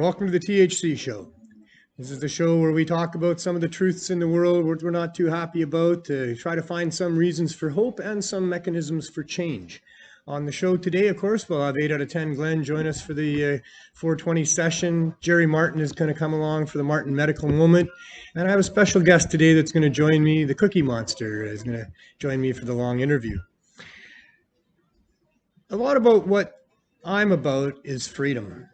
welcome to the THC show. This is the show where we talk about some of the truths in the world we're not too happy about, to try to find some reasons for hope and some mechanisms for change. On the show today, of course, we'll have 8 out of 10 Glenn join us for the 420 session. Jerry Martin is going to come along for the Martin Medical Moment. And I have a special guest today that's going to join me. The Cookie Monster is going to join me for the long interview. A lot about what I'm about is freedom.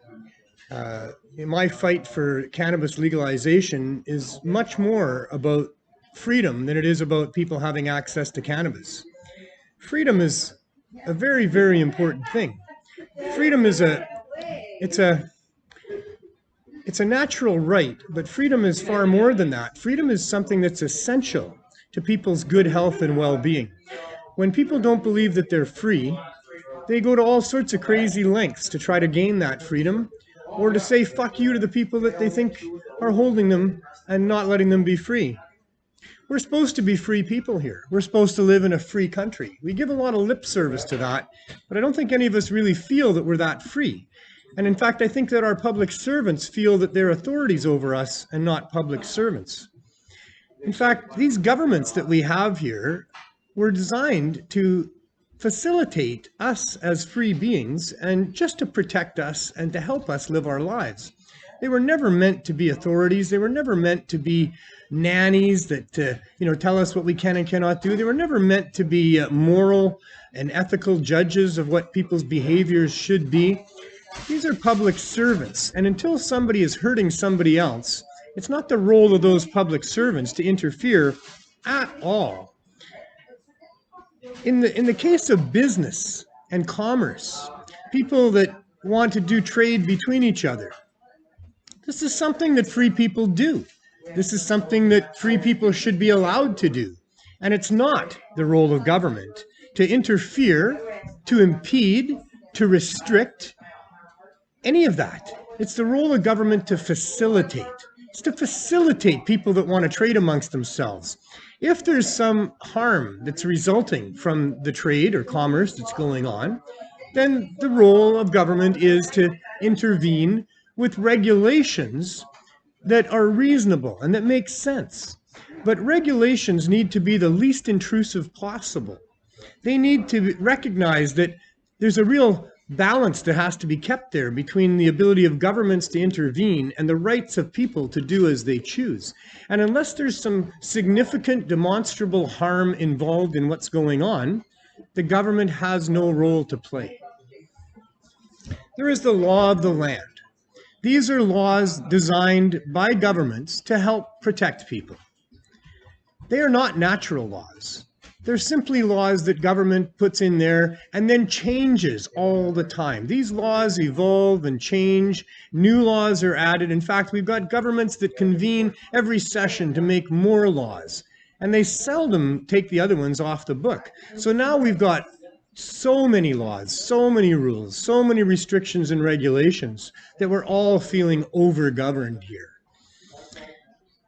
My fight for cannabis legalization is much more about freedom than it is about people having access to cannabis. Freedom is a very, very important thing. Freedom is it's a natural right, but freedom is far more than that. Freedom is something that's essential to people's good health and well-being. When people don't believe that they're free, they go to all sorts of crazy lengths to try to gain that freedom, or to say fuck you to the people that they think are holding them and not letting them be free. We're supposed to be free people here. We're supposed to live in a free country. We give a lot of lip service to that, but I don't think any of us really feel that we're that free. And in fact, I think that our public servants feel that they're authorities over us and not public servants. In fact, these governments that we have here were designed to facilitate us as free beings and just to protect us and to help us live our lives. They were never meant to be authorities. They were never meant to be nannies that tell us what we can and cannot do. They were never meant to be moral and ethical judges of what people's behaviors should be. These are public servants, and until somebody is hurting somebody else, it's not the role of those public servants to interfere at all. In the case of business and commerce, people that want to do trade between each other, this is something that free people do. This is something that free people should be allowed to do. And it's not the role of government to interfere, to impede, to restrict any of that. It's the role of government to facilitate. It's to facilitate people that want to trade amongst themselves. If there's some harm that's resulting from the trade or commerce that's going on, then the role of government is to intervene with regulations that are reasonable and that make sense. But regulations need to be the least intrusive possible. They need to recognize that there's a real balance that has to be kept there between the ability of governments to intervene and the rights of people to do as they choose. And unless there's some significant demonstrable harm involved in what's going on, the government has no role to play. There is the law of the land. These are laws designed by governments to help protect people. They are not natural laws. They're simply laws that government puts in there and then changes all the time. These laws evolve and change. New laws are added. In fact, we've got governments that convene every session to make more laws, and they seldom take the other ones off the book. So now we've got so many laws, so many rules, so many restrictions and regulations that we're all feeling over-governed here.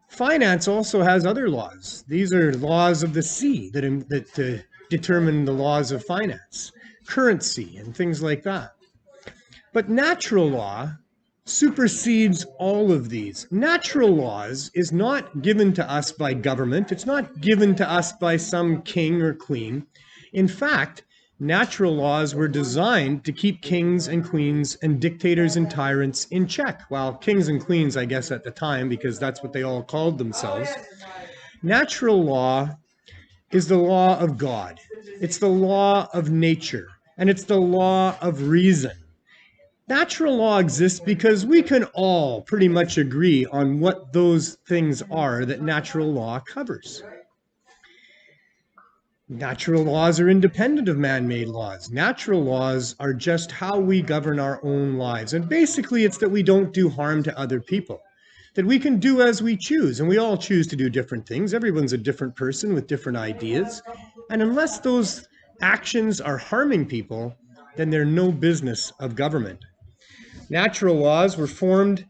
Finance also has other laws. These are laws of the sea that determine the laws of finance, currency, and things like that. But natural law supersedes all of these. Natural laws is not given to us by government. It's not given to us by some king or queen. In fact, natural laws were designed to keep kings and queens and dictators and tyrants in check. Well, kings and queens, I guess, at the time, because that's what they all called themselves. Natural law is the law of God. It's the law of nature, and it's the law of reason. Natural law exists because we can all pretty much agree on what those things are that natural law covers. Natural laws are independent of man-made laws. Natural laws are just how we govern our own lives. And basically, it's that we don't do harm to other people, that we can do as we choose. And we all choose to do different things. Everyone's a different person with different ideas. And unless those actions are harming people, then they're no business of government. Natural laws were formed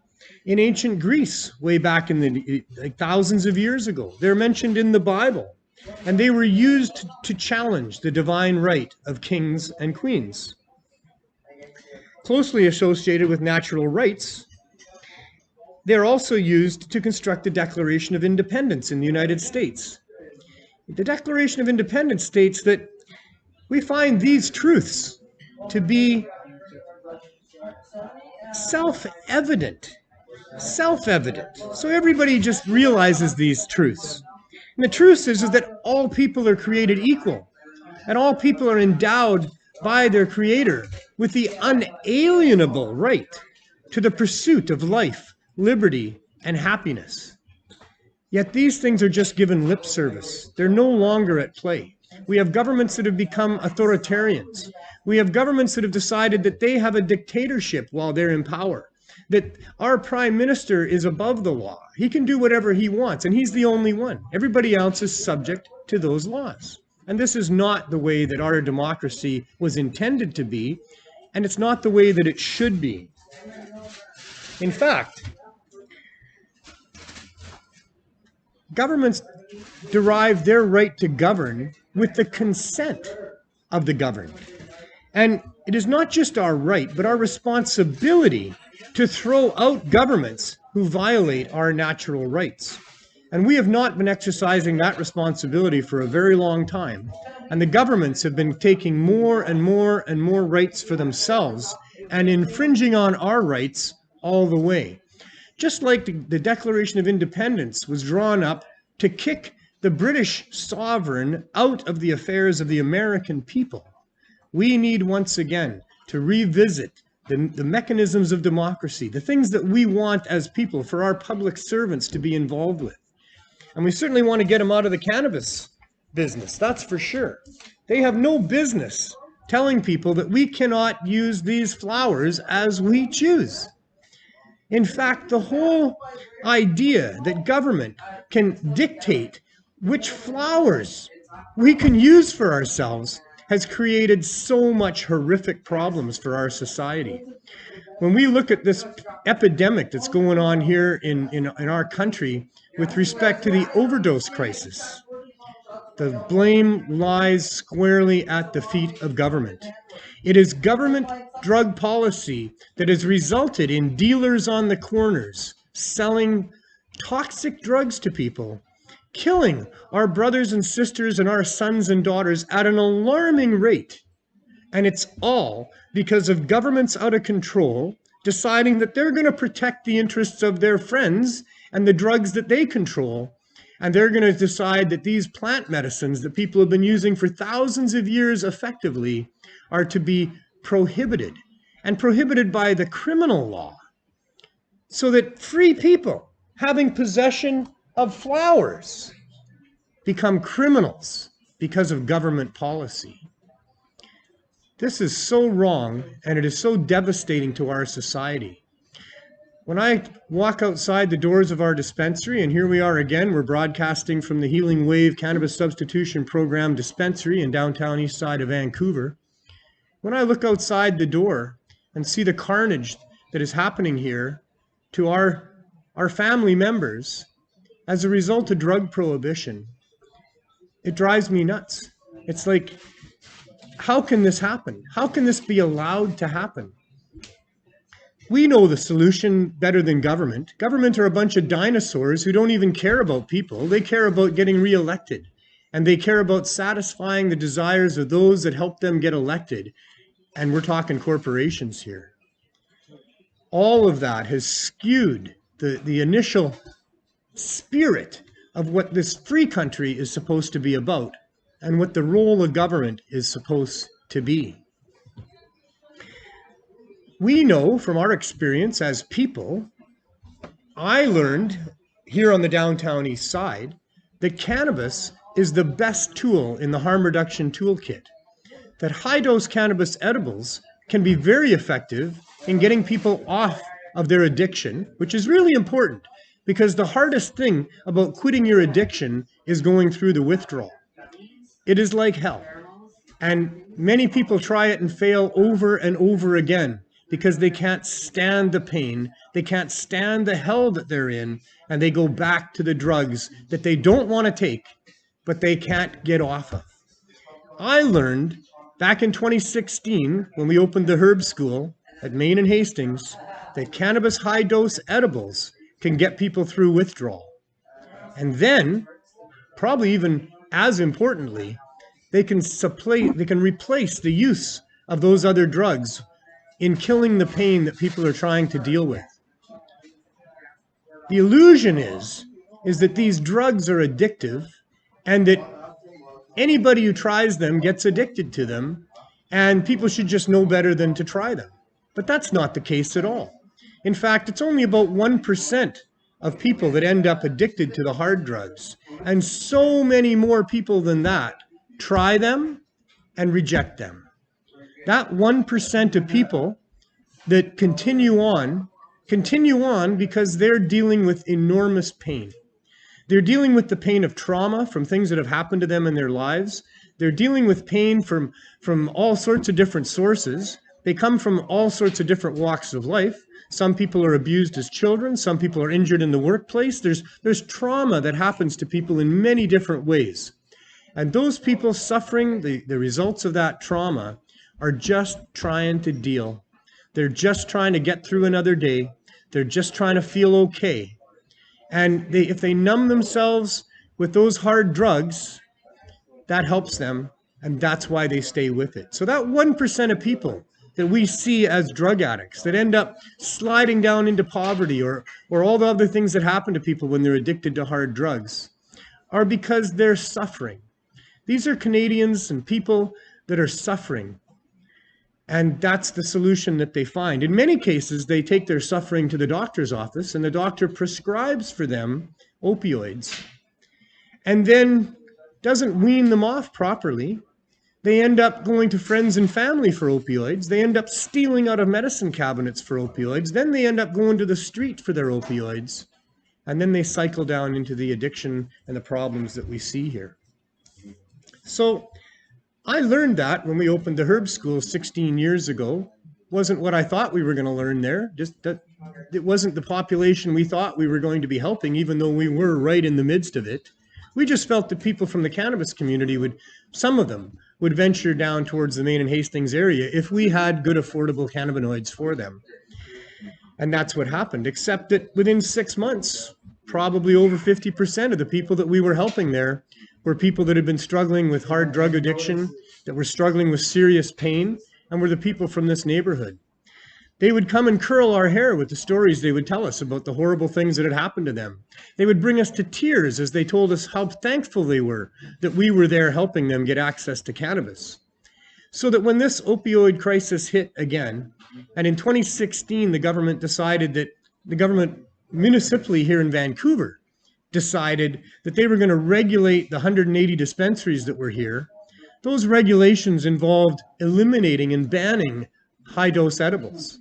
in ancient Greece way back in the thousands of years ago. They're mentioned in the Bible. And they were used to challenge the divine right of kings and queens. Closely associated with natural rights They're also used to construct the Declaration of Independence in the United States. The Declaration of Independence states that we find these truths to be self-evident. Self-evident. So everybody just realizes these truths. And the truth is that all people are created equal, and all people are endowed by their Creator with the unalienable right to the pursuit of life, liberty, and happiness. Yet these things are just given lip service. They're no longer at play. We have governments that have become authoritarians. We have governments that have decided that they have a dictatorship while they're in power, that our prime minister is above the law. He can do whatever he wants, and he's the only one. Everybody else is subject to those laws. And this is not the way that our democracy was intended to be, and it's not the way that it should be. In fact, governments derive their right to govern with the consent of the governed. And it is not just our right, but our responsibility to throw out governments who violate our natural rights. And we have not been exercising that responsibility for a very long time. And the governments have been taking more and more and more rights for themselves and infringing on our rights all the way. Just like the Declaration of Independence was drawn up to kick the British sovereign out of the affairs of the American people, we need once again to revisit the mechanisms of democracy, the things that we want as people for our public servants to be involved with. And we certainly want to get them out of the cannabis business, that's for sure. They have no business telling people that we cannot use these flowers as we choose. In fact, the whole idea that government can dictate which flowers we can use for ourselves has created so much horrific problems for our society. When we look at this epidemic that's going on here in our country with respect to the overdose crisis, the blame lies squarely at the feet of government. It is government drug policy that has resulted in dealers on the corners selling toxic drugs to people, killing our brothers and sisters and our sons and daughters at an alarming rate. And it's all because of governments out of control deciding that they're going to protect the interests of their friends and the drugs that they control. And they're going to decide that these plant medicines that people have been using for thousands of years effectively are to be prohibited, and prohibited by the criminal law, so that free people having possession of flowers become criminals because of government policy. This is so wrong, and it is so devastating to our society. When I walk outside the doors of our dispensary, and here we are again, we're broadcasting from the Healing Wave Cannabis Substitution Program dispensary in downtown east side of Vancouver. When I look outside the door and see the carnage that is happening here to our family members as a result of drug prohibition, it drives me nuts. It's like, how can this happen? How can this be allowed to happen? We know the solution better than government. Government are a bunch of dinosaurs who don't even care about people. They care about getting reelected, and they care about satisfying the desires of those that help them get elected. And we're talking corporations here. All of that has skewed the initial spirit of what this free country is supposed to be about and what the role of government is supposed to be. We know from our experience as people, I learned here on the downtown east side that cannabis is the best tool in the harm reduction toolkit. That high-dose cannabis edibles can be very effective in getting people off of their addiction, which is really important because the hardest thing about quitting your addiction is going through the withdrawal. It is like hell. And many people try it and fail over and over again because they can't stand the pain, they can't stand the hell that they're in, and they go back to the drugs that they don't want to take, but they can't get off of. I learned back in 2016, when we opened the herb school at Main and Hastings, that cannabis high-dose edibles can get people through withdrawal. And then, probably even as importantly, they can replace the use of those other drugs in killing the pain that people are trying to deal with. The illusion is that these drugs are addictive and that anybody who tries them gets addicted to them, and people should just know better than to try them. But that's not the case at all. In fact, it's only about 1% of people that end up addicted to the hard drugs. And so many more people than that try them and reject them. That 1% of people that continue on because they're dealing with enormous pain. They're dealing with the pain of trauma from things that have happened to them in their lives. They're dealing with pain from all sorts of different sources. They come from all sorts of different walks of life. Some people are abused as children. Some people are injured in the workplace. There's trauma that happens to people in many different ways. And those people suffering the results of that trauma are just trying to deal. They're just trying to get through another day. They're just trying to feel okay. And if they numb themselves with those hard drugs, that helps them, and that's why they stay with it. So that 1% of people that we see as drug addicts that end up sliding down into poverty or all the other things that happen to people when they're addicted to hard drugs are because they're suffering. These are Canadians and people that are suffering. And that's the solution that they find. In many cases, they take their suffering to the doctor's office and the doctor prescribes for them opioids and then doesn't wean them off properly. They end up going to friends and family for opioids. They end up stealing out of medicine cabinets for opioids. Then they end up going to the street for their opioids. And then they cycle down into the addiction and the problems that we see here. So I learned that when we opened the herb school 16 years ago. Wasn't what I thought we were going to learn there. Just that it wasn't the population we thought we were going to be helping, even though we were right in the midst of it. We just felt that people from the cannabis community some of them would venture down towards the Main and Hastings area if we had good affordable cannabinoids for them. And that's what happened, except that within 6 months, probably over 50% of the people that we were helping there were people that had been struggling with hard drug addiction, that were struggling with serious pain, and were the people from this neighborhood. They would come and curl our hair with the stories they would tell us about the horrible things that had happened to them. They would bring us to tears as they told us how thankful they were that we were there helping them get access to cannabis. So that when this opioid crisis hit again, and in 2016 the government municipally here in Vancouver decided that they were going to regulate the 180 dispensaries that were here, those regulations involved eliminating and banning high-dose edibles.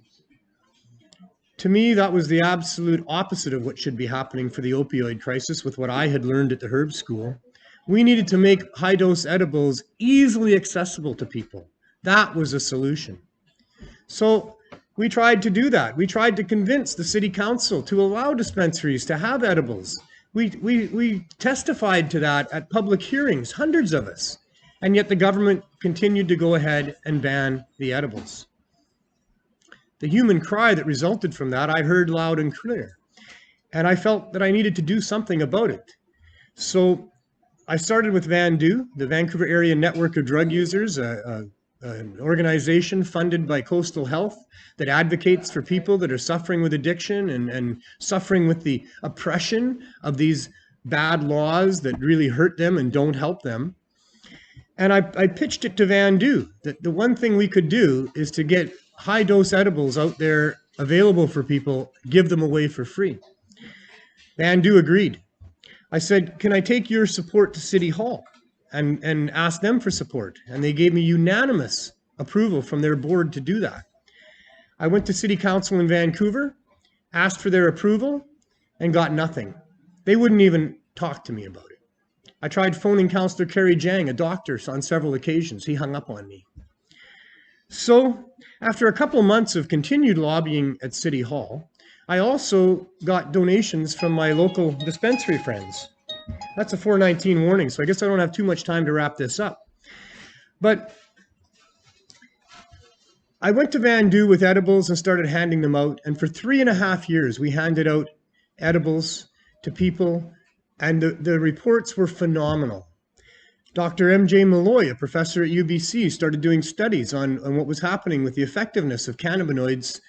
To me, that was the absolute opposite of what should be happening for the opioid crisis with what I had learned at the herb school. We needed to make high-dose edibles easily accessible to people. That was a solution. So we tried to do that. We tried to convince the city council to allow dispensaries to have edibles. We testified to that at public hearings, hundreds of us. And yet the government continued to go ahead and ban the edibles. The human cry that resulted from that, I heard loud and clear. And I felt that I needed to do something about it. So I started with VANDU, the Vancouver Area Network of Drug Users, an organization funded by Coastal Health that advocates for people that are suffering with addiction and suffering with the oppression of these bad laws that really hurt them and don't help them. And I pitched it to VANDU that the one thing we could do is to get high-dose edibles out there available for people, give them away for free. VANDU agreed. I said, can I take your support to City Hall and ask them for support? And they gave me unanimous approval from their board to do that. I went to City Council in Vancouver, asked for their approval, and got nothing. They wouldn't even talk to me about it. I tried phoning Councillor Kerry Jang, a doctor, on several occasions. He hung up on me. So after a couple months of continued lobbying at City Hall, I also got donations from my local dispensary friends. That's a 419 warning, so I guess I don't have too much time to wrap this up. But I went to VANDU with edibles and started handing them out. And for 3.5 years, we handed out edibles to people, and the reports were phenomenal. Dr. M.J. Malloy, a professor at UBC, started doing studies on what was happening with the effectiveness of cannabinoids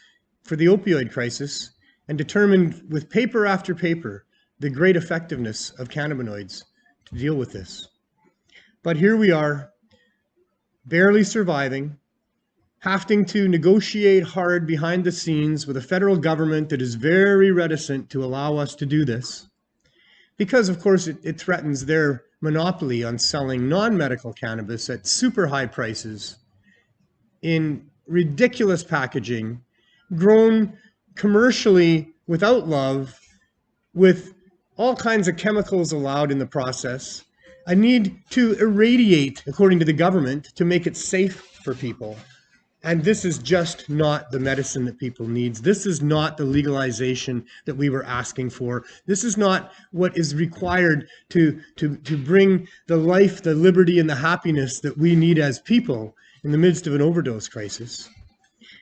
for the opioid crisis, and determined with paper after paper the great effectiveness of cannabinoids to deal with this. But here we are, barely surviving, having to negotiate hard behind the scenes with a federal government that is very reticent to allow us to do this, because of course it threatens their monopoly on selling non-medical cannabis at super high prices in ridiculous packaging, grown commercially without love, with all kinds of chemicals allowed in the process, a need to irradiate, according to the government, to make it safe for people. And this is just not the medicine that people need. This is not the legalization that we were asking for. This is not what is required to bring the life, the liberty, and the happiness that we need as people in the midst of an overdose crisis.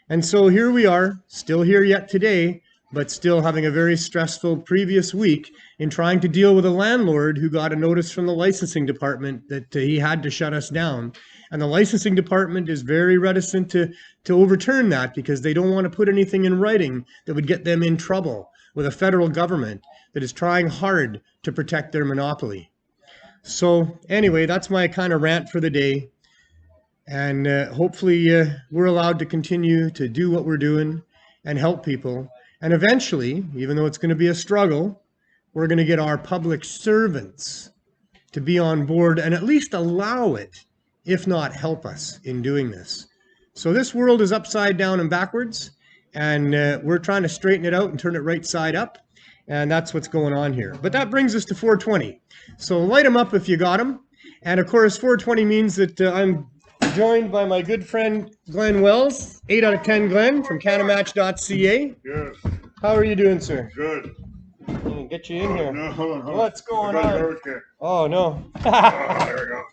And so here we are, still here yet today, but still having a very stressful previous week in trying to deal with a landlord who got a notice from the licensing department that he had to shut us down. And the licensing department is very reticent to overturn that, because they don't want to put anything in writing that would get them in trouble with a federal government that is trying hard to protect their monopoly. So anyway, that's my kind of rant for the day. And hopefully we're allowed to continue to do what we're doing and help people. And eventually, even though it's going to be a struggle, we're going to get our public servants to be on board and at least allow it, if not help us in doing this. So this world is upside down and backwards, and we're trying to straighten it out and turn it right side up. And that's what's going on here. But that brings us to 420. So light them up if you got them. And of course, 420 means that I'm joined by my good friend Glenn Wells, 8 out of 10 Glenn from CannaMatch.ca. Yes. How are you doing, sir? Good. I'll get you in here. No. What's going on? Oh, no. There we go.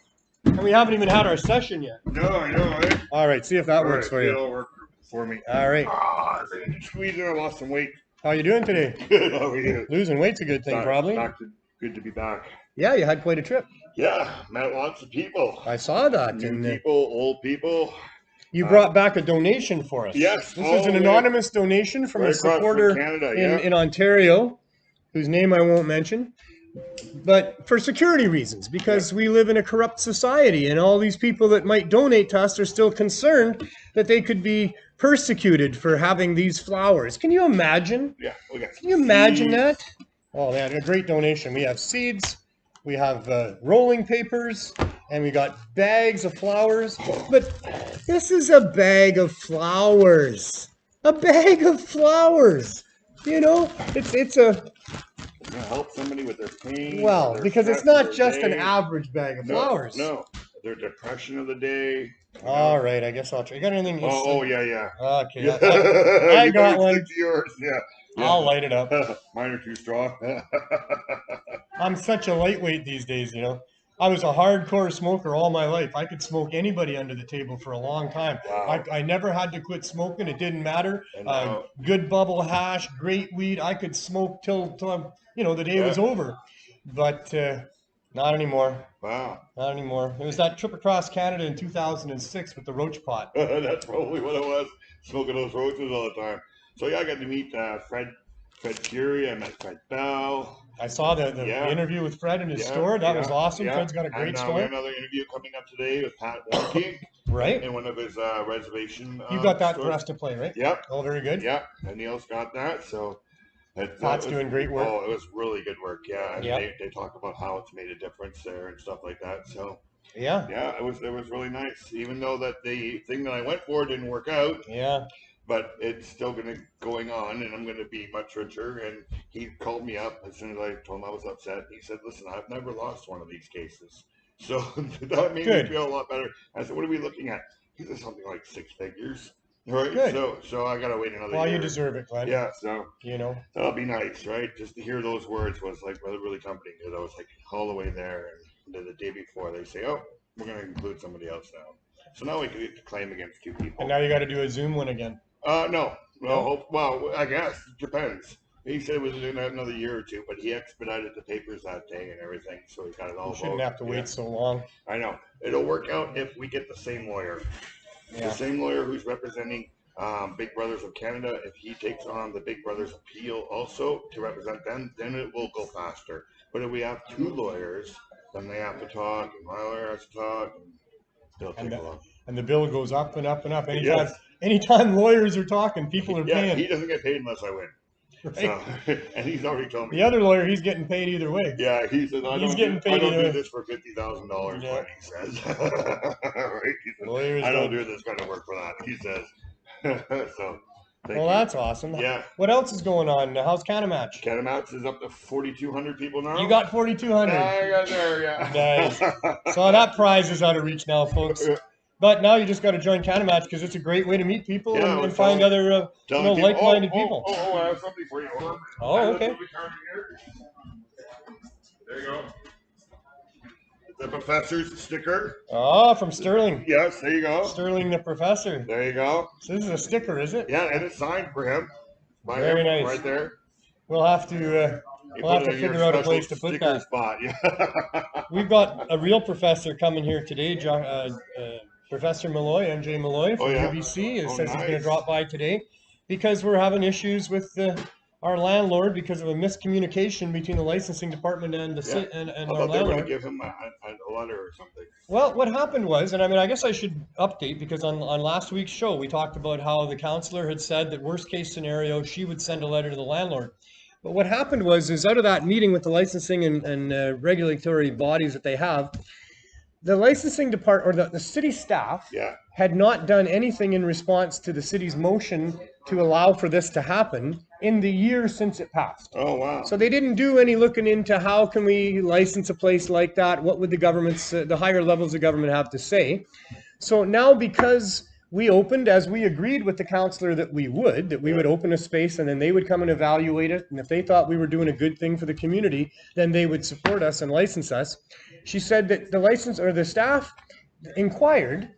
And we haven't even had our session yet. No, I know, right? All right, see if that works for you. It'll work for me. All right. Squeeze in, I lost some weight. How are you doing today? Good, how are you? Losing weight's a good thing, probably. Good to be back. Yeah, you had quite a trip. Yeah, met lots of people. I saw that. New people, old people. You brought back a donation for us. Yes. This is an anonymous donation from a supporter from Canada, in Ontario, whose name I won't mention, but for security reasons, because we live in a corrupt society, and all these people that might donate to us are still concerned that they could be persecuted for having these flowers. Can you imagine? Yeah. Can you imagine that? Oh man, a great donation. We have seeds, we have rolling papers, and we got bags of flowers. But this is a bag of flowers. A bag of flowers. You know, it's a... help somebody with their pain. Well, because it's not just an average bag of flowers. No, their depression of the day. All right, I guess I'll try. You got anything? Yeah. Okay, yeah. I got one. Yours, yeah. I'll light it up. Mine are too strong. I'm such a lightweight these days, you know. I was a hardcore smoker all my life. I could smoke anybody under the table for a long time. Wow. I never had to quit smoking. It didn't matter. Good bubble hash, great weed. I could smoke till the day was over. But not anymore. Wow. Not anymore. It was that trip across Canada in 2006 with the roach pot. That's probably what it was. Smoking those roaches all the time. So yeah, I got to meet Fred Curie. I met Fred Bell. I saw the interview with Fred in his store. That was awesome. Yeah. Fred's got a great store. We have another interview coming up today with Pat Warnke. Right. In one of his reservation You got that stores. for us to play, right? Yep. Oh, very good. Yeah, and Neil's got that. So Pat's doing great work. Oh, it was really good work. Yeah. And yep. they talk about how it's made a difference there and stuff like that. So yeah, it was really nice. Even though that the thing that I went for didn't work out. Yeah. But it's still going on, and I'm going to be much richer. And he called me up as soon as I told him I was upset. He said, "Listen, I've never lost one of these cases, so that made me feel a lot better." I said, "What are we looking at?" He said, "Something like 6 figures." Right. Good. So I got to wait another year. Well, you deserve it, Glenn. Yeah. So that'll be nice, right? Just to hear those words was like really comforting, because I was like all the way there, and the day before they say, "Oh, we're going to include somebody else now." So now we can claim against 2 people. And now you got to do a Zoom one again. No. Well, I guess it depends. He said it was in another year or two, but he expedited the papers that day and everything, so he got it all. You shouldn't have to wait so long. I know. It'll work out if we get the same lawyer. Yeah. The same lawyer who's representing Big Brothers of Canada. If he takes on the Big Brothers appeal also to represent them, then it will go faster. But if we have two lawyers, then they have to talk, and my lawyer has to talk, and it'll take a while. And the bill goes up and up and up. Anytime lawyers are talking, people are paying. He doesn't get paid unless I win. Right. So, and he's already told me. The other lawyer, he's getting paid either way. Yeah, he said, I don't do this for $50,000, yeah. What he says. Right? He says, I don't do this kind of work for that, he says. So, well, that's awesome. Yeah. What else is going on? How's CannaMatch? CannaMatch is up to 4,200 people now. You got 4,200. I got there, yeah. Nice. So that prize is out of reach now, folks. But now you just got to join CannaMatch because it's a great way to meet people and find other like-minded people. I have something for you. Oh, okay. There you go. The professor's sticker. Oh, from Sterling. Yes, there you go. Sterling the professor. There you go. So this is a sticker, is it? Yeah, and it's signed for him. Very nice. Right there. We'll have to figure out a place to put that. Spot. Yeah. We've got a real professor coming here today, Professor Malloy, MJ Malloy from UBC, says he's going to drop by today because we're having issues with our landlord because of a miscommunication between the licensing department and the and our landlord. They were going to give him a letter or something. Well, what happened was, and I guess I should update because on last week's show we talked about how the counselor had said that worst case scenario she would send a letter to the landlord. But what happened is out of that meeting with the licensing and regulatory bodies that they have, the licensing department or the city staff had not done anything in response to the city's motion to allow for this to happen in the year since it passed. Oh, wow. So they didn't do any looking into how can we license a place like that? What would the government's, the higher levels of government have to say? So now because we opened, as we agreed with the counselor that we would open a space and then they would come and evaluate it. And if they thought we were doing a good thing for the community, then they would support us and license us. She said that the staff inquired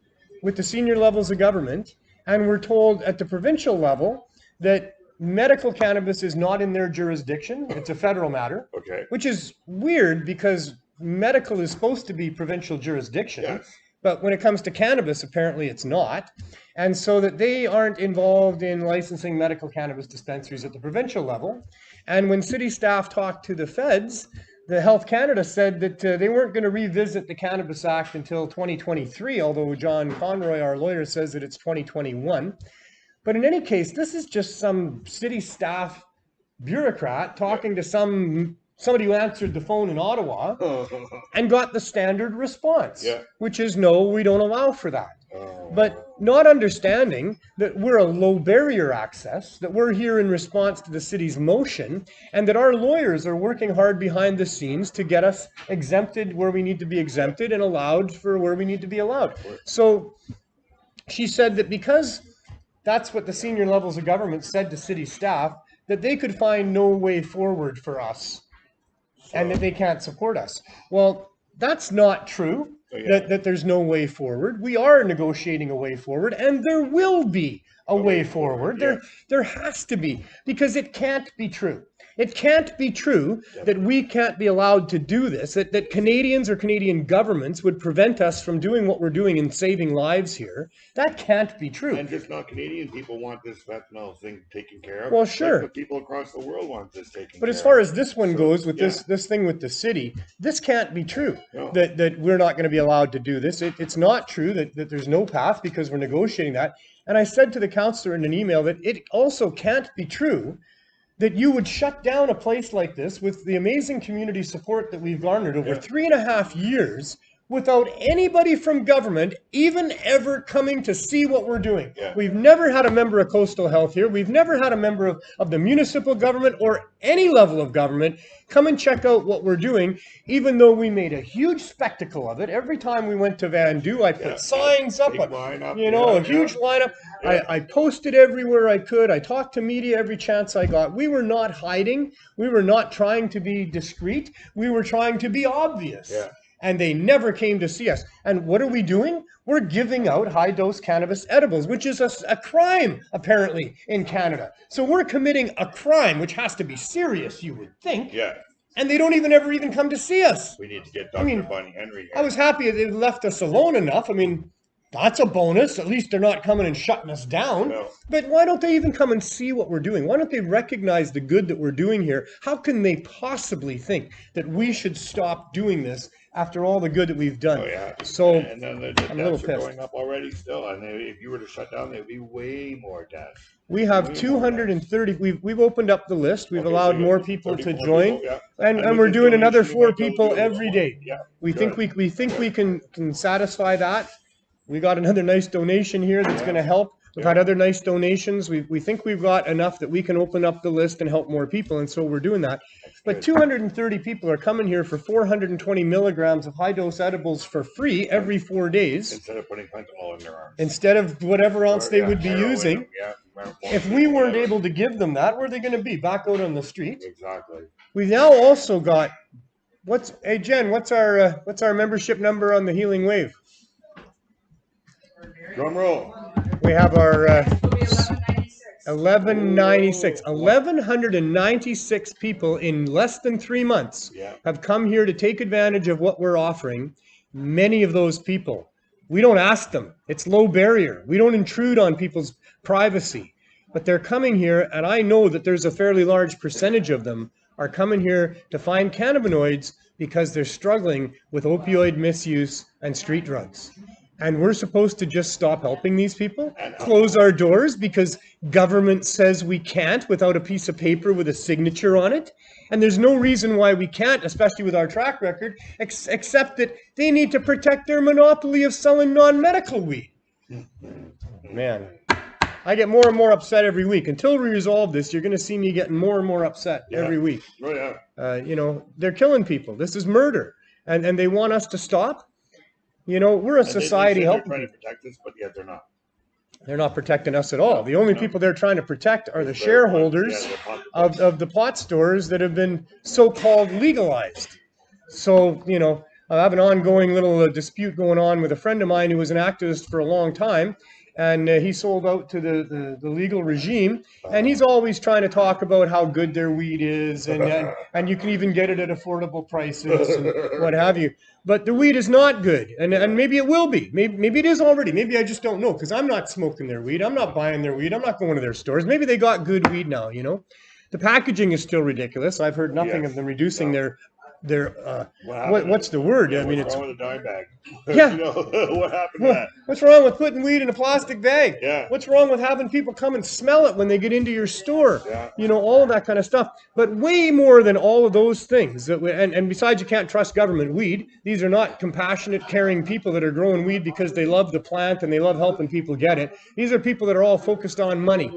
with the senior levels of government and were told at the provincial level that medical cannabis is not in their jurisdiction. It's a federal matter, which is weird because medical is supposed to be provincial jurisdiction. Yes. But when it comes to cannabis, apparently it's not. And so that they aren't involved in licensing medical cannabis dispensaries at the provincial level. And when city staff talked to the feds, the Health Canada said that they weren't going to revisit the Cannabis Act until 2023, although John Conroy, our lawyer, says that it's 2021. But in any case, this is just some city staff bureaucrat talking to somebody who answered the phone in Ottawa and got the standard response, which is no, we don't allow for that. But not understanding that we're a low barrier access, that we're here in response to the city's motion, and that our lawyers are working hard behind the scenes to get us exempted where we need to be exempted and allowed for where we need to be allowed. So she said that because that's what the senior levels of government said to city staff, that they could find no way forward for us and that they can't support us. Well, that's not true. That there's no way forward. We are negotiating a way forward, and there will be a way forward. There has to be, because it can't be true. It can't be true that we can't be allowed to do this, that Canadians or Canadian governments would prevent us from doing what we're doing and saving lives here. That can't be true. And just not Canadian people want this fentanyl thing taken care of. Well, sure. Like people across the world want this taken care of. But as far as this one goes with this thing with the city, this can't be true, that we're not going to be allowed to do this. It's not true that there's no path because we're negotiating that. And I said to the counselor in an email that it also can't be true that you would shut down a place like this with the amazing community support that we've garnered over 3.5 years without anybody from government even ever coming to see what we're doing. We've never had a member of Coastal Health here. We've never had a member of the municipal government or any level of government come and check out what we're doing, even though we made a huge spectacle of it. Every time we went to Vandu, I put signs up, a huge lineup. I posted everywhere I could. I talked to media every chance I got. We were not hiding. We were not trying to be discreet. We were trying to be obvious. and they never came to see us. And what are we doing? We're giving out high-dose cannabis edibles, which is a crime, apparently, in Canada. So we're committing a crime, which has to be serious, you would think. Yeah. And they don't ever even come to see us. We need to get Dr. Bonnie Henry here. I was happy they left us alone enough. I mean, that's a bonus. At least they're not coming and shutting us down. No. But why don't they even come and see what we're doing? Why don't they recognize the good that we're doing here? How can they possibly think that we should stop doing this after all the good that we've done? Oh, yeah. So and then the I'm a little deaths are pissed. going up already still. And if you were to shut down, there'd be way more deaths. We have 230. We've opened up the list. We've allowed more people to join, and we're doing another 4 people every day. Yeah, we think we can satisfy that. We got another nice donation here that's going to help. We've had other nice donations. We think we've got enough that we can open up the list and help more people, and so we're doing that. But 230 people are coming here for 420 milligrams of high-dose edibles for free every 4 days. Instead of putting fentanyl in their arms. Instead of whatever else they would be using. Yeah. If we weren't able to give them that, where are they going to be? Back out on the street? Exactly. We've now also got, hey Jen, what's our membership number on the Healing Wave? Drum roll. We have our 1196. 1,196 people in less than 3 months have come here to take advantage of what we're offering. Many of those people, we don't ask them. It's low barrier. We don't intrude on people's privacy. But they're coming here, and I know that there's a fairly large percentage of them are coming here to find cannabinoids because they're struggling with opioid misuse and street drugs. And we're supposed to just stop helping these people? Close our doors because government says we can't without a piece of paper with a signature on it? And there's no reason why we can't, especially with our track record, except that they need to protect their monopoly of selling non-medical weed. Man, I get more and more upset every week. Until we resolve this, you're going to see me getting more and more upset every week. Oh, yeah. You know, they're killing people. This is murder. And they want us to stop? You know, we're a society helping. They're trying to protect us, but yet they're not. They're not protecting us at all. The only people they're trying to protect are the shareholders of the pot stores that have been so-called legalized. So, you know, I have an ongoing little dispute going on with a friend of mine who was an activist for a long time. And he sold out to the legal regime, and he's always trying to talk about how good their weed is, and you can even get it at affordable prices and what have you. But the weed is not good, and maybe it will be. Maybe it is already. Maybe I just don't know, because I'm not smoking their weed. I'm not buying their weed. I'm not going to their stores. Maybe they got good weed now, you know. The packaging is still ridiculous. I've heard nothing of them reducing their what's the word? I mean, what's wrong with a dime bag? Yeah. You know, what happened to that? What's wrong with putting weed in a plastic bag? Yeah. What's wrong with having people come and smell it when they get into your store? Yeah. You know, all of that kind of stuff. But way more than all of those things. And besides, you can't trust government weed. These are not compassionate, caring people that are growing weed because they love the plant and they love helping people get it. These are people that are all focused on money.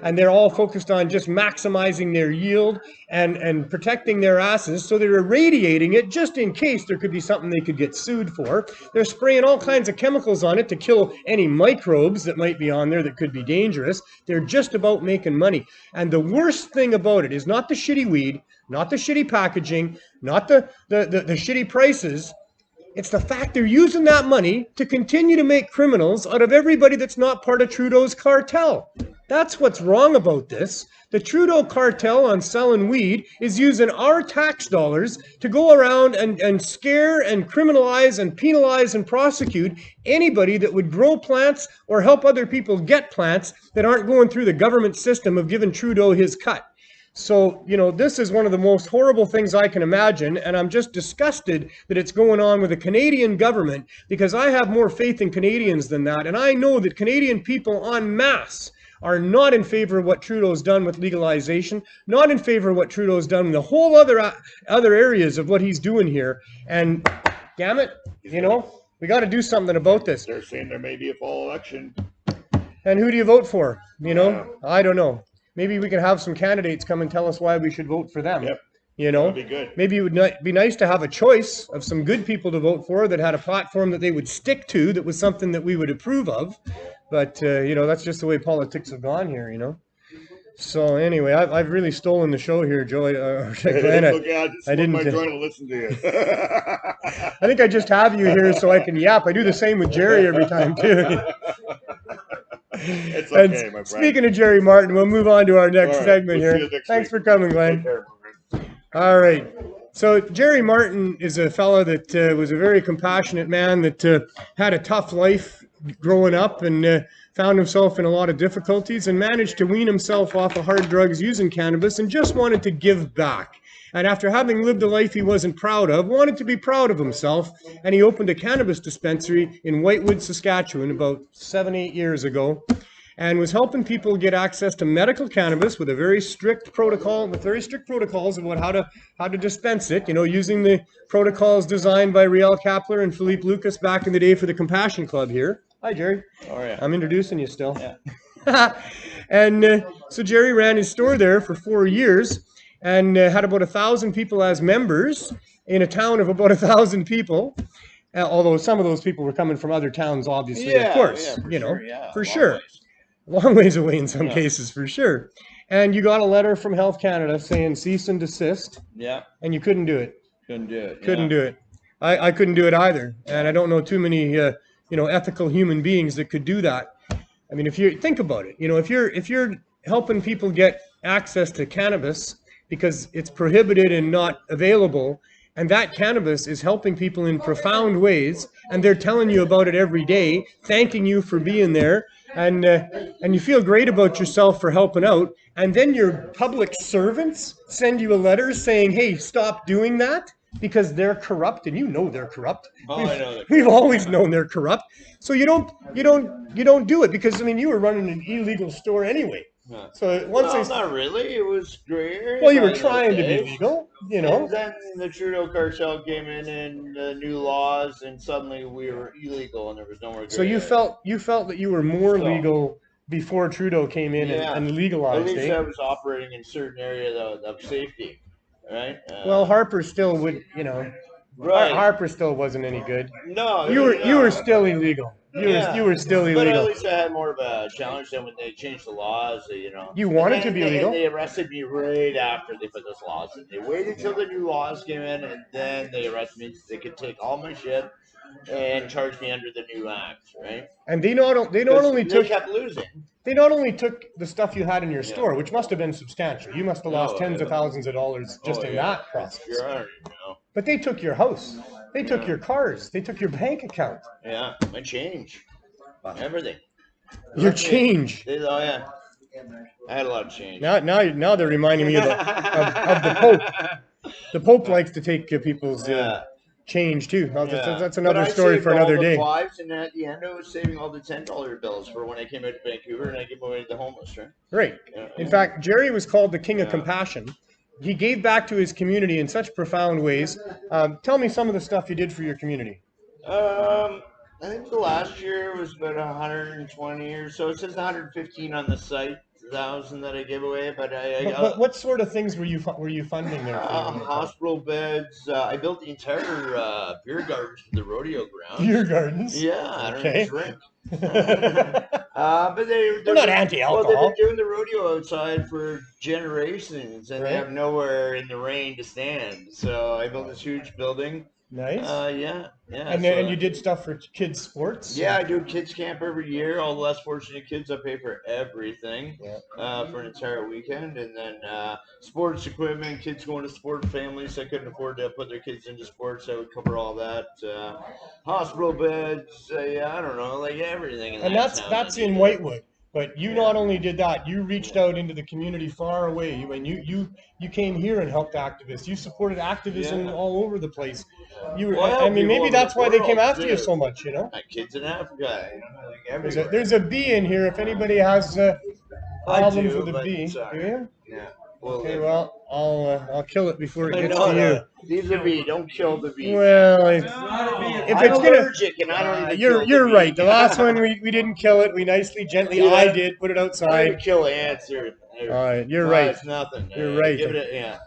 And they're all focused on just maximizing their yield and protecting their asses. So they're irradiating it just in case there could be something they could get sued for. They're spraying all kinds of chemicals on it to kill any microbes that might be on there that could be dangerous. They're just about making money. And the worst thing about it is not the shitty weed, not the shitty packaging, not the shitty prices. It's the fact they're using that money to continue to make criminals out of everybody that's not part of Trudeau's cartel. That's what's wrong about this. The Trudeau cartel on selling weed is using our tax dollars to go around and scare and criminalize and penalize and prosecute anybody that would grow plants or help other people get plants that aren't going through the government system of giving Trudeau his cut. So, you know, this is one of the most horrible things I can imagine, and I'm just disgusted that it's going on with the Canadian government, because I have more faith in Canadians than that, and I know that Canadian people en masse are not in favor of what Trudeau's done with legalization, not in favor of what Trudeau's done in the whole other areas of what he's doing here. And damn it, you know, we got to do something about this. They're saying there may be a fall election. And who do you vote for? You know, I don't know. Maybe we can have some candidates come and tell us why we should vote for them. Yep. You know, that'd be good. Maybe it would be nice to have a choice of some good people to vote for that had a platform that they would stick to, that was something that we would approve of. But, you know, that's just the way politics have gone here, you know. So anyway, I've really stolen the show here, Joe. Glenn, okay, I just I didn't. my joint to listen to you. I think I just have you here so I can yap. I do the same with Jerry every time too. It's okay, my friend. Speaking of Jerry Martin, we'll move on to our next segment here. Thanks for coming, Glenn. All right. So Jerry Martin is a fellow that was a very compassionate man that had a tough life growing up and found himself in a lot of difficulties and managed to wean himself off of hard drugs using cannabis and just wanted to give back. And after having lived a life he wasn't proud of, wanted to be proud of himself, and he opened a cannabis dispensary in Whitewood, Saskatchewan about 7-8 years ago, and was helping people get access to medical cannabis with a very strict protocol, with very strict protocols about how to dispense it, you know, using the protocols designed by Riel Kapler and Philippe Lucas back in the day for the Compassion Club here. Hi, Jerry. Oh, yeah. I'm introducing you still. Yeah. And so Jerry ran his store there for 4 years and had about 1,000 people as members in a town of about 1,000 people. Although some of those people were coming from other towns, obviously, of course, you know, for sure. Long ways away in some cases, for sure. And you got a letter from Health Canada saying cease and desist. Yeah. And you couldn't do it. Couldn't do it. Couldn't do it. I couldn't do it either. And I don't know too many, ethical human beings that could do that. I mean, if you think about it, you know, if you're helping people get access to cannabis because it's prohibited and not available, and that cannabis is helping people in profound ways, and they're telling you about it every day, thanking you for being there, and you feel great about yourself for helping out, and then your public servants send you a letter saying, hey, stop doing that because they're corrupt, and you know they're corrupt. Oh, I know. We've always known they're corrupt. So you don't do it because, I mean, you were running an illegal store anyway. No. So once not really. It was great. Well, you were trying to be legal, you know. And then the Trudeau cartel came in and new laws, and suddenly we were illegal, and there was no more. So you felt that you were more legal before Trudeau came in and legalized. At least I was operating in certain areas of safety, right? Well, Harper still would, you know. Right. Harper still wasn't any good. No, you were still illegal. You were still illegal. But at least I had more of a challenge than when they changed the laws, you know. You wanted to be illegal? And they arrested me right after they put those laws in. They waited until the new laws came in, and then they arrested me so they could take all my shit and charge me under the new act, right? And they kept losing. They not only took the stuff you had in your store, which must have been substantial. You must have lost tens of thousands of dollars just in that process. Sure, I don't even know. But they took your house. They took your cars. They took your bank account. Yeah, my change. Everything. Your change. Oh, yeah. I had a lot of change. Now they're reminding me of the Pope. The Pope likes to take people's change too. That's another story for another day. Lives, and at the end, I was saving all the $10 bills for when I came out to Vancouver and I gave away to the homeless, right? Right. In fact, Jerry was called the King of Compassion. He gave back to his community in such profound ways. Tell me some of the stuff you did for your community. I think the last year was about 120 or so. It says 115 on the site. 1,000 that I gave away, but what sort of things were you funding there? Hospital beds. I built the entire beer gardens for the rodeo ground. Beer gardens? Yeah, I don't even drink. But they're not anti-alcohol. Well, they've been doing the rodeo outside for generations, and they have nowhere in the rain to stand. So I built this huge building. Nice. Yeah. And you did stuff for kids' sports? Yeah, I do kids camp every year. All the less fortunate kids, I pay for everything for an entire weekend. And then sports equipment, kids going to sport families that couldn't afford to put their kids into sports, I would cover all that. Hospital beds, I don't know, like everything. In that's in Whitewood. But you not only did that, you reached out into the community far away. You came here and helped activists. You supported activism all over the place. Maybe that's why they came after you so much, you know? Kids in Africa, everywhere. There's a bee in here if anybody has problems with a bee. Do you? Yeah. Okay, well, I'll kill it before it gets to you. Leave the bee. Don't kill the bee. Well, if it's allergic, and I don't even you're right. The last one we didn't kill it. We nicely, gently, I did put it outside. Kill ants or all right, you're right. It's nothing. You're right. Give it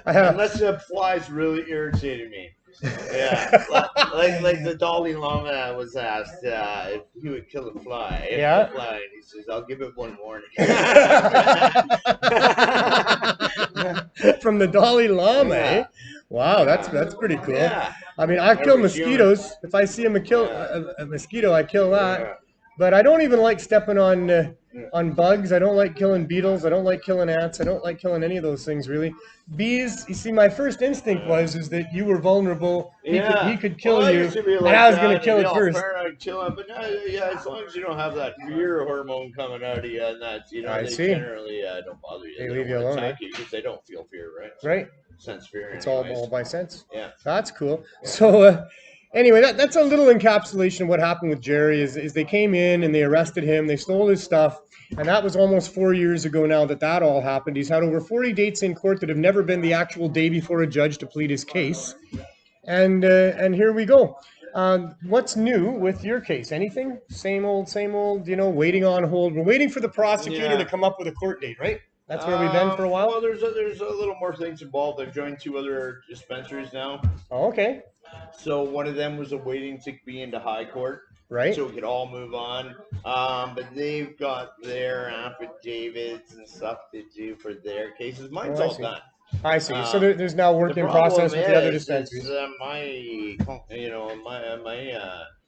unless the flies really irritated me. Yeah, like the Dalai Lama was asked if he would kill a fly. The fly, and he says, "I'll give it one warning." from the Dalai Lama, Yeah. eh? Wow, that's pretty cool. Yeah. I mean, I kill Every human. mosquitoes. If I see a mosquito, I kill that. But I don't even like stepping on bugs. I don't like killing beetles. I don't like killing ants. I don't like killing any of those things, really. Bees, you see, my first instinct is that you were vulnerable. He could kill I you, used to be and like I was that, going to kill and it be all first. paranoid killing, but yeah, as long as you don't have that fear hormone coming out of you, and that's, I they see. generally don't bother you. They They leave don't you wanna alone, attack you because they don't feel fear, right? Right. Sense fear. It's anyways. all by sense. Yeah. That's cool. So anyway, that's a little encapsulation of what happened with Jerry. Is they came in and they arrested him. They stole his stuff, and that was almost 4 years ago now that all happened. He's had over 40 dates in court that have never been the actual day before a judge to plead his case, and here we go. What's new with your case? Anything? Same old, waiting on hold. We're waiting for the prosecutor to come up with a court date, right? That's where we've been for a while? Well, there's a little more things involved. I've joined 2 other dispensaries now. Oh, okay. So one of them was waiting to be into high court. Right. So we could all move on. But they've got their affidavits and stuff to do for their cases. Mine's all done. I see. So there's now work in process with the other dispensaries.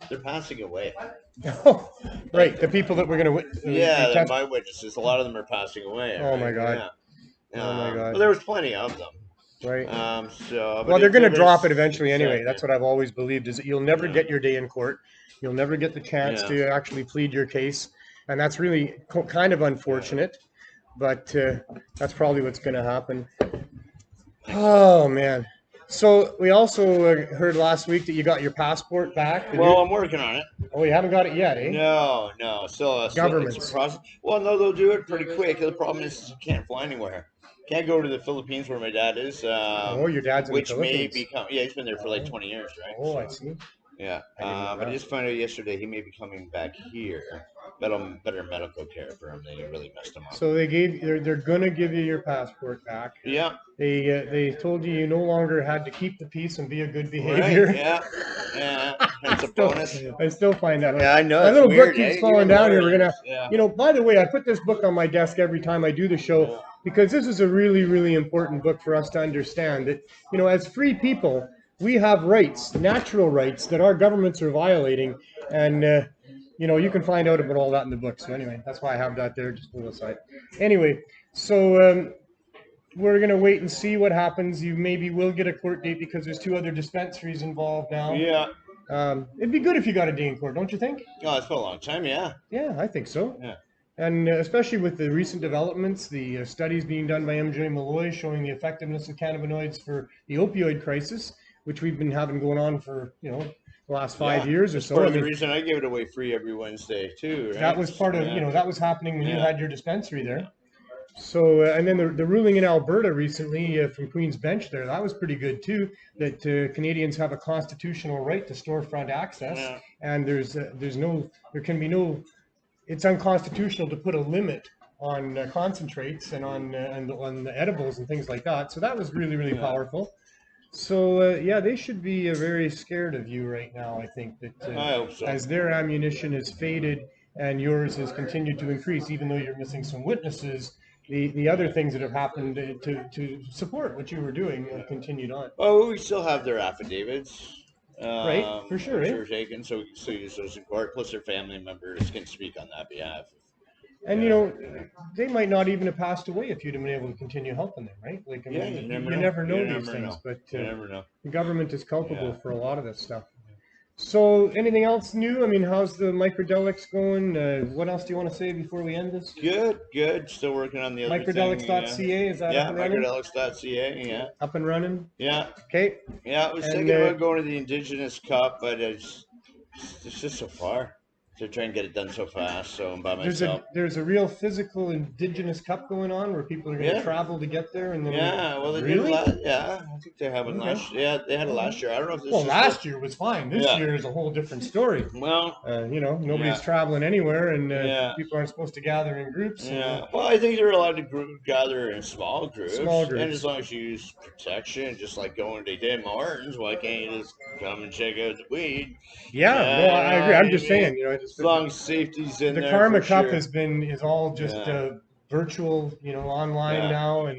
They're passing away. Oh, right. The people that we're going to my witnesses. A lot of them are passing away. Oh, my God. Yeah. Oh, my God. But there was plenty of them. Right. Well, they're going to drop it eventually anyway. That's what I've always believed, is that you'll never get your day in court. You'll never get the chance to actually plead your case. And that's really kind of unfortunate. But that's probably what's going to happen. Oh, man. So we also heard last week that you got your passport back. Well, I'm working on it. Oh, you haven't got it yet, eh? No. Still Government. It's a process. Well, no, they'll do it pretty quick. The problem is you can't fly anywhere. Can't go to the Philippines where my dad is. Your dad's in the Philippines. Which may become, he's been there for like 20 years, right? Oh, I see. Yeah. But I just found out yesterday he may be coming back here. Better medical care for him. They really messed him up. So they're gonna give you your passport back. Yeah. They told you no longer had to keep the peace and be a good behavior. Right. Yeah. That's a bonus. I still find that. Yeah, I know. My little book keeps falling down here. We're gonna, by the way, I put this book on my desk every time I do the show because this is a really, really important book for us to understand that, as free people, we have rights, natural rights that our governments are violating, and you can find out about all that in the book. So anyway, that's why I have that there, just a little aside. Anyway, so we're going to wait and see what happens. You maybe will get a court date because there's 2 other dispensaries involved now. Yeah. It'd be good if you got a day in court, don't you think? Oh, it's been a long time, yeah. Yeah, I think so. Yeah. And especially with the recent developments, the studies being done by MJ Malloy showing the effectiveness of cannabinoids for the opioid crisis, which we've been having going on for, the last 5 years or so. Part of the reason I give it away free every Wednesday too. Right? That was part of, that was happening when you had your dispensary there. So, and then the ruling in Alberta recently from Queen's Bench there, that was pretty good too, that Canadians have a constitutional right to storefront access. Yeah. And it's unconstitutional to put a limit on concentrates and on the edibles and things like that. So that was really, really powerful. So, they should be very scared of you right now, I think, that I hope so. As their ammunition has faded and yours has continued to increase, even though you're missing some witnesses, the other things that have happened to support what you were doing continued on. Oh, we still have their affidavits. Right, for sure. Which are taken, so we can still use those in court, plus their family members can speak on that behalf. And, they might not even have passed away if you'd have been able to continue helping them, right? Like, I mean, you never know these things, but you never know. The government is culpable for a lot of this stuff. So, anything else new? I mean, how's the microdelics going? What else do you want to say before we end this? Good. Still working on the other Microdelics.ca, is that up and running? Microdelics.ca, yeah. Up and running? Yeah. Okay. Yeah, I was thinking about going to the Indigenous Cup, but it's just so far. To try and get it done so fast, so I'm by myself. There's a real physical Indigenous Cup going on where people are going to travel to get there, and then they did I think they have it last. Yeah, they had it last year. I don't know if this. Well, last year was fine. This year is a whole different story. Well, nobody's traveling anywhere, and people aren't supposed to gather in groups. Yeah. Well, I think they're allowed to gather in small groups. And as long as you use protection, just like going to Tim Hortons, why can't you just come and check out the weed? Yeah, I agree. I'm just saying, as long as safety's in there. The Karma Cup is all just virtual, online now, and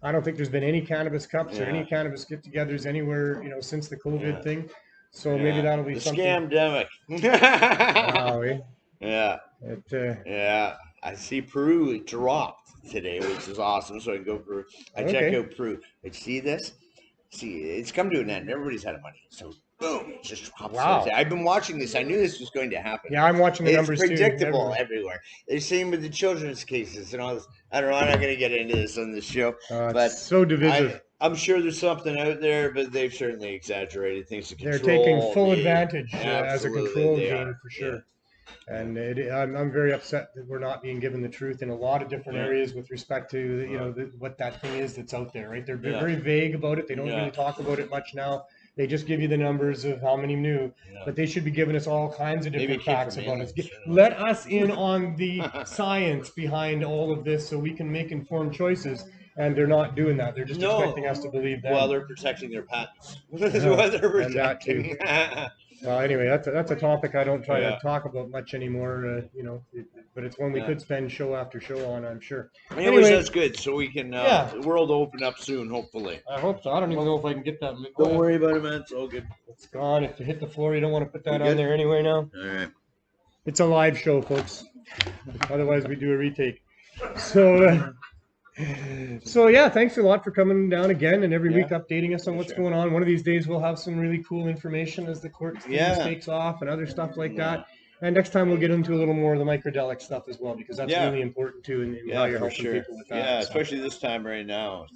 I don't think there's been any cannabis cups or any cannabis get-togethers anywhere, since the COVID thing. So maybe that'll be the something. scamdemic. Wow, eh? Yeah. Yeah. I see Peru dropped today, which is awesome. So I can go Peru. I check out Peru. But see this? See, it's come to an end. Everybody's out of money. So boom, it just drops. Wow. I've been watching this. I knew this was going to happen. Yeah, I'm watching the numbers too. It's predictable everywhere. The same with the children's cases and all this. I don't know. I'm not going to get into this on this show. But so divisive. I'm sure there's something out there, but they've certainly exaggerated things to control. They're taking full advantage as a control game for sure. Yeah. And I'm very upset that we're not being given the truth in a lot of different areas with respect to what that thing is that's out there, right? They're very vague about it. They don't really talk about it much now. They just give you the numbers of how many new, but they should be giving us all kinds of different facts about it. Let us in on the science behind all of this so we can make informed choices. And they're not doing that. They're just expecting us to believe that. Well, they're protecting their patents. That's what they're protecting. And that too. Well, anyway, that's a topic I don't try to talk about much anymore. But it's one we could spend show after show on, I'm sure. Anyway, that's good. So we can the world will open up soon, hopefully. I hope so. I don't even know if I can get that. Don't worry about it, man. It's all good. It's gone. If you hit the floor, you don't want to put that on there anyway now. All right. It's a live show, folks. Otherwise, we do a retake. So. So yeah, thanks a lot for coming down again and every week updating us on what's going on. One of these days we'll have some really cool information as the court takes off and other stuff like that. And next time we'll get into a little more of the microdelic stuff as well, because that's really important too in how you're helping people with that. Yeah, especially this time right now.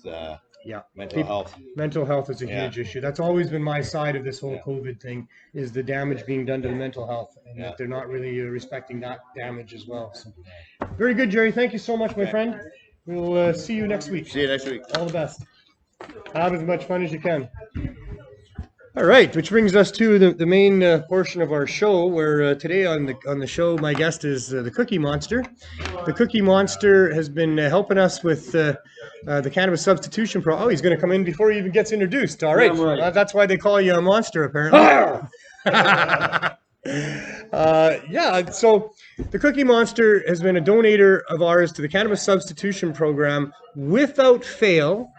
Mental health. Mental health is a huge issue. That's always been my side of this whole COVID thing, is the damage being done to the mental health, and that they're not really respecting that damage as well. So, very good, Jerry. Thank you so much, my friend. We'll see you next week. See you next week. All the best. Have as much fun as you can. All right, which brings us to the main portion of our show, where today on the show my guest is the Cookie Monster. The Cookie Monster has been helping us with the Cannabis Substitution Project. Oh, he's going to come in before he even gets introduced. All right, that's why they call you a monster, apparently. So the Cookie Monster has been a donator of ours to the Cannabis Substitution Program without fail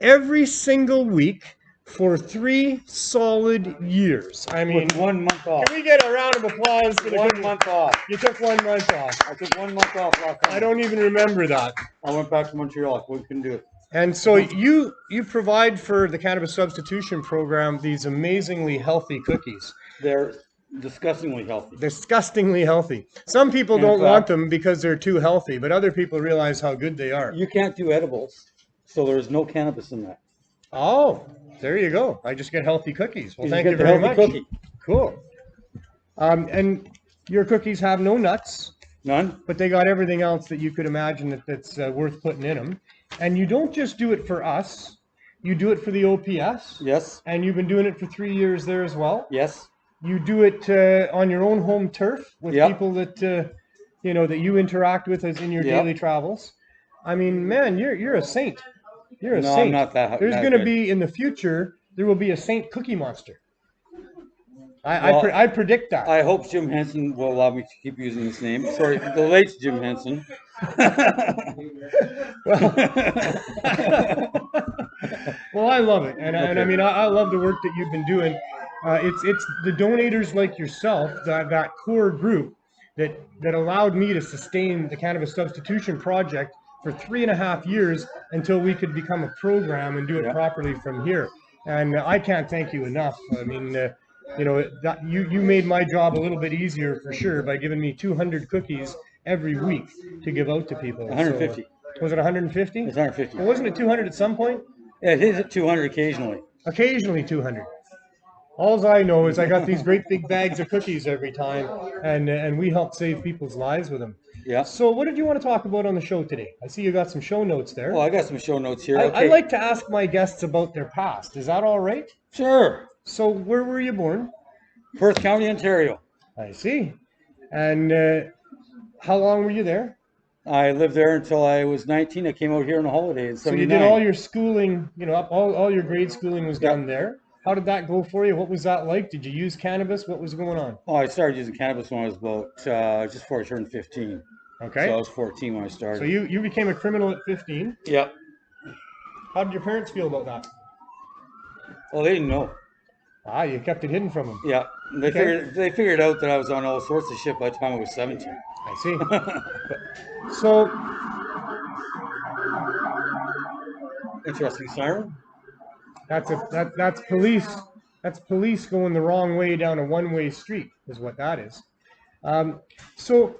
every single week for 3 solid years. I mean, with 1 month off. Can we get a round of applause for 1 month off? You took 1 month off. I took 1 month off last time. I don't even remember that. I went back to Montreal. We couldn't do it. And so you provide for the Cannabis Substitution Program these amazingly healthy cookies. They're disgustingly healthy. Disgustingly healthy. Some people don't want them because they're too healthy, but other people realize how good they are. You can't do edibles, so there's no cannabis in that. Oh, there you go. I just get healthy cookies. Well, thank you very much. Cookie. Cool. And your cookies have no nuts. None. But they got everything else that you could imagine that's worth putting in them. And you don't just do it for us. You do it for the OPS. Yes. And you've been doing it for 3 years there as well. Yes. You do it on your own home turf with people that that you interact with as in your daily travels. I mean, man, you're a saint. You're a saint. No, I'm not that. There's going to be in the future. There will be a Saint Cookie Monster. I predict that. I hope Jim Henson will allow me to keep using his name. Sorry, the late Jim Henson. Well, I love it, and I mean, I love the work that you've been doing. It's the donators like yourself, that core group that allowed me to sustain the Cannabis Substitution Project for 3.5 years until we could become a program and do it properly from here. And I can't thank you enough. I mean, you made my job a little bit easier for sure by giving me 200 cookies every week to give out to people. 150. So, was it 150? It's 150. Well, wasn't it 200 at some point? Yeah, it is at 200 occasionally. Occasionally 200. All I know is I got these great big bags of cookies every time, and we help save people's lives with them. Yeah. So what did you want to talk about on the show today? I see you got some show notes there. Well, I got some show notes here. I like to ask my guests about their past. Is that all right? Sure. So where were you born? Perth County, Ontario. I see. And how long were you there? I lived there until I was 19. I came out here on a holiday in 79. So you did all your schooling, all your grade schooling was done there. How did that go for you? What was that like? Did you use cannabis? What was going on? Oh, I started using cannabis when I was about just before I turned 15. Okay. So I was 14 when I started. So you became a criminal at 15. Yeah. How did your parents feel about that? Well, they didn't know. Ah, you kept it hidden from them. Yeah. They Okay. figured out that I was on all sorts of shit by the time I was 17. I see. So, Interesting siren. that's police. That's police going the wrong way down a one-way street, is what that is. So,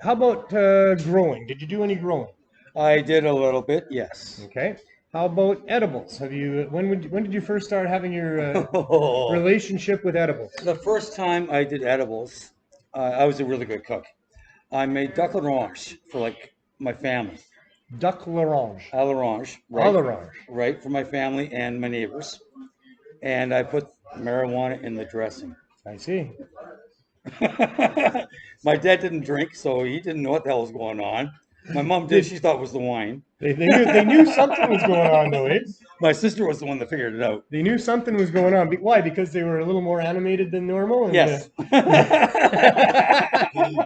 how about growing? Did you do any growing? I did a little bit, yes. Okay. How about edibles? Have you? When did you first start having your relationship with edibles? The first time I did edibles, I was a really good cook. I made duck l'orange for like my family. Duck l'orange. À l'orange, À right? l'orange. Right, for my family and my neighbors. And I put marijuana in the dressing. I see. My dad didn't drink, so he didn't know what the hell was going on. My mom did. She thought it was the wine. They knew something was going on, though, eh? My sister was the one that figured it out. They knew something was going on. Why? Because they were a little more animated than normal? And Yes.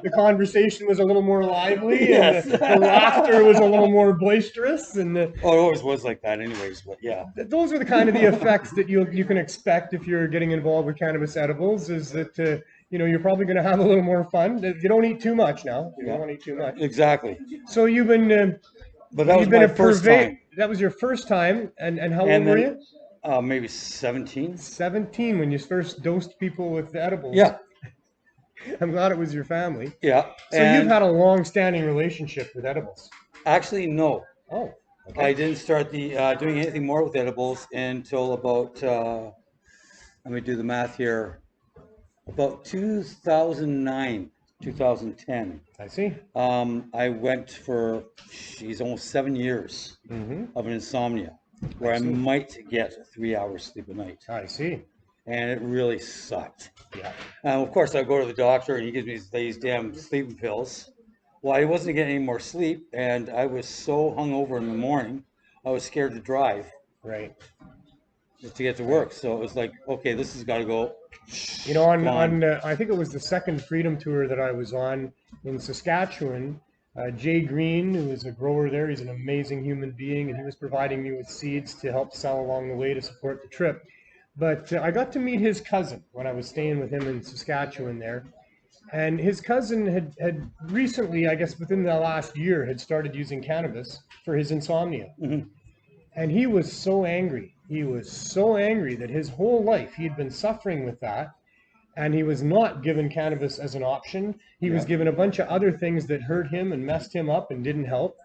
the conversation was a little more lively, Yes. and the laughter was a little more boisterous. And Oh, it always was like that anyways, but yeah. those are the kind of the effects that you can expect if you're getting involved with cannabis edibles, is that you're probably going to have a little more fun. You don't eat too much now. You don't want to eat too much. Exactly. So you've been But that was you've been my a first time. That was your first time, and how And old were then, you? maybe 17. 17 when you first dosed people with edibles. Yeah. I'm glad it was your family. Yeah. So and you've had a long-standing relationship with edibles. actually, no. Oh, okay. I didn't start doing anything more with edibles until about, let me do the math here, about 2009, 2010. I see. I went for, almost 7 years of an insomnia where I might get 3 hours sleep a night. I see. And it really sucked. Yeah. Of course, I go to the doctor and he gives me these damn sleeping pills. Well, I wasn't getting any more sleep, and I was so hungover in the morning, I was scared to drive Right. to get to work. So it was like, okay, this has got to go. On I think it was the second Freedom Tour that I was on in Saskatchewan. Jay Green, who is a grower there, he's an amazing human being, and he was providing me with seeds to help sell along the way to support the trip. But I got to meet his cousin when I was staying with him in Saskatchewan there. And his cousin had recently, I guess within the last year, had started using cannabis for his insomnia. Mm-hmm. And he was so angry. He was so angry that his whole life he had been suffering with that. And he was not given cannabis as an option. He was given a bunch of other things that hurt him and messed him up and didn't help.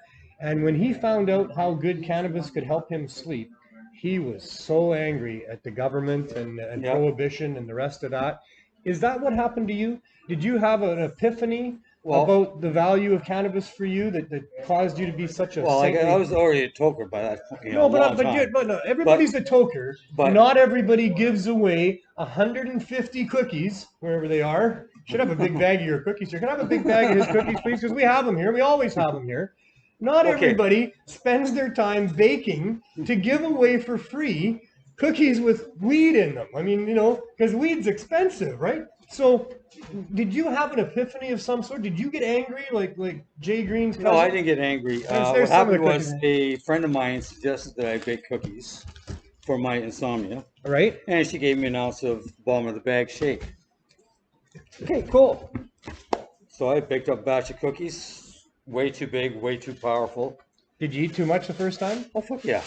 And when he found out how good cannabis could help him sleep, he was so angry at the government and prohibition and the rest of that. Is that what happened to you? Did you have an epiphany about the value of cannabis for you that caused you to be such a saintly... I was already a toker by that point. But everybody's a toker. But not everybody gives away 150 cookies, wherever they are. Should have a big bag of your cookies here. Can I have a big bag of his cookies, please? Because we have them here. We always have them here. Not everybody spends their time baking to give away for free cookies with weed in them. I mean, because weed's expensive, right? So, did you have an epiphany of some sort? Did you get angry like Jay Green's cousin? No, I didn't get angry. What happened was a friend of mine suggested that I bake cookies for my insomnia. Right. And she gave me an ounce of bottom of the bag shake. Okay, cool. So I baked up a batch of cookies. Way too big, way too powerful. Did you eat too much the first time? Oh, fuck yeah.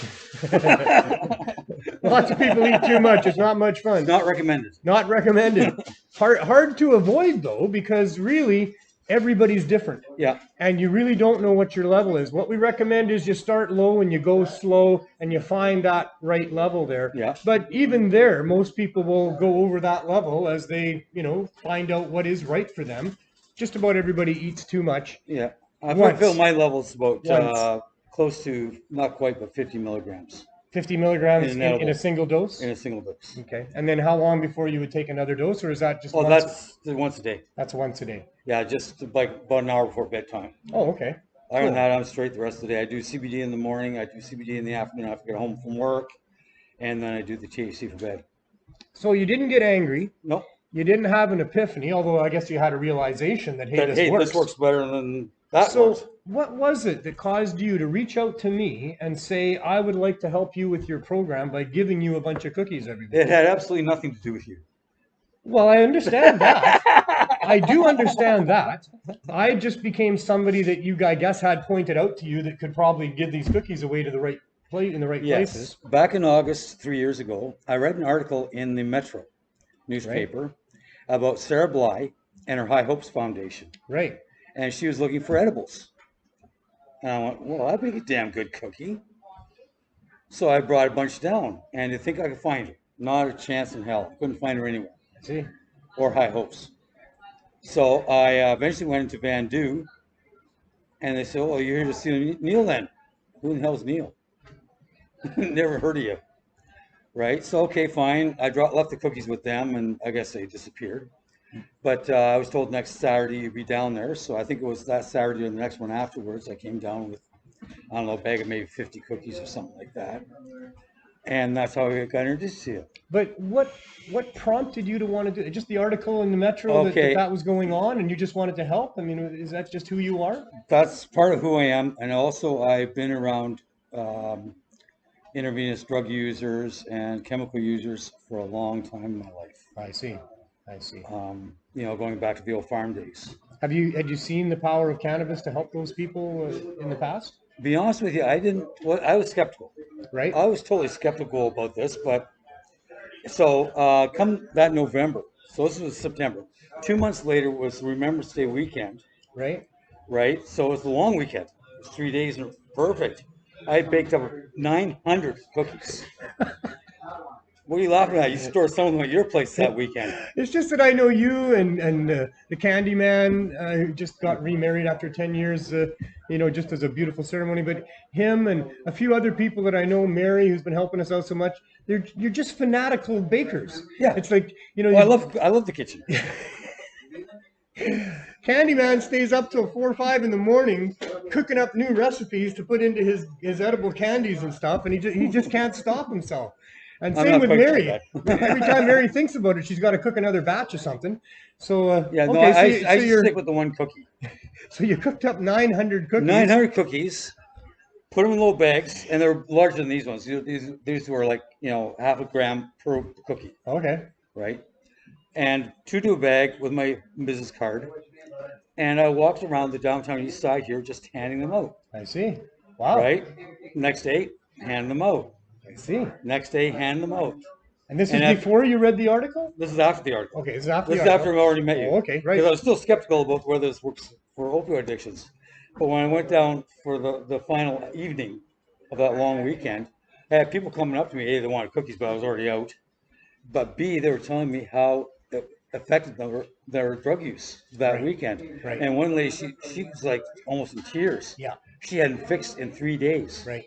Lots of people eat too much. It's not much fun. Not recommended. Not recommended. Hard to avoid, though, because really everybody's different. Yeah. And you really don't know what your level is. What we recommend is you start low and you go slow and you find that right level there. Yeah. But even there, most people will go over that level as they, find out what is right for them. Just about everybody eats too much. Yeah. I feel my level's about close to, not quite, but 50 milligrams. 50 milligrams in a single dose? In a single dose. Okay. And then how long before you would take another dose, or is that just that's once a day. That's once a day. Yeah, just like about an hour before bedtime. Oh, okay. Other than that, I'm straight the rest of the day. I do CBD in the morning. I do CBD in the afternoon after I get home from work. And then I do the THC for bed. So you didn't get angry. Nope. You didn't have an epiphany, although I guess you had a realization that, hey, this works better than that so works. what was it that caused you to reach out to me and say, I would like to help you with your program by giving you a bunch of cookies every week? It had absolutely nothing to do with you. Well, I understand that. I do understand that. I just became somebody that you, I guess, had pointed out to you that could probably give these cookies away to the right place in the right places. Back in August 3 years ago, I read an article in the Metro newspaper about Sarah Bly and her High Hopes Foundation. Right. And she was looking for edibles. And I went, well, that'd be a damn good cookie. So I brought a bunch down, and you think I could find her? Not a chance in hell. Couldn't find her anywhere. See? Or High Hopes. So I eventually went into Van Du, and they said, oh, you're here to see Neil then. Who the hell's Neil? Never heard of you. Right? So, okay, fine. I left the cookies with them, and I guess they disappeared. But I was told next Saturday you'd be down there. So I think it was that Saturday or the next one afterwards. I came down with, I don't know, a bag of maybe 50 cookies or something like that. And that's how I got introduced to you. But what prompted you to want to do it? Just the article in the Metro that was going on and you just wanted to help? I mean, is that just who you are? That's part of who I am. And also I've been around intravenous drug users and chemical users for a long time in my life. I see. You know, going back to the old farm days. Had you seen the power of cannabis to help those people in the past? To be honest with you, I was skeptical. Right. I was totally skeptical about this, but so come that November, so this was September. 2 months later was Remembrance Day weekend. Right. Right. So it was the long weekend. It was 3 days and perfect. I baked up 900 cookies. What are you laughing at? You stored some of them at your place that weekend. It's just that I know you and the Candy Man who just got remarried after 10 years, you know, just as a beautiful ceremony. But him and a few other people that I know, Mary, who's been helping us out so much, you're just fanatical bakers. Yeah. It's like, you know. Well, I love the kitchen. Candyman stays up till 4 or 5 in the morning cooking up new recipes to put into his edible candies and stuff, and he just can't stop himself. And same with Mary. Every time Mary thinks about it, she's got to cook another batch of something. So I stick with the one cookie. So you cooked up 900 cookies. 900 cookies. Put them in little bags, and they're larger than these ones. These were like, you know, half a gram per cookie. Okay. Right. And 2 to a bag with my business card. And I walked around the downtown east side here just handing them out. I see. Wow. Right. Next day, hand them out. I see. Next day, hand them out. And this is before you read the article? This is after the article. Okay, this is after I already met you. Oh, okay, right. Because I was still skeptical about whether this works for opioid addictions. But when I went down for the final evening of that long weekend, I had people coming up to me. A, they wanted cookies, but I was already out. But B, they were telling me how it affected their drug use that weekend. Right. And one lady, she was like almost in tears. Yeah. She hadn't fixed in 3 days. Right.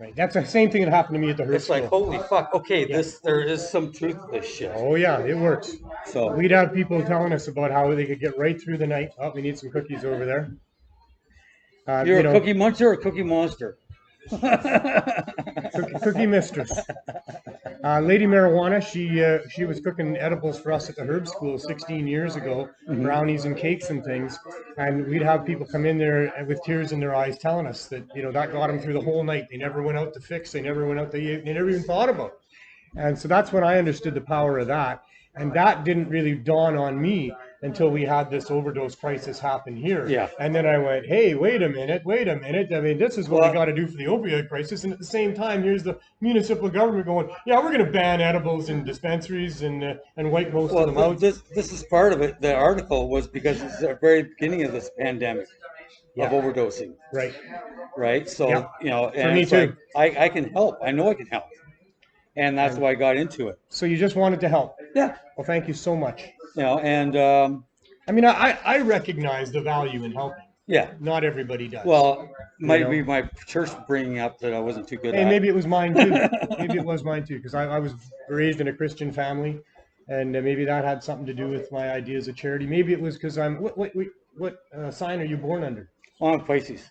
Right. That's the same thing that happened to me at the It's like, holy fuck. Okay, there is some truth to this shit. Oh yeah, it works. So we'd have people telling us about how they could get right through the night. Oh, we need some cookies over there. You're a cookie muncher or a cookie monster? Cookie mistress. Lady Marijuana, she was cooking edibles for us at the herb school 16 years ago, brownies and cakes and things, and we'd have people come in there with tears in their eyes telling us that, you know, that got them through the whole night. They never went out to fix, they never even thought about it. And so that's when I understood the power of that, and that didn't really dawn on me until we had this overdose crisis happen here. Yeah. And then I went, hey, wait a minute. I mean, this is what we got to do for the opioid crisis. And at the same time, here's the municipal government going, yeah, we're going to ban edibles in dispensaries and wipe most of them out. This is part of it. The article was because it's the very beginning of this pandemic of overdosing. Right. Right. So, you know, and for me too. Like, I can help. I know I can help. And that's why I got into it. So you just wanted to help. Yeah. Well, thank you so much. You know, and I mean, I recognize the value in helping. Yeah. Not everybody does. Well, might be my church bringing up that I wasn't too good at. And maybe it was mine too. Maybe it was mine too, because I was raised in a Christian family, and maybe that had something to do with my ideas of charity. Maybe it was because I'm. What sign are you born under? I'm Pisces.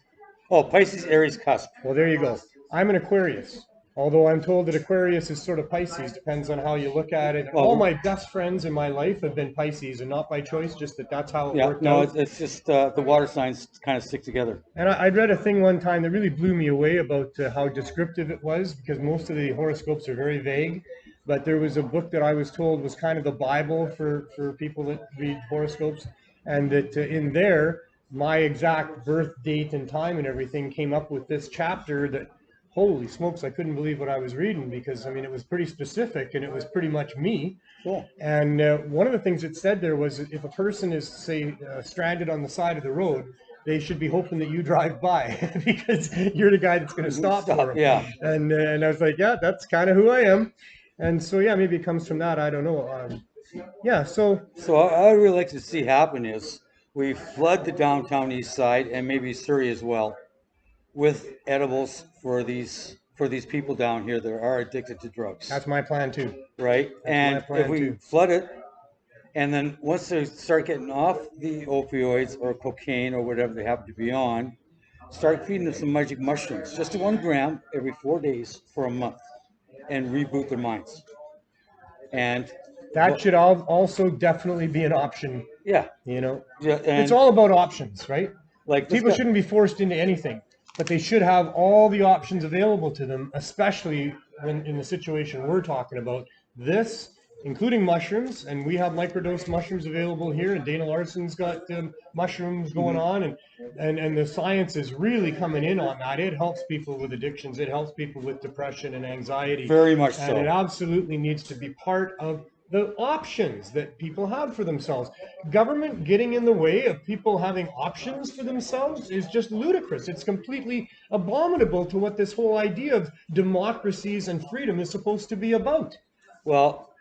Oh, Pisces, Aries, cusp. Well, there you go. I'm an Aquarius. Although I'm told that Aquarius is sort of Pisces, depends on how you look at it. Well, All my best friends in my life have been Pisces, and not by choice, just that's how it yeah, worked no, out. it's just the water signs kind of stick together. And I'd read a thing one time that really blew me away about how descriptive it was, because most of the horoscopes are very vague. But there was a book that I was told was kind of the Bible for people that read horoscopes, and that in there, my exact birth date and time and everything came up with this chapter that, holy smokes, I couldn't believe what I was reading, because, I mean, it was pretty specific and it was pretty much me. Cool. And one of the things it said there was, if a person is, say, stranded on the side of the road, they should be hoping that you drive by because you're the guy that's going to stop for them. Yeah. And I was like, yeah, that's kind of who I am. And so, yeah, maybe it comes from that. I don't know. Yeah, so I would really like to see happen is we flood the downtown east side and maybe Surrey as well with edibles for these people down here that are addicted to drugs. that's my plan too. Right? And plan if we too. flood it, and then once they start getting off the opioids or cocaine or whatever they happen to be on, start feeding them some magic mushrooms, just 1 gram every 4 days for a month, and reboot their minds. And That should also definitely be an option, yeah, you know. yeah, and It's all about options, right? like this People guy- shouldn't be forced into anything, but they should have all the options available to them, especially when in the situation we're talking about. This, including mushrooms, and we have microdosed mushrooms available here, and Dana Larson's got mushrooms going on, and the science is really coming in on that. It helps people with addictions. It helps people with depression and anxiety. Very much And so. it absolutely needs to be part of the options that people have for themselves. Government getting in the way of people having options for themselves is just ludicrous. It's completely abominable to what this whole idea of democracies and freedom is supposed to be about. Well,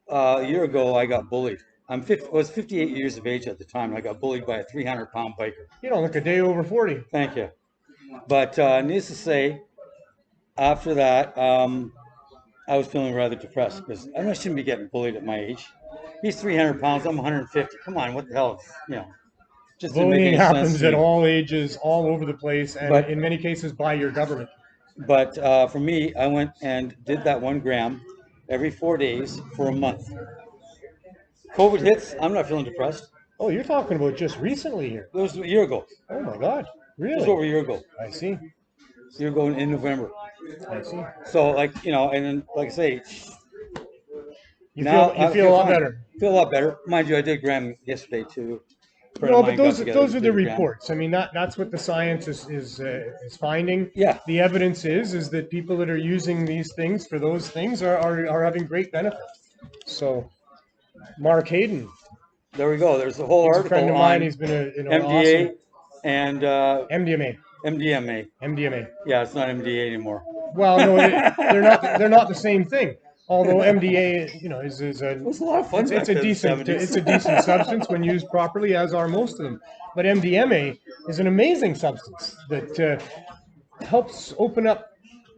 a year ago I got bullied. I was 58 years of age at the time. I got bullied by a 300-pound biker. You don't look a day over 40. Thank you. But needless to say, after that, I was feeling rather depressed because I shouldn't be getting bullied at my age. He's 300 pounds. I'm 150. Come on, what the hell? You know, just didn't make Bullying any sense happens to at me. all ages, all over the place, and But- in many cases by your government. But for me, I went and did that 1 gram every 4 days for a month. COVID hits. I'm not feeling depressed. Oh, you're talking about just recently here. It was a year ago. Oh my God, It was over really? a year ago. I see. A year ago in November. I see. So, like, you know, and then, like I say, You now feel you I feel a lot fine. better. Feel a lot better. Mind you, I did a gram yesterday too. No, but those are the reports. I mean, that's what the science is finding. Yeah. The evidence is that people that are using these things for those things are having great benefit. So, Mark Hayden, There we go. There's a whole he's a article friend of on mine. He's been an MDA awesome and MDMA. MDMA. MDMA. Yeah, it's not MDA anymore. Well, no, they're not the same thing. Although MDA, you know, is a It was a lot of fun. it's a decent substance when used properly, as are most of them. But MDMA is an amazing substance that helps open up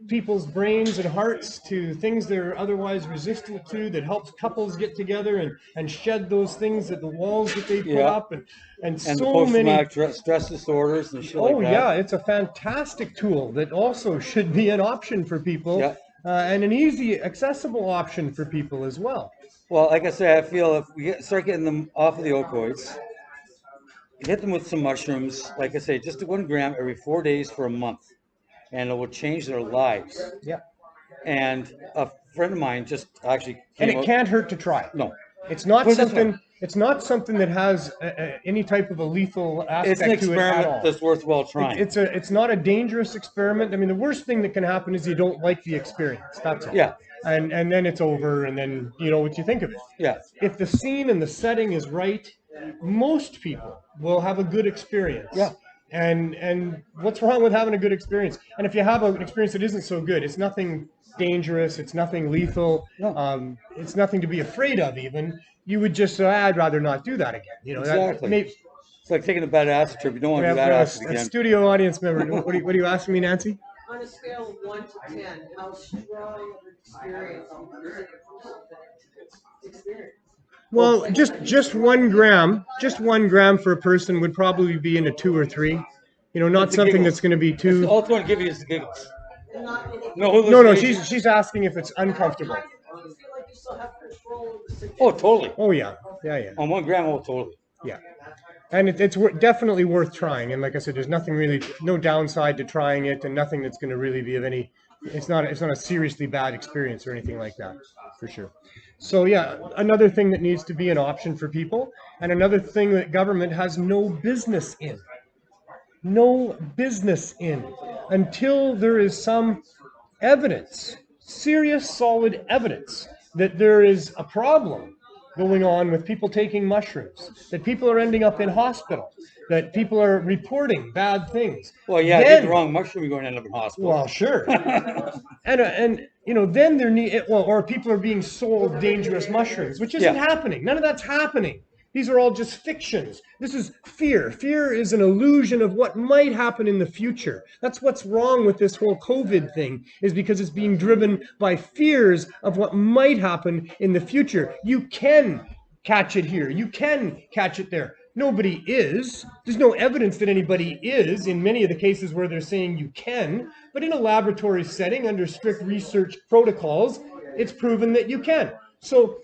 people's brains and hearts to things they're otherwise resistant to, that helps couples get together and shed those things, that the walls that they put Yeah. up, and And so the many. post-traumatic stress disorders and shit like Oh that. yeah, it's a fantastic tool that also should be an option for people, Yeah. and an easy, accessible option for people as well. Well, like I said, I feel if we start getting them off of the opioids, hit them with some mushrooms, like I say, just 1 gram every 4 days for a month, and it will change their lives. Yeah, And a friend of mine just actually and came it out- can't hurt to try. No, It's not Put it this something. way. It's not something that has any type of a lethal aspect it's an to it at experiment all. that's worthwhile trying. It's not a dangerous experiment. I mean, the worst thing that can happen is you don't like the experience. That's all. Yeah. And then it's over, and then you know what you think of it. Yeah. If the scene and the setting is right, most people will have a good experience. Yeah. And what's wrong with having a good experience? And if you have an experience that isn't so good, it's nothing dangerous. It's nothing lethal. No. It's nothing to be afraid of. Even you would just say, I'd rather not do that again. You know. Exactly. That It's like taking a bad acid trip. You don't want we to do have that a acid again. studio audience member. What are you asking me, Nancy? On a scale of 1 to 10, how strong of an experience do you consider a person to experience? Well, just 1 gram, just 1 gram for a person would probably be in a 2 or 3. You know, not It's a something giggle. that's going to be too. All it's going to give you is the giggles. No, she's asking if it's uncomfortable. Do you feel like you still have control of the situation? Oh, totally. Oh yeah. On 1 gram, oh, totally. Yeah. And it's definitely worth trying. And like I said, there's nothing really, no downside to trying it, and nothing that's going to really be of any. It's not a seriously bad experience or anything like that, for sure. So yeah, another thing that needs to be an option for people, and another thing that government has no business in. No business in until there is some evidence, serious, solid evidence that there is a problem going on with people taking mushrooms, that people are ending up in hospital, that people are reporting bad things. Well, yeah, get the wrong mushroom, you're going to end up in hospital. Well, sure. and you know, then or people are being sold dangerous mushrooms, which isn't happening. None of that's happening. These are all just fictions. This is fear. Fear is an illusion of what might happen in the future. That's what's wrong with this whole COVID thing, is because it's being driven by fears of what might happen in the future. You can catch it here. You can catch it there. Nobody is. There's no evidence that anybody is in many of the cases where they're saying you can. But in a laboratory setting under strict research protocols, it's proven that you can. So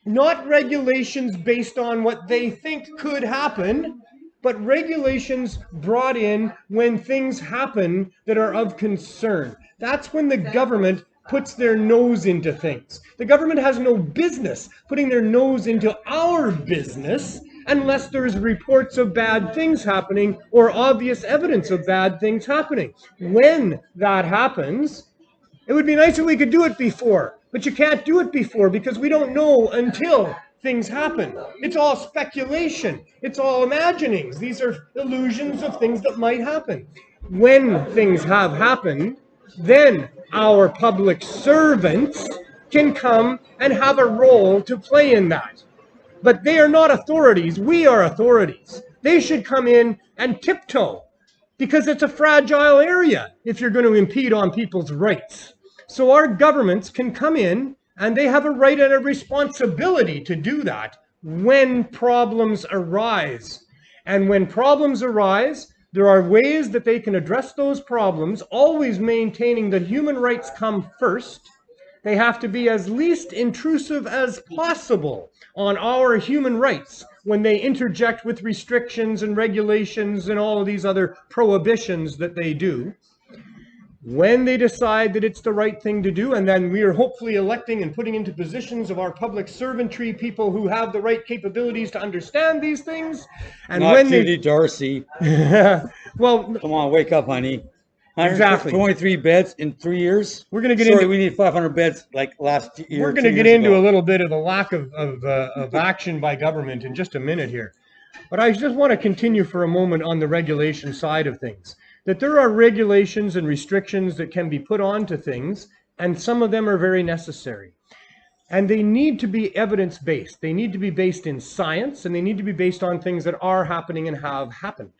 not regulations based on what they think could happen, but regulations brought in when things happen that are of concern. That's when the government puts their nose into things. The government has no business putting their nose into our business unless there's reports of bad things happening or obvious evidence of bad things happening. When that happens, it would be nice if we could do it before. But you can't do it before because we don't know until things happen. It's all speculation. It's all imaginings. These are illusions of things that might happen. When things have happened, then our public servants can come and have a role to play in that. But they are not authorities. We are authorities. They should come in and tiptoe because it's a fragile area if you're going to impede on people's rights. So our governments can come in, and they have a right and a responsibility to do that when problems arise. And when problems arise, there are ways that they can address those problems, always maintaining that human rights come first. They have to be as least intrusive as possible on our human rights when they interject with restrictions and regulations and all of these other prohibitions that they do. When they decide that it's the right thing to do, and then we are hopefully electing and putting into positions of our public servantry people who have the right capabilities to understand these things. And not when Judy Darcy. Well, come on, wake up, honey. Exactly. 23 beds in 3 years. We're going to get Sorry, into. we need 500 beds like last year. We're going to get into a little bit of the lack of action by government in just a minute here, but I just want to continue for a moment on the regulation side of things. That there are regulations and restrictions that can be put onto things, and some of them are very necessary. And they need to be evidence-based. They need to be based in science, and they need to be based on things that are happening and have happened.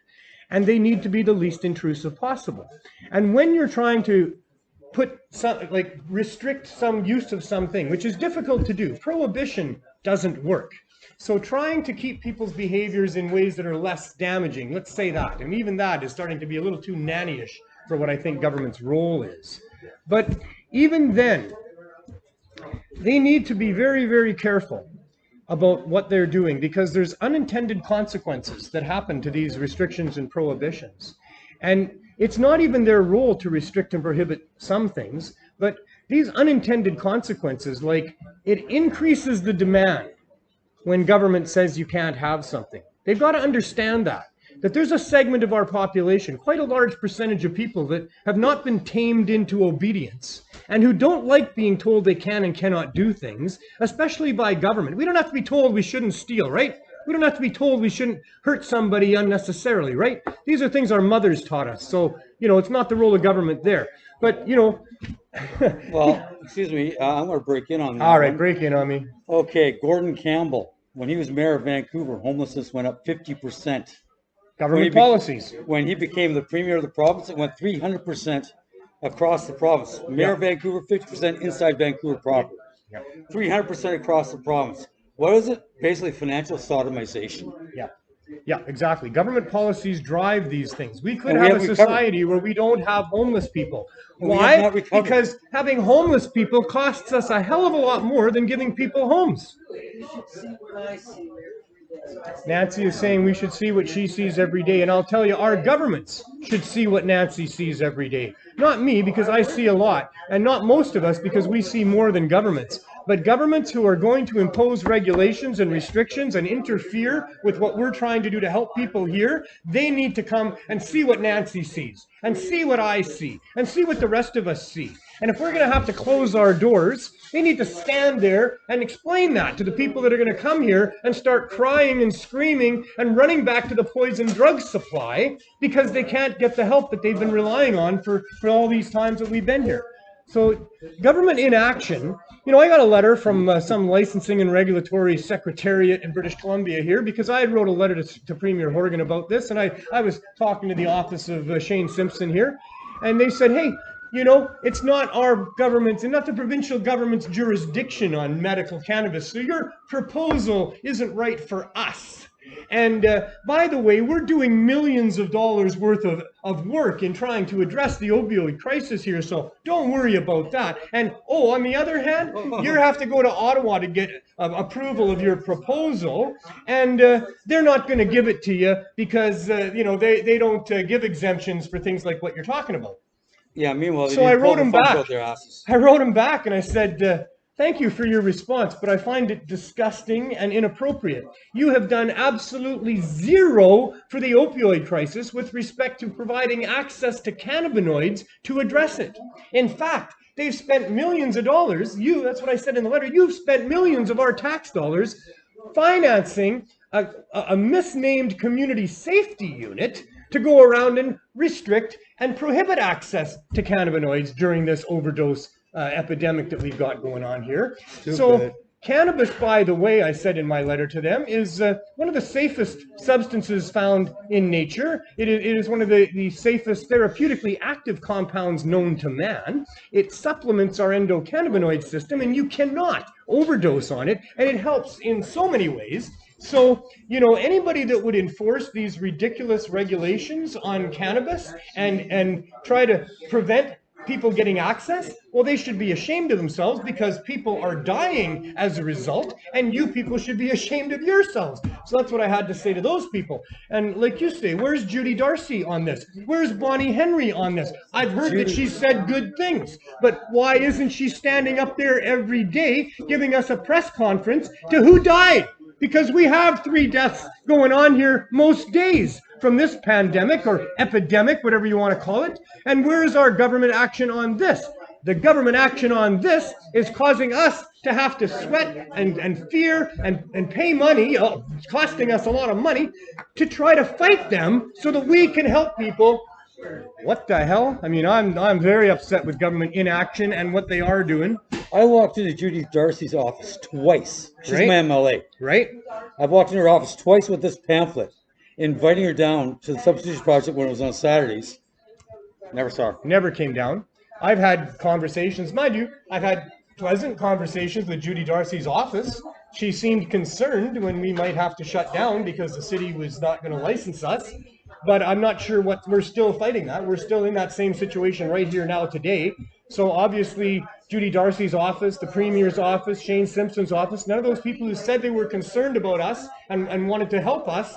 And they need to be the least intrusive possible. And when you're trying to restrict some use of something, which is difficult to do, prohibition doesn't work. So trying to keep people's behaviors in ways that are less damaging, let's say that, and even that is starting to be a little too nannyish for what I think government's role is. But even then, they need to be very, very careful about what they're doing because there's unintended consequences that happen to these restrictions and prohibitions. And it's not even their role to restrict and prohibit some things, but these unintended consequences, like it increases the demand when government says you can't have something. They've got to understand that there's a segment of our population, quite a large percentage of people that have not been tamed into obedience and who don't like being told they can and cannot do things, especially by government. We don't have to be told we shouldn't steal, right? We don't have to be told we shouldn't hurt somebody unnecessarily, right? These are things our mothers taught us. So, you know, it's not the role of government there. But, you know... Well, excuse me, I'm going to break in on that. All right, break in on me. Okay, Gordon Campbell. When he was mayor of Vancouver, homelessness went up 50%. Government policies. When he became the premier of the province, it went 300% across the province. Mayor of Vancouver, 50% inside Vancouver proper. 300% across the province. What is it? Basically financial sodomization. Yeah. Yeah, exactly. Government policies drive these things. We could And we have a haven't recovered. society where we don't have homeless people. And we have Why? not recovered. Because having homeless people costs us a hell of a lot more than giving people homes. You should see what I see every day. Nancy is saying we should see what she sees every day. And I'll tell you, our governments should see what Nancy sees every day. Not me, because I see a lot. And not most of us, because we see more than governments. But governments who are going to impose regulations and restrictions and interfere with what we're trying to do to help people here, they need to come and see what Nancy sees, and see what I see, and see what the rest of us see. And if we're going to have to close our doors, they need to stand there and explain that to the people that are going to come here and start crying and screaming and running back to the poison drug supply because they can't get the help that they've been relying on for all these times that we've been here. So government inaction, you know, I got a letter from some licensing and regulatory secretariat in British Columbia here because I wrote a letter to Premier Horgan about this, and I was talking to the office of Shane Simpson here, and they said, hey, you know, it's not our government's and not the provincial government's jurisdiction on medical cannabis, so your proposal isn't right for us. And by the way, we're doing millions of dollars worth of work in trying to address the opioid crisis here, so don't worry about that. And oh, on the other hand, you have to go to Ottawa to get approval of your proposal, and they're not going to give it to you because, you know, they don't give exemptions for things like what you're talking about. Yeah, meanwhile, so I wrote him back. I wrote him back and I said, thank you for your response, but I find it disgusting and inappropriate. You have done absolutely zero for the opioid crisis with respect to providing access to cannabinoids to address it. In fact, they've spent millions of dollars. That's what I said in the letter. You've spent millions of our tax dollars financing a misnamed community safety unit to go around and restrict and prohibit access to cannabinoids during this overdose epidemic that we've got going on here. So cannabis, by the way, I said in my letter to them, is one of the safest substances found in nature. It is one of the safest therapeutically active compounds known to man. It supplements our endocannabinoid system, and you cannot overdose on it, and it helps in so many ways. So, you know, anybody that would enforce these ridiculous regulations on cannabis and try to prevent people getting access, well, they should be ashamed of themselves because people are dying as a result, and you people should be ashamed of yourselves. So that's what I had to say to those people. And like you say, where's Judy Darcy on this? Where's Bonnie Henry on this? I've heard that she said good things, but why isn't she standing up there every day giving us a press conference to who died? Because we have 3 deaths going on here most days from this pandemic or epidemic, whatever you want to call it. And where is our government action on this? The government action on this is causing us to have to sweat and fear and pay money, costing us a lot of money, to try to fight them so that we can help people. What the hell? I mean, I'm very upset with government inaction and what they are doing. I walked into Judy Darcy's office twice. She's my MLA. Right. I've walked in her office twice with this pamphlet, inviting her down to the Substitution Project when it was on Saturdays. Never saw her. Never came down. I've had conversations, mind you, I've had pleasant conversations with Judy Darcy's office. She seemed concerned when we might have to shut down because the city was not going to license us. But I'm not sure we're still fighting that. We're still in that same situation right here now today. So obviously, Judy Darcy's office, the Premier's office, Shane Simpson's office, none of those people who said they were concerned about us and wanted to help us,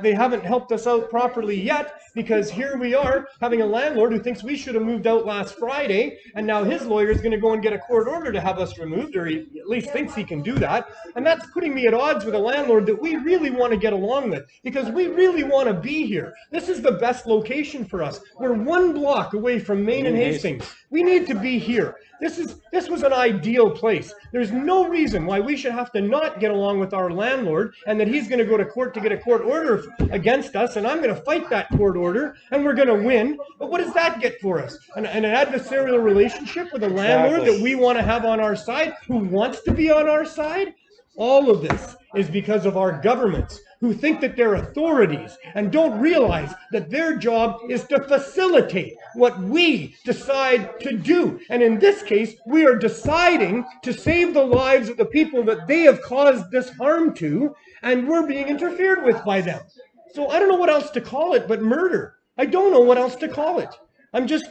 they haven't helped us out properly yet, because here we are having a landlord who thinks we should have moved out last Friday, and now his lawyer is going to go and get a court order to have us removed, or he at least thinks he can do that. And that's putting me at odds with a landlord that we really want to get along with, because we really want to be here. This is the best location for us. We're 1 block away from Main and Hastings. We need to be here. This was an ideal place. There's no reason why we should have to not get along with our landlord, and that he's going to go to court to get a court order against us, and I'm going to fight that court order, and we're going to win. But what does that get for us? An adversarial relationship with a landlord that we want to have on our side, who wants to be on our side? All of this is because of our governments, who think that they're authorities and don't realize that their job is to facilitate what we decide to do. And in this case, we are deciding to save the lives of the people that they have caused this harm to, and we're being interfered with by them. So I don't know what else to call it but murder. I don't know what else to call it. I'm just,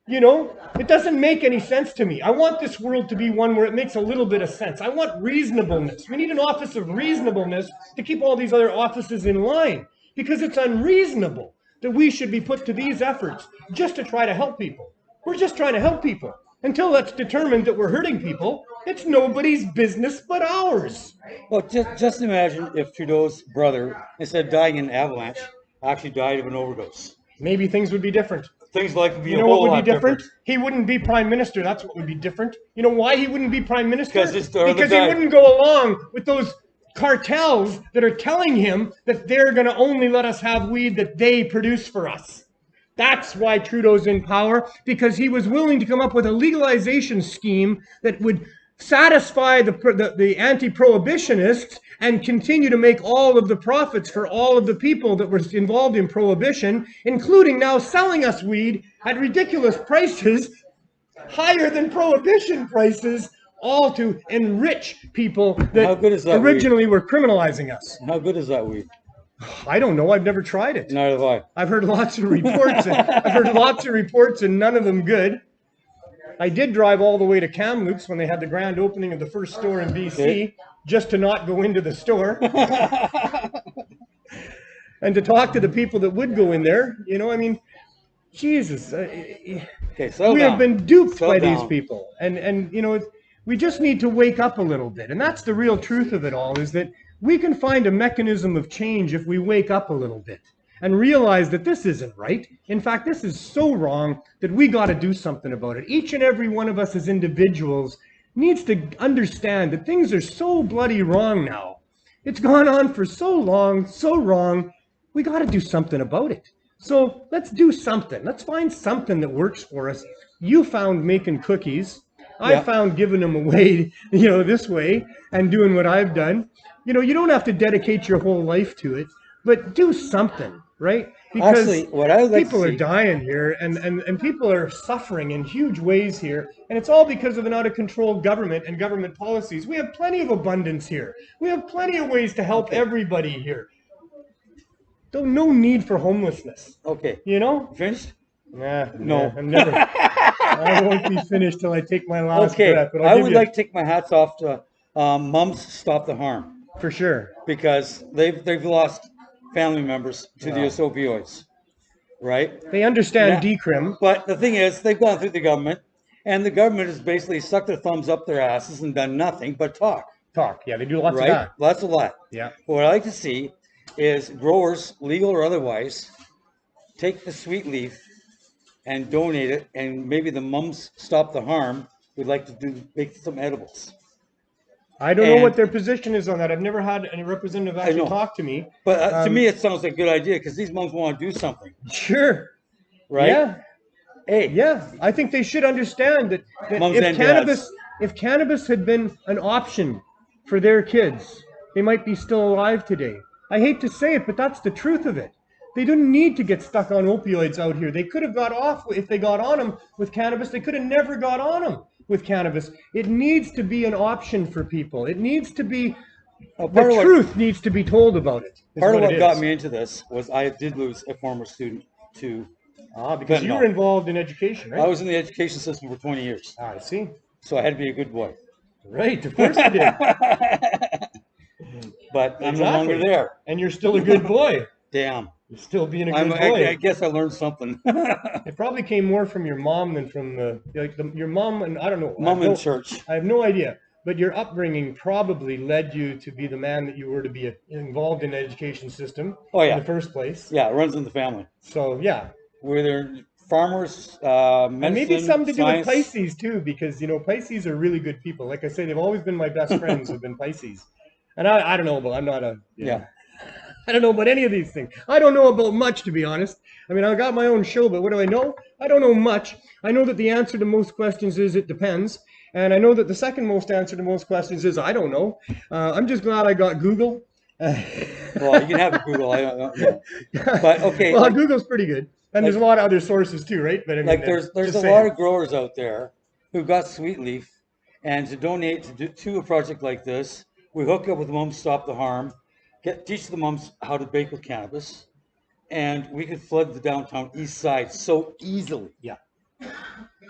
you know, it doesn't make any sense to me. I want this world to be one where it makes a little bit of sense. I want reasonableness. We need an office of reasonableness to keep all these other offices in line, because it's unreasonable that we should be put to these efforts just to try to help people. We're just trying to help people. Until that's determined that we're hurting people, it's nobody's business but ours. Well, just imagine if Trudeau's brother, instead of dying in an avalanche, actually died of an overdose. Maybe things would be different. Things like would be You know what would be different? He wouldn't be prime minister. That's what would be different. You know why he wouldn't be prime minister? Because he wouldn't go along with those cartels that are telling him that they're going to only let us have weed that they produce for us. That's why Trudeau's in power, because he was willing to come up with a legalization scheme that would satisfy the anti-prohibitionists and continue to make all of the profits for all of the people that were involved in prohibition, including now selling us weed at ridiculous prices, higher than prohibition prices, all to enrich people that originally were criminalizing us. How good is that weed? I don't know. I've never tried it. Neither have I. I've heard lots of reports. I've heard lots of reports, and none of them good. I did drive all the way to Kamloops when they had the grand opening of the first store in BC, just to not go into the store. And to talk to the people that would go in there. You know, I mean, Jesus. We have been duped by these people. And you know, we just need to wake up a little bit. And that's the real truth of it all, is that we can find a mechanism of change if we wake up a little bit and realize that this isn't right. In fact, this is so wrong that we got to do something about it. Each and every one of us as individuals needs to understand that things are so bloody wrong now. It's gone on for so long, so wrong. We got to do something about it. So let's do something. Let's find something that works for us. You found making cookies. I found giving them away, you know, this way and doing what I've done. You know, you don't have to dedicate your whole life to it, but do something, right? Because actually, what I would like people are dying here, and people are suffering in huge ways here, and it's all because of an out-of-control government and government policies. We have plenty of abundance here. We have plenty of ways to help everybody here. No need for homelessness. Okay. You know? Finished? Nah, No. I'm never. I won't be finished till I take my last breath. But I would like to take my hats off to Mums Stop the Harm. For sure. Because they've lost family members to the opioids, right? They understand decrim. But the thing is, they've gone through the government, and the government has basically stuck their thumbs up their asses and done nothing but talk. Talk, yeah, they do lots of that. Lots of that. Yeah. What I like to see is growers, legal or otherwise, take the sweet leaf and donate it, and maybe the Mums Stop the Harm would like to make some edibles. I don't know what their position is on that. I've never had any representative actually talk to me. But to me, it sounds like a good idea, because these mums want to do something. Sure. Right? Yeah. Hey. Yeah. I think they should understand that if cannabis had been an option for their kids, they might be still alive today. I hate to say it, but that's the truth of it. They didn't need to get stuck on opioids out here. They could have got off, if they got on them with cannabis, they could have never got on them with cannabis. It needs to be an option for people. It needs to be, the truth needs to be told about it. Part of what got me into this was I did lose a former student to because you were involved in education, right? I was in the education system for 20 years. I see. So I had to be a good boy. Right, of course you did. But I'm no longer there. And you're still a good boy. Damn. You're still being a good boy. I guess I learned something. It probably came more from your mom than from your mom, and I don't know. Mom in church. I have no idea. But your upbringing probably led you to be the man that you were to be involved in the education system in the first place. Yeah, it runs in the family. So, yeah. Were there farmers, medicine, and maybe something to do with science. Pisces, too, because, you know, Pisces are really good people. Like I say, they've always been my best friends have been Pisces. And I don't know, but I'm not a... I don't know about any of these things. I don't know about much, to be honest. I mean, I got my own show, but what do I know? I don't know much. I know that the answer to most questions is it depends. And I know that the second most answer to most questions is I don't know. I'm just glad I got Google. Well, you can have a Google. I don't know. But okay. Well, Google's pretty good. And there's a lot of other sources too, right? But I mean, there's a lot of growers out there who've got sweet leaf, and to donate to a project like this, we hook up with Mums Stop the Harm. teach the moms how to bake with cannabis, and we could flood the downtown east side so easily. Yeah.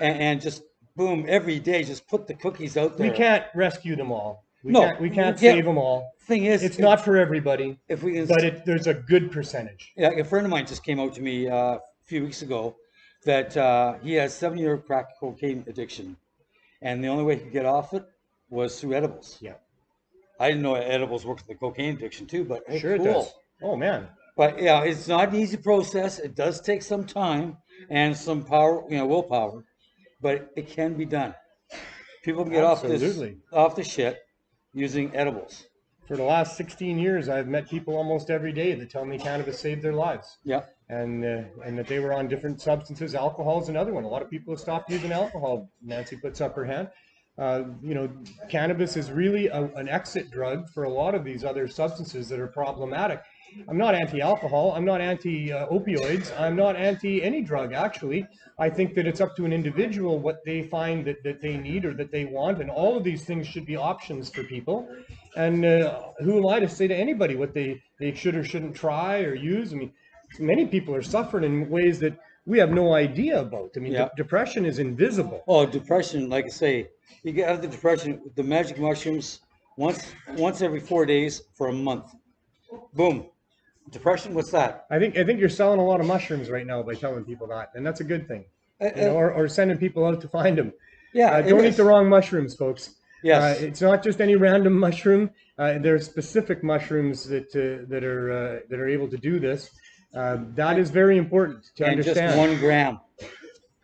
And just boom, every day, just put the cookies out there. We can't rescue them all. We No, can't, we can't yeah. save them all. Thing is, It's not for everybody, if we can, but there's a good percentage. yeah, a friend of mine just came out to me a few weeks ago that he has 7-year crack cocaine addiction, and the only way he could get off it was through edibles. Yeah. I didn't know edibles worked with the cocaine addiction too, but hey, Sure cool. it does. Oh man. But yeah, it's not an easy process. It does take some time and some power, willpower, but it can be done. People can get Absolutely. off the shit using edibles. For the last 16 years, I've met people almost every day that tell me cannabis saved their lives. Yeah. And that they were on different substances. Alcohol is another one. A lot of people have stopped using alcohol. Nancy puts up her hand. Cannabis is really an exit drug for a lot of these other substances that are problematic. I'm not anti-alcohol. I'm not anti-opioids. I'm not anti any drug, actually. I think that it's up to an individual what they find that they need or that they want. And all of these things should be options for people. And who am I to say to anybody what they should or shouldn't try or use? I mean, many people are suffering in ways that we have no idea about. I mean, depression is invisible. Oh, depression, like I say, you get out of the depression with the magic mushrooms once every 4 days for a month. Boom. Depression, what's that? I think you're selling a lot of mushrooms right now by telling people that, and that's a good thing. Or sending people out to find them. Yeah. Don't eat the wrong mushrooms, folks. Yes. It's not just any random mushroom. There are specific mushrooms that are able to do this. That is very important to understand. Just 1 gram.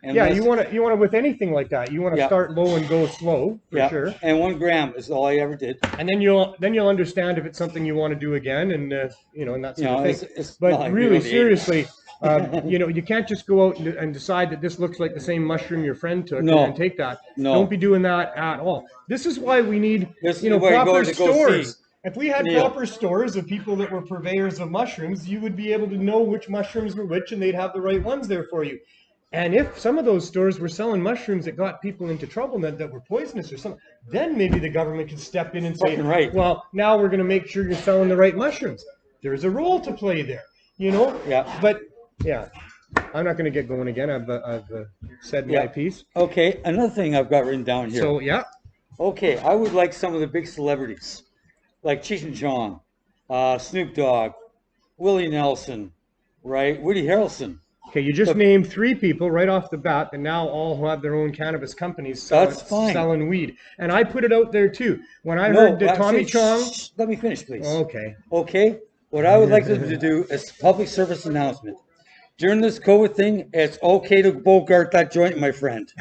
And yeah, you want to with anything like that. You want to start low and go slow for sure. And 1 gram is all I ever did. And then you'll understand if it's something you want to do again, and and that sort of thing. But really, seriously, you can't just go out and decide that this looks like the same mushroom your friend took and take that. No. Don't be doing that at all. This is why we need proper stores. If we had proper stores of people that were purveyors of mushrooms, you would be able to know which mushrooms were which, and they'd have the right ones there for you. And if some of those stores were selling mushrooms that got people into trouble that were poisonous or something, then maybe the government could step in and say, well, now we're going to make sure you're selling the right mushrooms. There's a role to play there, Yeah. But yeah, I'm not going to get going again. I've said my piece. Okay, another thing I've got written down here. So yeah. Okay, I would like some of the big celebrities, like Cheech and Chong, Snoop Dogg, Willie Nelson, right? Woody Harrelson. Okay, you just named 3 people right off the bat that now all have their own cannabis companies selling weed. And I put it out there too. When I heard that Tommy Chong... Let me finish, please. Okay. Okay, what I would like them to do is public service announcement. During this COVID thing, it's okay to bogart that joint, my friend.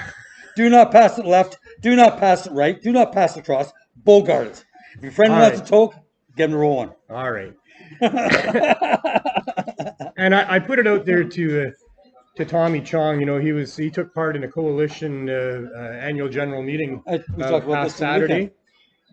Do not pass it left. Do not pass it right. Do not pass it across. Bogart it. If your friend wants to toke, get him rolling. All right. And I put it out there to Tommy Chong. He took part in a coalition annual general meeting last Saturday,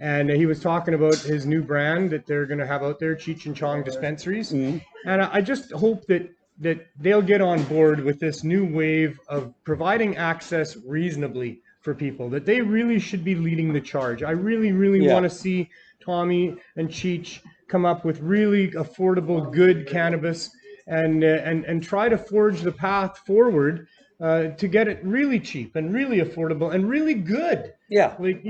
and he was talking about his new brand that they're going to have out there, Cheech and Chong dispensaries. And I just hope that they'll get on board with this new wave of providing access reasonably for people. That they really should be leading the charge. I really want to see Tommy and Cheech come up with really affordable, good cannabis, and try to forge the path forward to get it really cheap and really affordable and really good. Yeah. Like,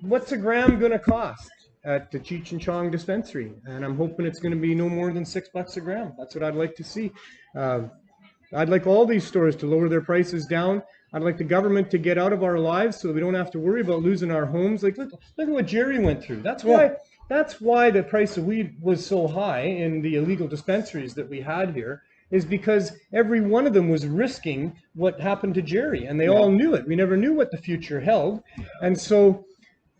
what's a gram going to cost at the Cheech and Chong dispensary? And I'm hoping it's going to be no more than $6 a gram. That's what I'd like to see. I'd like all these stores to lower their prices down. I'd like the government to get out of our lives so we don't have to worry about losing our homes. Like, look at what Jerry went through. That's why the price of weed was so high in the illegal dispensaries that we had here, is because every one of them was risking what happened to Jerry, and they all knew it. We never knew what the future held. And so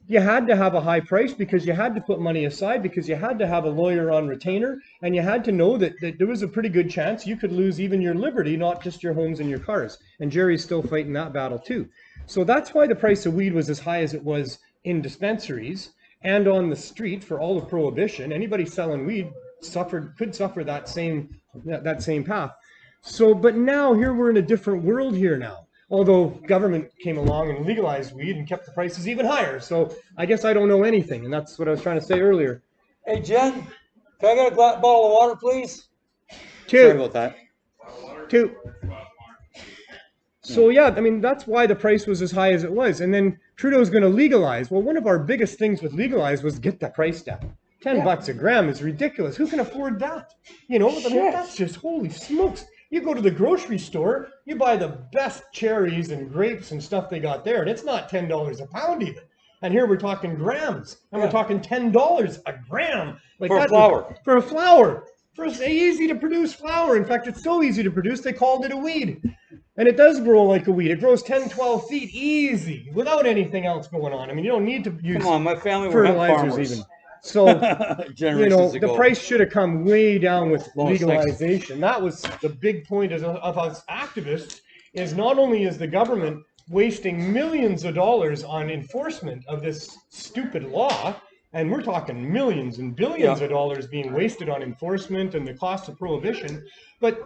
you had to have a high price because you had to put money aside, because you had to have a lawyer on retainer, and you had to know that there was a pretty good chance you could lose even your liberty, not just your homes and your cars. And Jerry's still fighting that battle too. So that's why the price of weed was as high as it was in dispensaries and on the street for all of Prohibition. Anybody selling weed could suffer that same path. So, but now here we're in a different world here now. Although government came along and legalized weed and kept the prices even higher. So I guess I don't know anything, and that's what I was trying to say earlier. Hey, Jen, can I get a bottle of water, please? Sorry Two. about that. Two. So yeah, I mean, that's why the price was as high as it was. And then Trudeau's going to legalize. Well, one of our biggest things with legalize was get the price down. $10 a gram is ridiculous. Who can afford that? You know, I mean, Shit. that's just holy smokes. You go to the grocery store, you buy the best cherries and grapes and stuff they got there, and it's not $10 a pound even. And here we're talking grams, and we're talking $10 a gram. Like For a that- flower. For a flower. For an easy to produce flower. In fact, it's so easy to produce, they called it a weed. And it does grow like a weed. It grows 10, 12 feet easy without anything else going on. I mean, you don't need to use Come on, my family were hemp fertilizers farmers. even. So, you know, Generations ago. the price should have come way down with Lois, thanks. legalization. That was the big point of us activists, is not only is the government wasting millions of dollars on enforcement of this stupid law, and we're talking millions and billions of dollars being wasted on enforcement and the cost of prohibition, but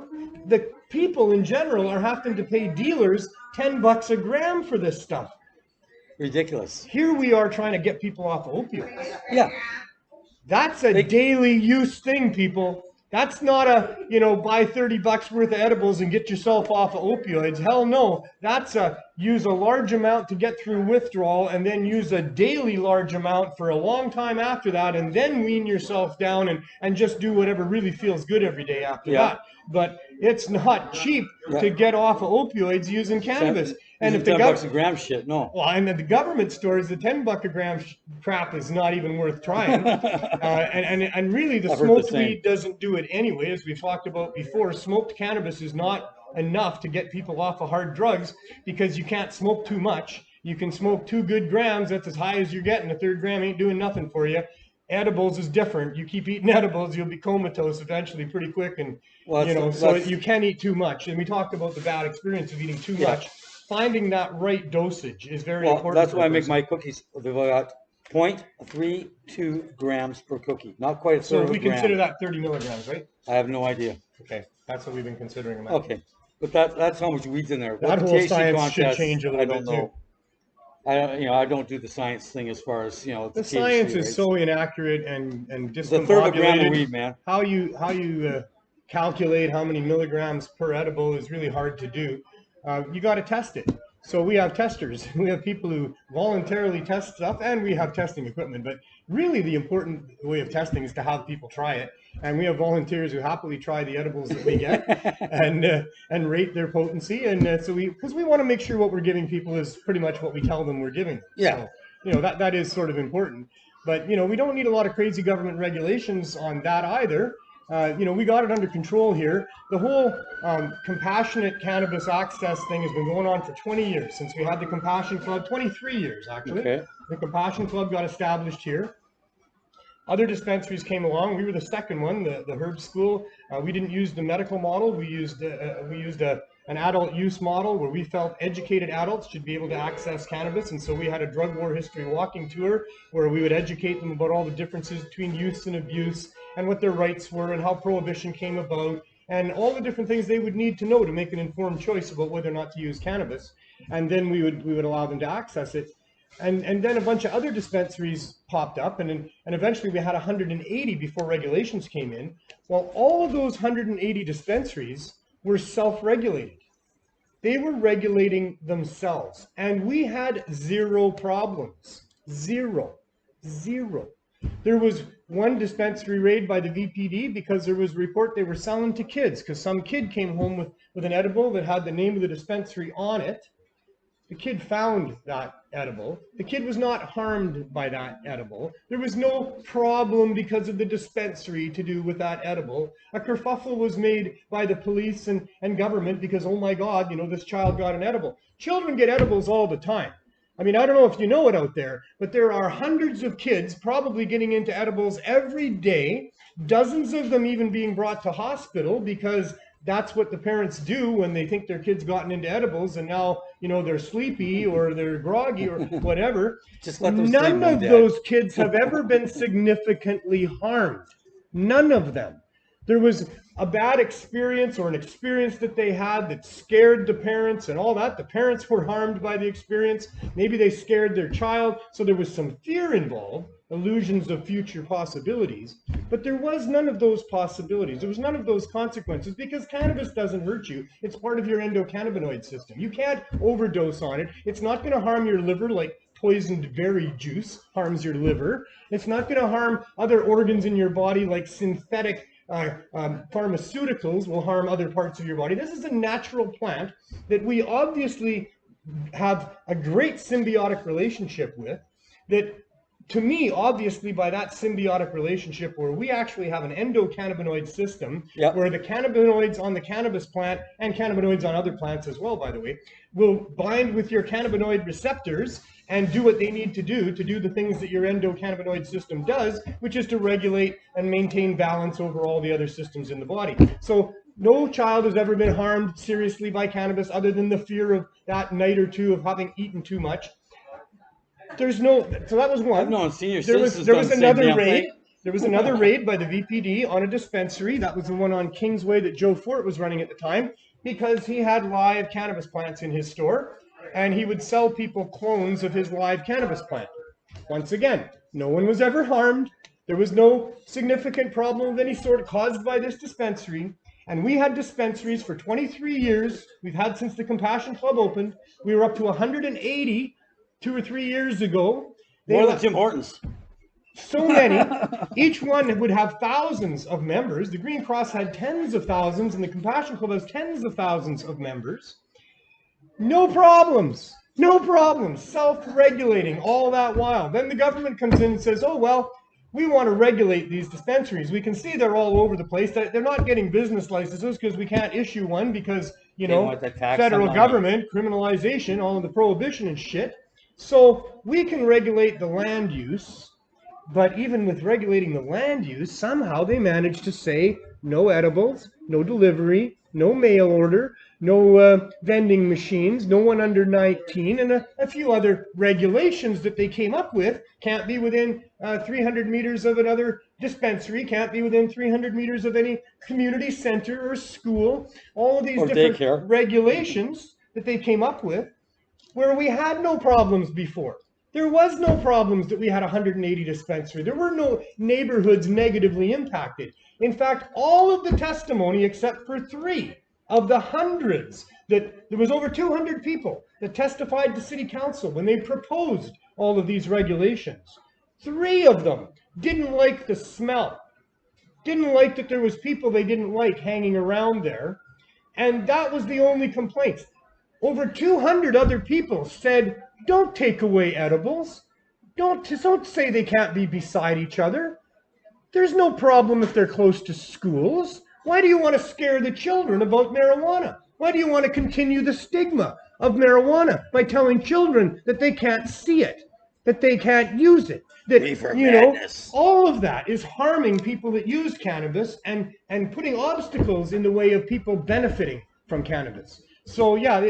the people in general are having to pay dealers $10 a gram for this stuff. Ridiculous. Here we are trying to get people off of opioids. Yeah. That's a daily use thing, people. That's not a, you know, buy $30 worth of edibles and get yourself off of opioids. Hell no. That's a use a large amount to get through withdrawal and then use a daily large amount for a long time after that and then wean yourself down and just do whatever really feels good every day after that. But it's not cheap to get off of opioids using cannabis. And if the $10 a gram shit, no. well, and at the government stores, the $10 a gram crap is not even worth trying. And really, the I've heard the smoked same. weed doesn't do it anyway. As we've talked about before, smoked cannabis is not enough to get people off of hard drugs because you can't smoke too much. You can smoke 2 good grams. That's as high as you're getting. The third gram ain't doing nothing for you. Edibles is different. You keep eating edibles, you'll be comatose eventually pretty quick. And, you know, so you can't eat too much. And we talked about the bad experience of eating too much. Finding that right dosage is very important. That's why I make my cookies. They've got 0.32 grams per cookie. Not quite a third of a we gram. consider that 30 milligrams, right? I have no idea. Okay, that's what we've been considering them at. Okay, but that's how much weed's in there. That What whole the THC science should contest, change a little I don't bit, too. know. I don't do the science thing as far as, you know, The THC, science is right? so inaccurate and It's a third of a gram of discombobulated. weed, man. How you calculate how many milligrams per edible is really hard to do. You got to test it. So we have testers. We have people who voluntarily test stuff, and we have testing equipment. But really, the important way of testing is to have people try it. And we have volunteers who happily try the edibles that we get and rate their potency. And because we want to make sure what we're giving people is pretty much what we tell them we're giving. Yeah. So, you know, that is sort of important. But, you know, we don't need a lot of crazy government regulations on that either. You know, we got it under control here. The whole compassionate cannabis access thing has been going on for 20 years, since we had the Compassion Club, 23 years actually. Okay. The Compassion Club got established here. Other dispensaries came along. We were the second one, the Herb School. We didn't use the medical model. We used an adult use model where we felt educated adults should be able to access cannabis. And so we had a drug war history walking tour where we would educate them about all the differences between use and abuse and what their rights were and how prohibition came about and all the different things they would need to know to make an informed choice about whether or not to use cannabis. And then we would allow them to access it. And then a bunch of other dispensaries popped up, and eventually we had 180 before regulations came in. Well, all of those 180 dispensaries were self-regulated. They were regulating themselves, and we had zero problems. Zero. There was one dispensary raid by the VPD because there was a report they were selling to kids, because some kid came home with an edible that had the name of the dispensary on it. The kid found that edible. The kid was not harmed by that edible. There was no problem because of the dispensary to do with that edible. A kerfuffle was made by the police and government because, oh my God, you know, this child got an edible. Children get edibles all the time. I mean, I don't know if you know it out there, but there are hundreds of kids probably getting into edibles every day, dozens of them even being brought to hospital because that's what the parents do when they think their kid's gotten into edibles and now, you know, they're sleepy or they're groggy or whatever. Just let them None sleep, of Dad. those kids have ever been significantly harmed. None of them. There was a bad experience or an experience that they had that scared the parents and all that. The parents were harmed by the experience. Maybe they scared their child. So there was some fear involved. illusions of future possibilities, but there was none of those possibilities. There was none of those consequences because cannabis doesn't hurt you. It's part of your endocannabinoid system. You can't overdose on it. It's not going to harm your liver like poisoned berry juice harms your liver. It's not going to harm other organs in your body like synthetic pharmaceuticals will harm other parts of your body. This is a natural plant that we obviously have a great symbiotic relationship with, that to me, obviously, by that symbiotic relationship where we actually have an endocannabinoid system, where the cannabinoids on the cannabis plant and cannabinoids on other plants as well, by the way, will bind with your cannabinoid receptors and do what they need to do the things that your endocannabinoid system does, which is to regulate and maintain balance over all the other systems in the body. So no child has ever been harmed seriously by cannabis other than the fear of that night or two of having eaten too much. There's no, so that was one. No, senior there was citizens another raid. There was another raid by the VPD on a dispensary. That was the one on Kingsway that Joe Fort was running at the time, because he had live cannabis plants in his store, and he would sell people clones of his live cannabis plant. Once again, no one was ever harmed. There was no significant problem of any sort caused by this dispensary. And we had dispensaries for 23 years. We've had since the Compassion Club opened. We were up to 180 2 or 3 years ago. More than Tim Hortons. So many. Each one would have thousands of members. The Green Cross had tens of thousands, and the Compassion Club has tens of thousands of members. No problems. No problems. Self-regulating all that while. Then the government comes in and says, oh, well, we want to regulate these dispensaries. We can see they're all over the place. They're not getting business licenses because we can't issue one because, you know, federal government, criminalization, all of the prohibition and shit. So we can regulate the land use, but even with regulating the land use, somehow they managed to say no edibles, no delivery, no mail order, no vending machines, no one under 19, and a few other regulations that they came up with. Can't be within 300 meters of another dispensary, can't be within 300 meters of any community center or school. All of these different regulations that they came up with, where we had no problems before. There was no problems that we had 180 dispensaries. There were no neighborhoods negatively impacted. In fact, all of the testimony, except for 3 of the hundreds, that there was over 200 people that testified to City Council when they proposed all of these regulations. 3 of them didn't like the smell, didn't like that there was people they didn't like hanging around there, and that was the only complaint. Over 200 other people said, don't take away edibles. Don't say they can't be beside each other. There's no problem if they're close to schools. Why do you want to scare the children about marijuana? Why do you want to continue the stigma of marijuana by telling children that they can't see it, that they can't use it? That, you know, all of that is harming people that use cannabis and putting obstacles in the way of people benefiting from cannabis. So yeah,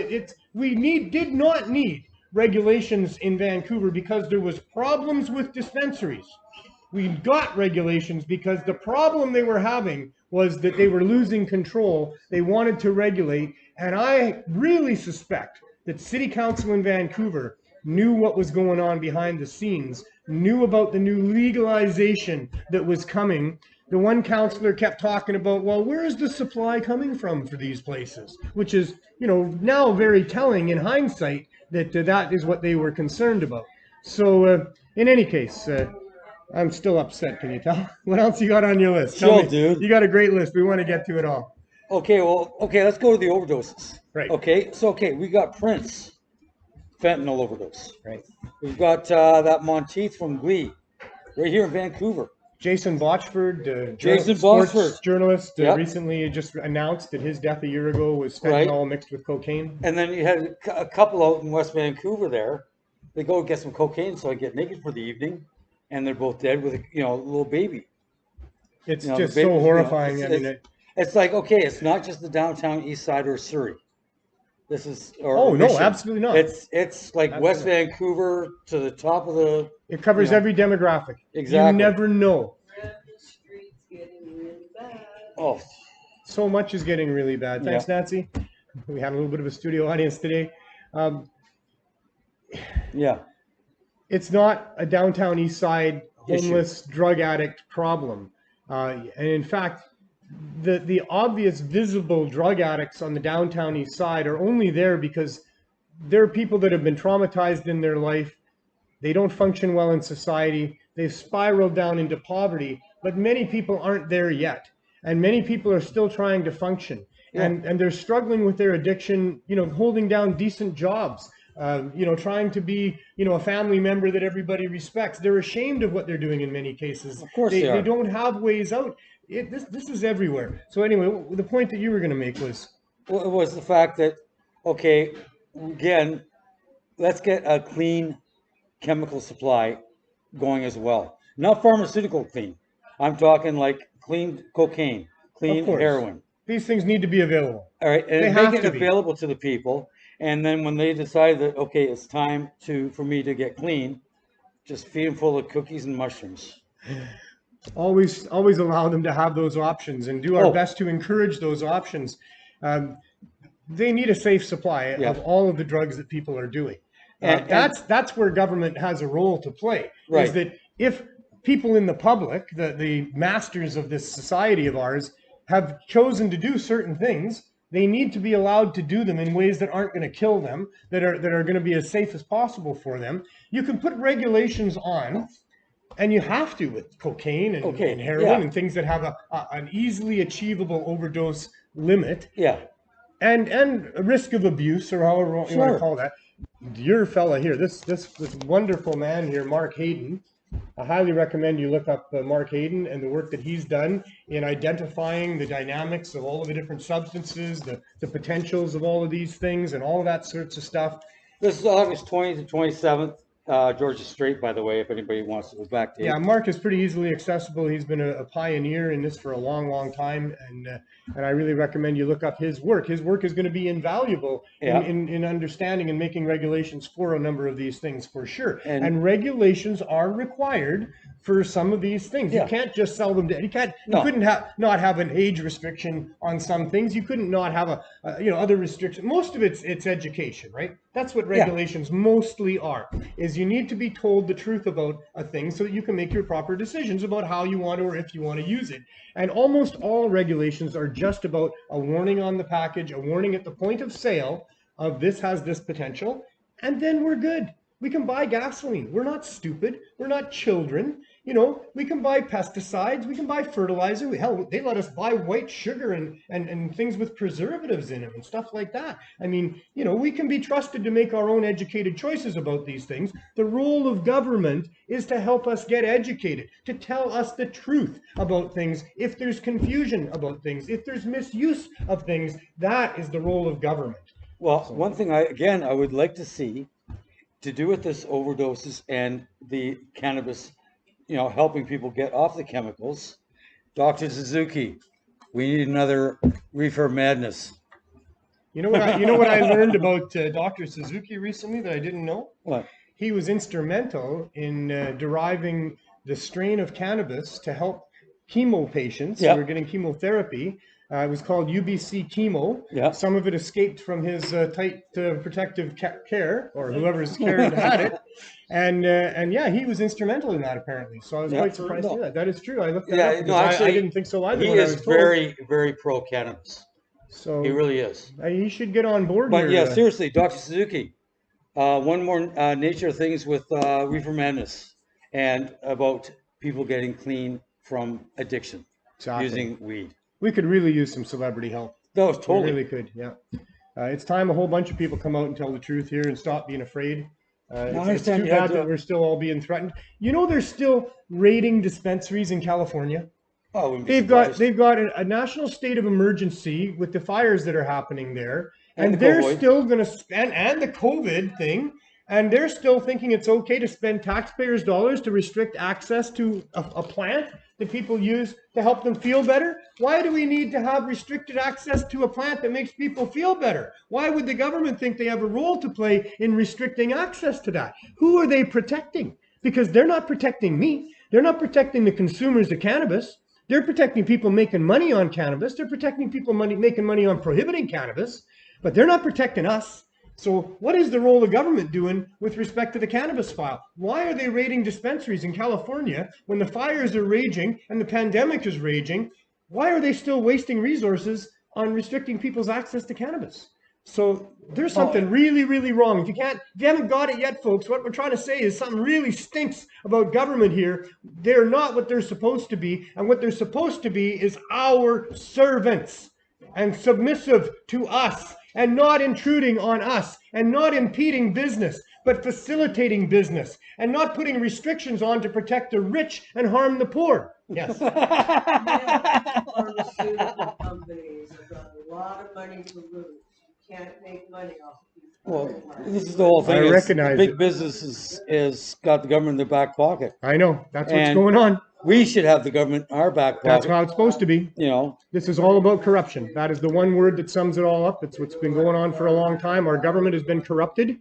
we did not need regulations in Vancouver because there was problems with dispensaries. We got regulations because the problem they were having was that they were losing control. They wanted to regulate, and I really suspect that City Council in Vancouver knew what was going on behind the scenes, knew about the new legalization that was coming. The one councillor kept talking about, well, where is the supply coming from for these places? Which is, you know, now very telling in hindsight that that is what they were concerned about. So in any case, I'm still upset, can you tell? What else you got on your list? Chill, dude. You got a great list. We want to get to it all. Okay, well, let's go to the overdoses. Right. Okay, so, we got Prince, fentanyl overdose. Right. We've got that Monteith from Glee, right here in Vancouver. Jason Botchford, sports journalist, recently just announced that his death a year ago was fentanyl mixed with cocaine. And then you had a couple out in West Vancouver there. They go get some cocaine, so I get naked for the evening, and they're both dead with a little baby. It's just so horrifying. It's like, okay, it's not just the downtown east side or Surrey. This is no, absolutely not. It's like absolutely. West Vancouver to the top of the. It covers every demographic. Exactly. You never know. The street's getting really bad. Oh, so much is getting really bad. Thanks, Nancy. We had a little bit of a studio audience today. Yeah. It's not a downtown east side homeless drug addict problem. And in fact, the obvious visible drug addicts on the downtown east side are only there because they're people that have been traumatized in their life. They don't function well in society. They've spiraled down into poverty, but many people aren't there yet. And many people are still trying to function. Yeah. And they're struggling with their addiction, you know, holding down decent jobs, you know, trying to be, you know, a family member that everybody respects. They're ashamed of what they're doing in many cases. Of course they are. They don't have ways out. This is everywhere. So anyway, the point that you were going to make was? Well, it was the fact that, okay, again, let's get a clean chemical supply going as well. Not pharmaceutical clean. I'm talking like clean cocaine, clean heroin. These things need to be available. All right, and They make have it to be. available to the people. And then when they decide that, okay, it's time for me to get clean, just feed them full of cookies and mushrooms. Always allow them to have those options and do our best to encourage those options. They need a safe supply of all of the drugs that people are doing. That's where government has a role to play. Right. Is that if people in the public, the masters of this society of ours, have chosen to do certain things, they need to be allowed to do them in ways that aren't going to kill them, that are going to be as safe as possible for them. You can put regulations on, and you have to with cocaine and heroin and things that have an easily achievable overdose limit. Yeah. And a risk of abuse, or however you want to call that. Your fella here, this wonderful man here, Mark Hayden. I highly recommend you look up Mark Hayden and the work that he's done in identifying the dynamics of all of the different substances, the potentials of all of these things, and all of that sorts of stuff. This is August 20th to 27th. Georgia Strait, by the way, if anybody wants to go back to it. Yeah, Mark is pretty easily accessible. He's been a pioneer in this for a long, long time, and I really recommend you look up his work. His work is going to be invaluable in understanding and making regulations for a number of these things, for sure. And regulations are required for some of these things. You can't just sell them to. You couldn't not have an age restriction on some things. You couldn't not have other restrictions. Most of it's education, right? That's what regulations mostly are. Is you need to be told the truth about a thing so that you can make your proper decisions about how you want to or if you want to use it. And almost all regulations are just about a warning on the package, a warning at the point of sale of this has this potential, and then we're good. We can buy gasoline. We're not stupid. We're not children. You know, we can buy pesticides. We can buy fertilizer. Hell, they let us buy white sugar and things with preservatives in them and stuff like that. I mean, you know, we can be trusted to make our own educated choices about these things. The role of government is to help us get educated, to tell us the truth about things. If there's confusion about things, if there's misuse of things, that is the role of government. Well, one thing I would like to see to do with this overdoses and the cannabis, you know, helping people get off the chemicals. Dr. Suzuki, we need another reefer madness. You know what I learned about Dr. Suzuki recently that I didn't know? What? He was instrumental in deriving the strain of cannabis to help chemo patients who were getting chemotherapy. It was called UBC chemo. Yeah. Some of it escaped from his tight protective care, or whoever's care had it. And he was instrumental in that apparently. So I was quite surprised to hear that. That is true. I looked that up. No, actually, I didn't think so either. He is very, very pro cannabis. So he really is. He should get on board. But here. Seriously, Dr. Suzuki, one more nature of things with reefer madness and about people getting clean from addiction using weed. We could really use some celebrity help. No, totally. We really could, yeah. It's time a whole bunch of people come out and tell the truth here and stop being afraid. It's too bad that we're still all being threatened. You know, there's still raiding dispensaries in California. Oh, they've got a national state of emergency with the fires that are happening there, and they're still going to spend, and the COVID thing, and they're still thinking it's okay to spend taxpayers' dollars to restrict access to a plant that people use to help them feel better. Why do we need to have restricted access to a plant that makes people feel better? Why would the government think they have a role to play in restricting access to that? Who are they protecting? Because they're not protecting me. They're not protecting the consumers of cannabis. They're protecting people making money on cannabis. They're protecting people making money on prohibiting cannabis, but they're not protecting us. So what is the role of government doing with respect to the cannabis file? Why are they raiding dispensaries in California when the fires are raging and the pandemic is raging? Why are they still wasting resources on restricting people's access to cannabis? So there's something really, really wrong. If you haven't got it yet, folks, what we're trying to say is something really stinks about government here. They're not what they're supposed to be. And what they're supposed to be is our servants and submissive to us and not intruding on us and not impeding business, but facilitating business and not putting restrictions on to protect the rich and harm the poor. Yes. Pharmaceutical companies have got a lot of money to lose. You can't make money off of these. Well, this is the whole thing. I recognize big it. business is got the government in their back pocket. I know. That's what's And going on. We should have the government in our back pocket. That's how it's supposed to be. You know, This is all about corruption. That is the one word that sums it all up. It's what's been going on for a long time. Our government has been corrupted,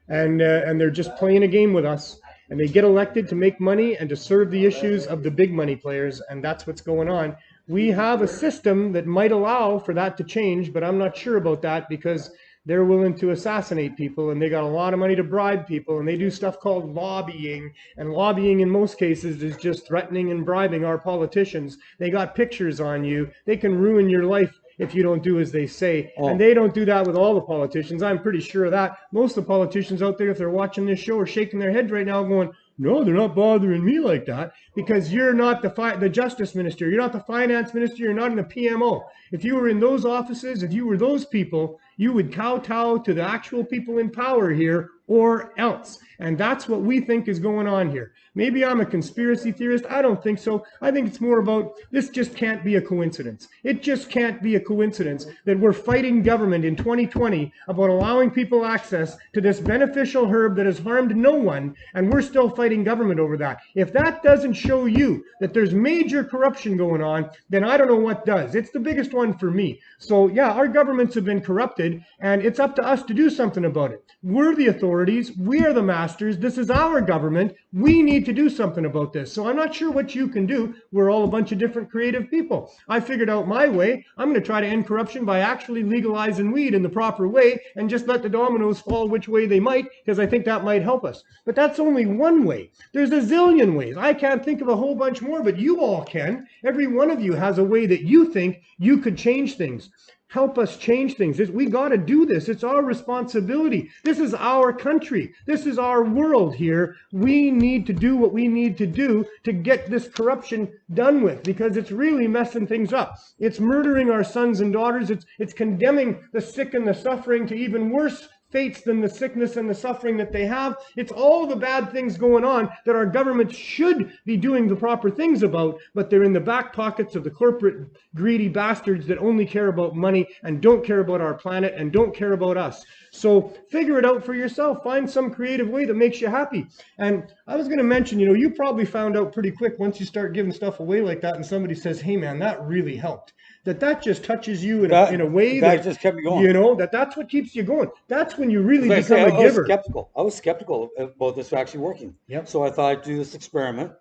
and they're just playing a game with us. And they get elected to make money and to serve the issues of the big money players, and that's what's going on. We have a system that might allow for that to change, but I'm not sure about that because they're willing to assassinate people and they got a lot of money to bribe people and they do stuff called lobbying, and lobbying in most cases is just threatening and bribing our politicians. They got pictures on you. They can ruin your life if you don't do as they say. And they don't do that with all the politicians. I'm pretty sure of that. Most of the politicians out there, if they're watching this show, are shaking their heads right now going, no, they're not bothering me like that, because you're not the justice minister, you're not the finance minister, you're not in the PMO. If you were in those offices, if you were those people, you would kowtow to the actual people in power here or else. And that's what we think is going on here. Maybe I'm a conspiracy theorist. I don't think so. I think it's more about this just can't be a coincidence. It just can't be a coincidence that we're fighting government in 2020 about allowing people access to this beneficial herb that has harmed no one, and we're still fighting government over that. If that doesn't show you that there's major corruption going on, then I don't know what does. It's the biggest one for me. So yeah, our governments have been corrupted, and it's up to us to do something about it. We're the authorities. We are the masters. This is our government. We need to do something about this. So I'm not sure what you can do. We're all a bunch of different creative people. I figured out my way. I'm going to try to end corruption by actually legalizing weed in the proper way and just let the dominoes fall which way they might, because I think that might help us. But that's only one way. There's a zillion ways. I can't think of a whole bunch more, but you all can. Every one of you has a way that you think you could change things. Help us change things. We got to do this. It's our responsibility. This is our country. This is our world here. We need to do what we need to do to get this corruption done with, because it's really messing things up. It's murdering our sons and daughters. It's condemning the sick and the suffering to even worse fates than the sickness and the suffering that they have. It's all the bad things going on that our government should be doing the proper things about, but they're in the back pockets of the corporate greedy bastards that only care about money and don't care about our planet and don't care about us. So figure it out for yourself. Find some creative way that makes you happy. And I was going to mention, you probably found out pretty quick once you start giving stuff away like that and somebody says, hey man, that really helped. That just touches you in a way that just kept me going. That's what keeps you going. That's when you really become a giver. I was skeptical about this actually working. Yep. So I thought I'd do this experiment.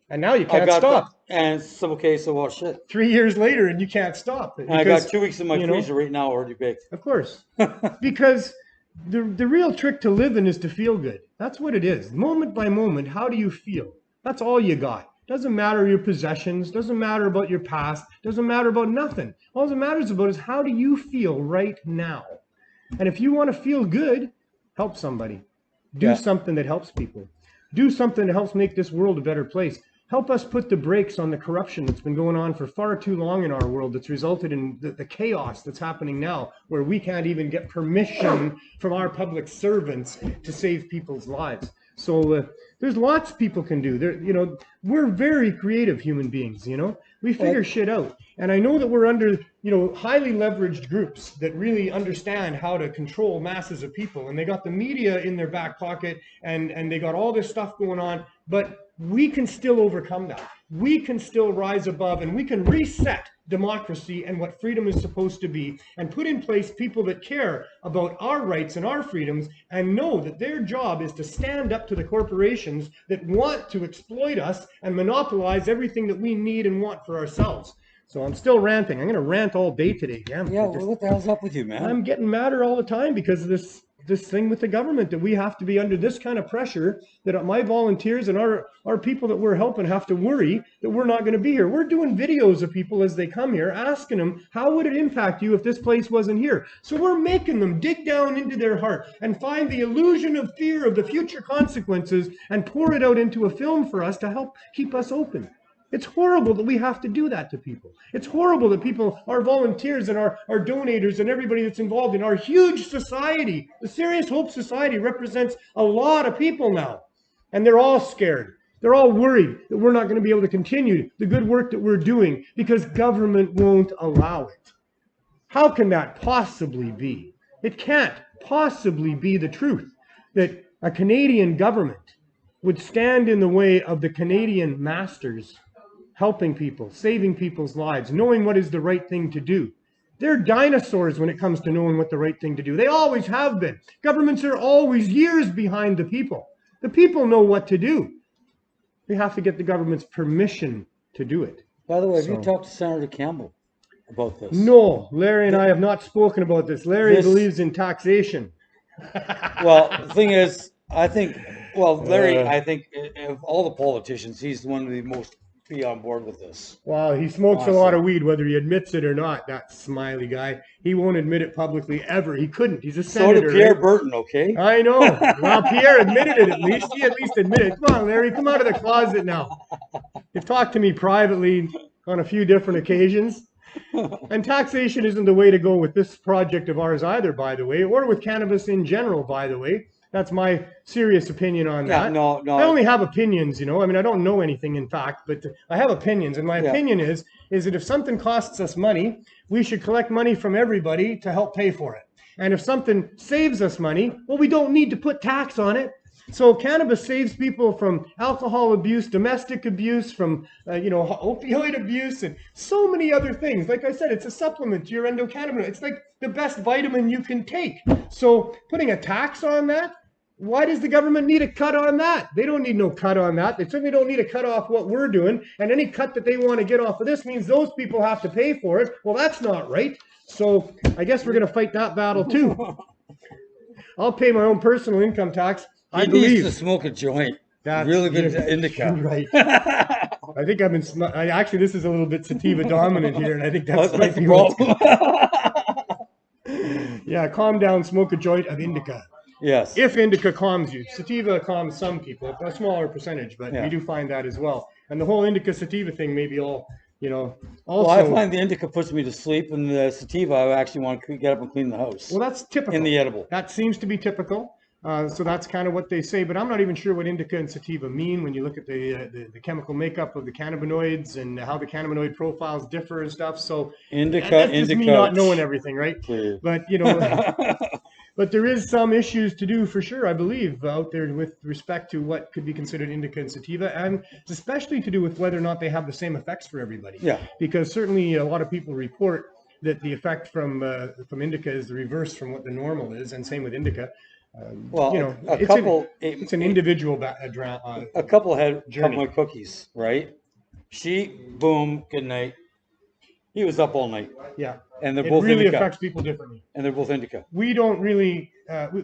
And now you can't stop. And so, okay, so well, shit. 3 years later and you can't stop. And I got 2 weeks in my freezer right now already baked. Of course. Because the real trick to living is to feel good. That's what it is. Moment by moment, how do you feel? That's all you got. Doesn't matter your possessions, doesn't matter about your past, doesn't matter about nothing. All that matters about is how do you feel right now? And if you want to feel good, help somebody. Do something that helps people. Do something that helps make this world a better place. Help us put the brakes on the corruption that's been going on for far too long in our world, that's resulted in the chaos that's happening now, where we can't even get permission from our public servants to save people's lives. So there's lots people can do. We're very creative human beings, We figure shit out. And I know that we're under, highly leveraged groups that really understand how to control masses of people. And they got the media in their back pocket and they got all this stuff going on. But we can still overcome that. We can still rise above and we can reset democracy and what freedom is supposed to be and put in place people that care about our rights and our freedoms and know that their job is to stand up to the corporations that want to exploit us and monopolize everything that we need and want for ourselves. So I'm still ranting. I'm going to rant all day today. Damn. Yeah, well, what the hell's up with you, man? I'm getting madder all the time because of this thing with the government, that we have to be under this kind of pressure, that my volunteers and our people that we're helping have to worry that we're not going to be here. We're doing videos of people as they come here, asking them, how would it impact you if this place wasn't here? So we're making them dig down into their heart and find the illusion of fear of the future consequences and pour it out into a film for us to help keep us open. It's horrible that we have to do that to people. It's horrible that people, our volunteers and our donators and everybody that's involved in our huge society, the Serious Hope Society represents a lot of people now. And they're all scared. They're all worried that we're not going to be able to continue the good work that we're doing because government won't allow it. How can that possibly be? It can't possibly be the truth that a Canadian government would stand in the way of the Canadian masters helping people, saving people's lives, knowing what is the right thing to do. They're dinosaurs when it comes to knowing what the right thing to do. They always have been. Governments are always years behind the people. The people know what to do. They have to get the government's permission to do it. By the way, have you talked to Senator Campbell about this? No, Larry and I have not spoken about this. Larry believes in taxation. Well, the thing is, I think, Larry, I think of all the politicians, he's one of the most be on board with this. Wow, he smokes a lot of weed, whether he admits it or not. That smiley guy. He won't admit it publicly ever. He couldn't. He's a senator. So did Pierre Burton, okay? I know. Well, Pierre admitted it at least. He at least admitted it. Come on, Larry, come out of the closet now. You've talked to me privately on a few different occasions. And taxation isn't the way to go with this project of ours either, by the way, or with cannabis in general, by the way. That's my serious opinion on that. No. I only have opinions, you know. I mean, I don't know anything, in fact, but I have opinions. And my opinion is that if something costs us money, we should collect money from everybody to help pay for it. And if something saves us money, well, we don't need to put tax on it. So cannabis saves people from alcohol abuse, domestic abuse, from opioid abuse, and so many other things. Like I said, it's a supplement to your endocannabinoid. It's like the best vitamin you can take. So putting a tax on that, why does the government need a cut on that? They don't need no cut on that. They certainly don't need a cut off what we're doing. And any cut that they want to get off of this means those people have to pay for it. Well, that's not right. So I guess we're going to fight that battle too. I'll pay my own personal income tax. He needs to smoke a joint. That's really good indica. Right. I think I've been. Actually, this is a little bit sativa dominant here, and I think that's the problem. Yeah, calm down. Smoke a joint of indica. Yes. If indica calms you, sativa calms some people, a smaller percentage, but we do find that as well. And the whole indica sativa thing may be all, also. Well, I find the indica puts me to sleep, and the sativa, I actually want to get up and clean the house. Well, that's typical. In the edible. That seems to be typical. So that's kind of what they say, but I'm not even sure what indica and sativa mean when you look at the chemical makeup of the cannabinoids and how the cannabinoid profiles differ and stuff. So that's just me not knowing everything, right? Clear. But but there is some issues to do for sure, I believe, out there with respect to what could be considered indica and sativa, and especially to do with whether or not they have the same effects for everybody. Yeah. Because certainly a lot of people report that the effect from indica is the reverse from what the normal is, and same with indica. It's an individual. A couple had a couple of cookies, right? She, boom, good night. He was up all night. Yeah. And they're both really indica. Affects people differently. And they're both indica. We don't really,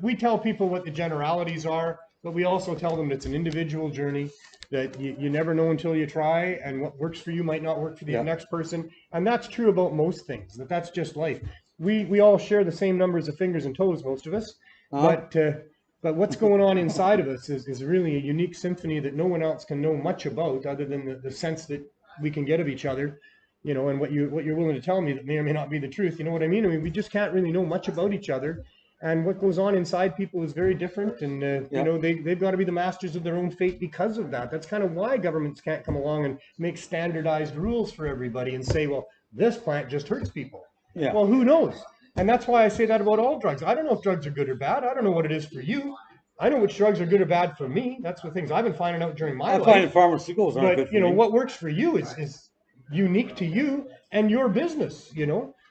we tell people what the generalities are, but we also tell them it's an individual journey, that you never know until you try, and what works for you might not work for the next person. And that's true about most things, that's just life. We all share the same numbers of fingers and toes, most of us. But what's going on inside of us is really a unique symphony that no one else can know much about, other than the sense that we can get of each other, and what you're willing to tell me that may or may not be the truth. You know what I mean? I mean, we just can't really know much about each other, and what goes on inside people is very different. And they've got to be the masters of their own fate because of that. That's kind of why governments can't come along and make standardized rules for everybody and say, well, this plant just hurts people. Yeah. Well, who knows? And that's why I say that about all drugs. I don't know if drugs are good or bad. I don't know what it is for you. I know which drugs are good or bad for me. That's the things I've been finding out during my life. I find pharmaceuticals aren't good for me. What works for you is unique to you and your business,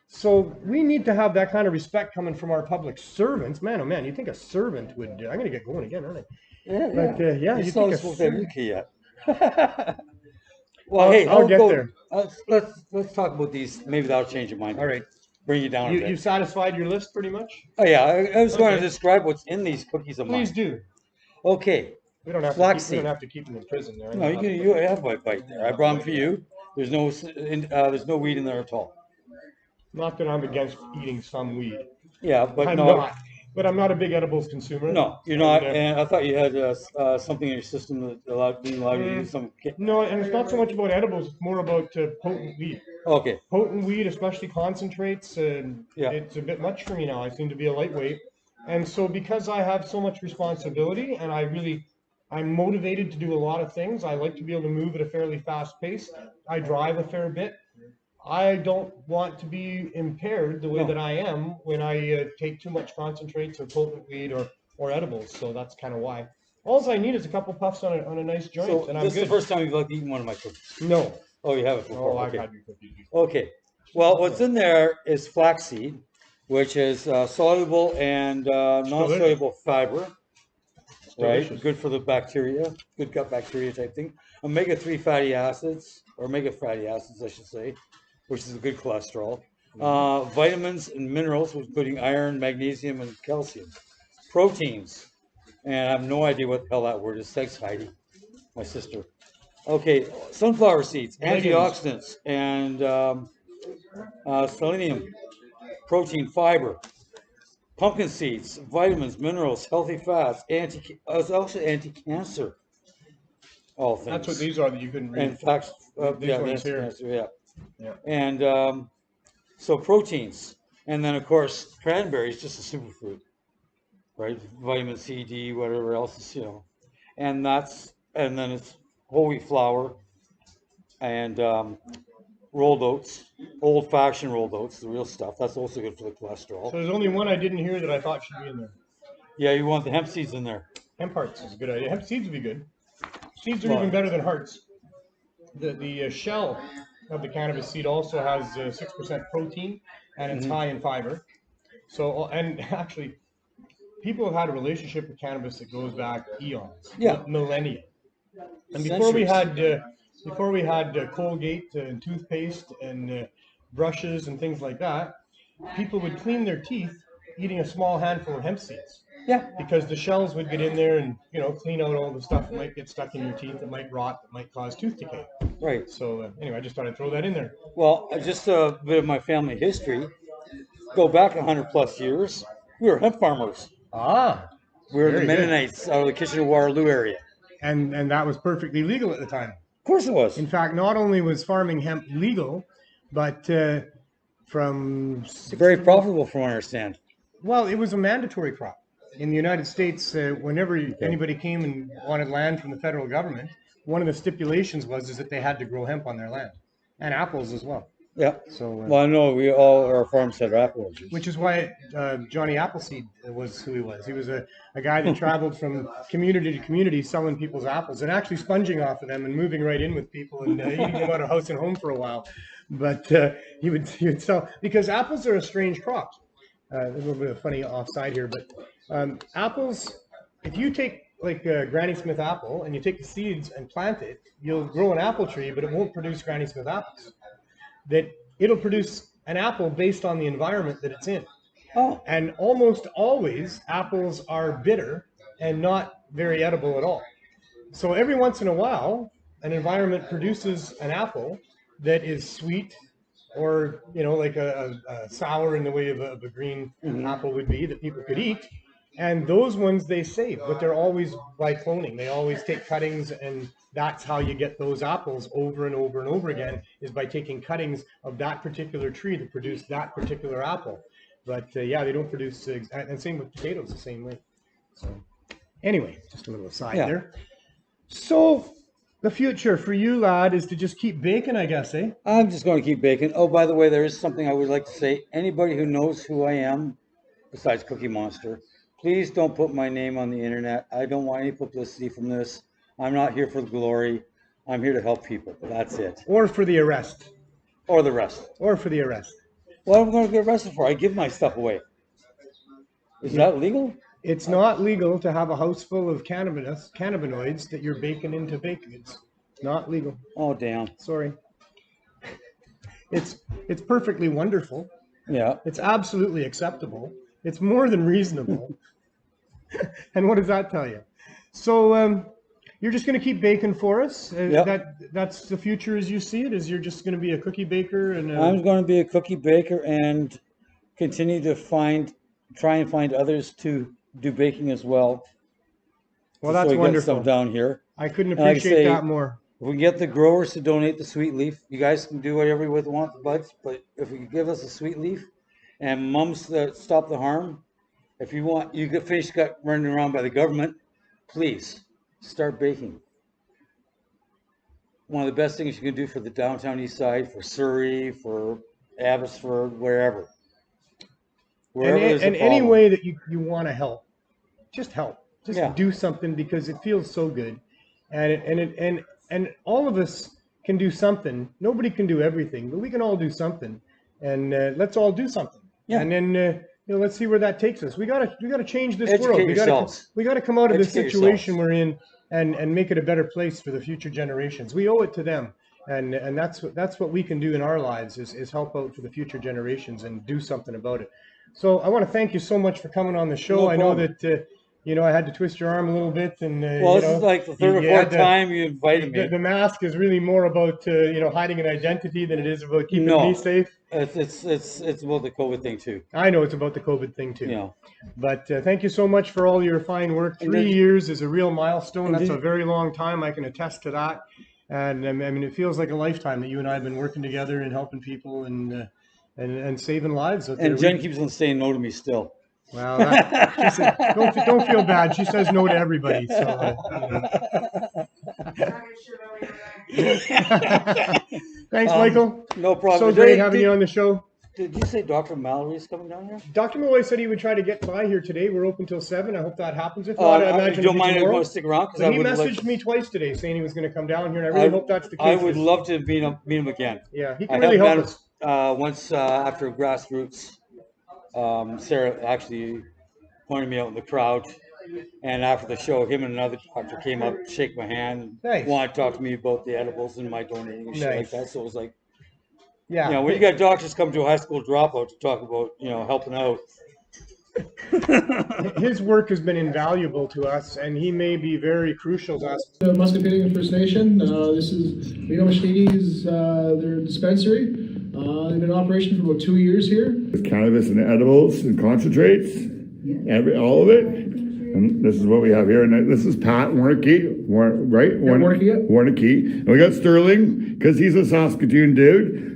So we need to have that kind of respect coming from our public servants. Man, oh man, you think a servant would... I'm going to get going again, aren't I? Yeah, but, you think a servant... yet. Well, hey, I'll get there. Let's talk about these. Maybe that'll change your mind. All right. Bring you down a bit. You satisfied your list pretty much? Oh yeah, I was going to Okay. describe what's in these cookies of mine. Please do. Okay. We don't have Flaxseed. to keep them in prison there. No, you have my bite there. I brought them for you. There's no weed in there at all. Not that I'm against eating some weed. Yeah, but I'm no. not. But I'm not a big edibles consumer. No, you're not. And I thought you had something in your system that allowed you to use some. No, and it's not so much about edibles. It's more about potent weed. Okay. Potent weed, especially concentrates, Yeah. it's a bit much for me now. I seem to be a lightweight. And so because I have so much responsibility and I'm motivated to do a lot of things, I like to be able to move at a fairly fast pace. I drive a fair bit. I don't want to be impaired the way that I am when I take too much concentrates or potent weed or edibles. So that's kind of why. All I need is a couple puffs on a nice joint, So and I'm this good. is the first time you've eaten one of my cookies. No. Oh, you haven't before. Oh, I've Okay. had your cookies before. Okay. Well, what's in there is flaxseed, which is soluble and non-soluble fiber. Right, delicious. good for the bacteria, good gut bacteria type thing. Omega-3 fatty acids, or omega fatty acids, I should say, which is a good cholesterol. Vitamins and minerals, including iron, magnesium, and calcium. Proteins, and I have no idea what the hell that word is. Thanks, Heidi, my sister. Okay, sunflower seeds, antioxidants, and selenium, protein, fiber. Pumpkin seeds, vitamins, minerals, healthy fats, also anti-cancer. All things. That's what these are that you couldn't read. In fact, These ones here. cancer, Yeah. And so proteins, and then of course cranberries, just a superfood, right? Vitamin C, D, whatever else is, and then it's whole wheat flour and rolled oats, old-fashioned rolled oats, the real stuff. That's also good for the cholesterol. So there's only one I didn't hear that I thought should be in there. Yeah, you want the hemp seeds in there. Hemp hearts is a good idea. Hemp seeds would be good. Seeds are even better than hearts. The shell of the cannabis seed also has 6% protein, and it's high in fiber. So, and actually, people have had a relationship with cannabis that goes back eons, millennia. And before we had Colgate and toothpaste and brushes and things like that, people would clean their teeth eating a small handful of hemp seeds. Yeah. Because the shells would get in there and clean out all the stuff that might get stuck in your teeth, that might rot, that might cause tooth decay. Right. So anyway, I just thought I'd throw that in there. Well, just a bit of my family history. Go back 100+ years. We were hemp farmers. Ah. We were the very good. Mennonites out of the Kitchener-Waterloo area. And that was perfectly legal at the time. Of course it was. In fact, not only was farming hemp legal, but from Very profitable from what I understand. well, it was a mandatory crop. In the United States, whenever anybody came and wanted land from the federal government, one of the stipulations was that they had to grow hemp on their land, and apples as well. Yeah. So, Well, I know all our farms had apple orchards. which is why Johnny Appleseed was who he was. He was a guy that traveled from community to community selling people's apples and actually sponging off of them and moving right in with people and eating them out of house and home for a while. But he would sell, because apples are a strange crop. A little bit of funny offside here, but apples, if you take like a Granny Smith apple and you take the seeds and plant it, you'll grow an apple tree, but it won't produce Granny Smith apples. That it'll produce an apple based on the environment that it's in. Oh. And almost always apples are bitter and not very edible at all. So every once in a while, an environment produces an apple that is sweet, or like a sour in the way of a green apple would be, that people could eat. And those ones they save, but they're always by cloning. They always take cuttings, and that's how you get those apples over and over and over again, is by taking cuttings of that particular tree that produce that particular apple. But yeah, they don't produce, and same with potatoes, the same way. So anyway, just a little aside there. So the future for you, lad, is to just keep baking, I guess, eh? I'm just going to keep baking. Oh, by the way, there is something I would like to say. Anybody who knows who I am, besides Cookie Monster, please don't put my name on the internet. I don't want any publicity from this. I'm not here for the glory. I'm here to help people. That's it. Or for the arrest. Or the rest. Or for the arrest. What am I going to get arrested for? I give my stuff away. Is that legal? It's not legal to have a house full of cannabinoids that you're baking into baked goods. Not legal. Oh, damn. Sorry. It's perfectly wonderful. Yeah. It's absolutely acceptable. It's more than reasonable. And what does that tell you? So you're just going to keep baking for us? That's the future as you see it? Is you're just going to be a cookie baker? And I'm going to be a cookie baker and continue to try and find others to do baking as well. Well, that's wonderful. Some down here. I couldn't appreciate that more. If we can get the growers to donate the sweet leaf, you guys can do whatever you want the buds, but if we can give us a sweet leaf and mums that stop the harm, if you want, you get fish got running around by the government, please start baking. One of the best things you can do for the downtown east side, for Surrey, for Abbotsford, wherever. And any way that you want to help, just help. Just do something because it feels so good. And all of us can do something. Nobody can do everything, but we can all do something. And let's all do something. Yeah. And then let's see where that takes us. We gotta change this world. We gotta come out of this situation we're in and make it a better place for the future generations. We owe it to them. And that's what we can do in our lives is help out for the future generations and do something about it. So I want to thank you so much for coming on the show. I know that I had to twist your arm a little bit, and this is like the third or fourth time you invited me. The mask is really more about hiding an identity than it is about keeping me safe. It's about the COVID thing too. I know it's about the COVID thing too. Yeah. But thank you so much for all your fine work. 3 years is a real milestone. That's a very long time. I can attest to that. And I mean, it feels like a lifetime that you and I have been working together and helping people and saving lives out there. And Jen keeps on saying no to me still. Well, she said, don't feel bad. She says no to everybody. So, thanks, Michael. No problem. So great having you on the show. Did you say Dr. Mallory is coming down here? Dr. Malloy said he would try to get by here today. We're open till 7. I hope that happens. If not, I imagine don't mind if you want to stick around. He messaged me twice today saying he was going to come down here, and I really hope that's the case. I would love to meet him again. Yeah, he can really help us. Once after Grassroots. Sarah actually pointed me out in the crowd, and after the show, him and another doctor came up, shake my hand, wanted to talk to me about the edibles and my donating and shit like that. So it was like, when you got doctors come to a high school dropout to talk about, helping out. His work has been invaluable to us, and he may be very crucial to us. Muscatine First Nation. This is Mdma's their dispensary. They've been in operation for about 2 years here. With cannabis and edibles and concentrates, all of it. And this is what we have here. And this is Pat Warnicky, right? Warnicky. And we got Sterling, because he's a Saskatoon dude.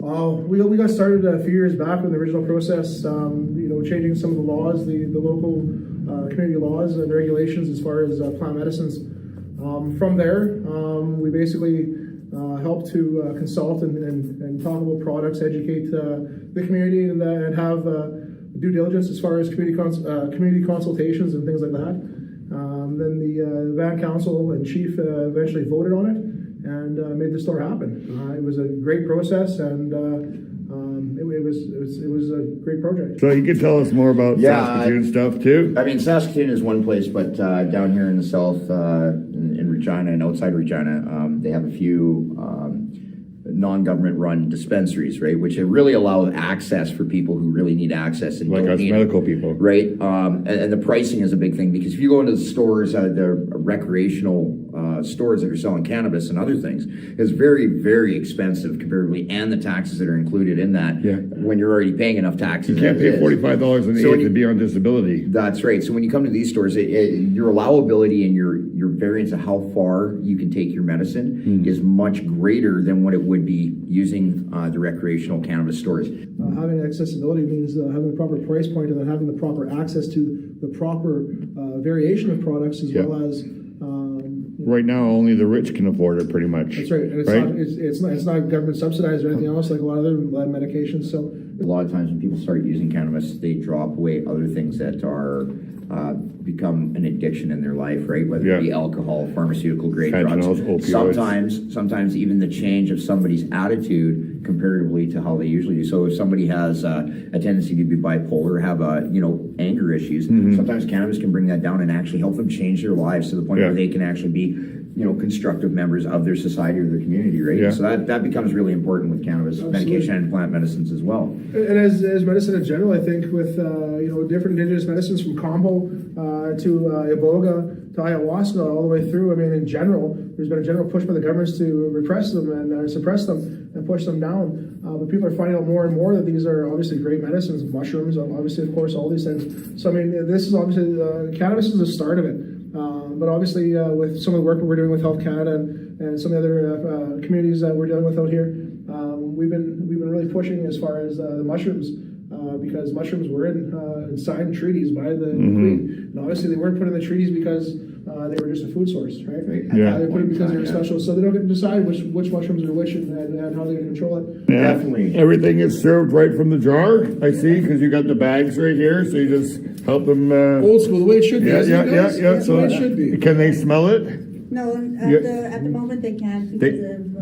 We got started a few years back with the original process, changing some of the laws, the local community laws and regulations as far as plant medicines. From there, we basically help to consult and talk about products, educate the community, and have due diligence as far as community consultations and things like that. Then the Van Council and Chief eventually voted on it and made the store happen. It was a great process, and it was a great project. So you can tell us more about Saskatoon stuff too? I mean, Saskatoon is one place, but down here in the south, in Regina and outside Regina, they have a few non-government run dispensaries, right, which really allow access for people who really need access and like us medical people, right? And the pricing is a big thing, because if you go into the stores, the recreational stores that are selling cannabis and other things, it's very, very expensive comparatively, and the taxes that are included in that. When you're already paying enough taxes, you can't pay $45 an eighth to be on disability. That's right. So when you come to these stores, your allowability and your variance of how far you can take your medicine is much greater than what it would be using the recreational cannabis stores. Having accessibility means having the proper price point, and then having the proper access to the proper variation of products, as well as right now only the rich can afford it, pretty much. That's right. And it's not government subsidized or anything else like a lot of other medications. So a lot of times when people start using cannabis, they drop away other things that are become an addiction in their life, right? Whether it be alcohol, pharmaceutical grade drugs, opioids. Sometimes even the change of somebody's attitude comparatively to how they usually do. So if somebody has a tendency to be bipolar, have anger issues, sometimes cannabis can bring that down and actually help them change their lives to the point where they can actually be constructive members of their society or their community, right? Yeah. So that becomes really important with cannabis medication and plant medicines as well. And as medicine in general, I think with different indigenous medicines from Combo to Iboga to ayahuasca all the way through. I mean, in general, there's been a general push by the governments to repress them and suppress them and push them down. But people are finding out more and more that these are obviously great medicines, mushrooms, obviously, of course, all these things. So I mean, this is obviously cannabis is the start of it. But obviously, with some of the work that we're doing with Health Canada and some of the other communities that we're dealing with out here, we've been really pushing as far as the mushrooms, because mushrooms were in signed treaties by the Queen. And obviously, they weren't put in the treaties because they were just a food source, right? Yeah. They put it because they were special, so they don't get to decide which mushrooms are which and how they're going to control it. Yeah. Definitely. Everything is served right from the jar, I see, because you got the bags right here, so you just help them. Old school, the way it should be. Yeah. That's So the way it should be. can they smell it? No, at the moment they can't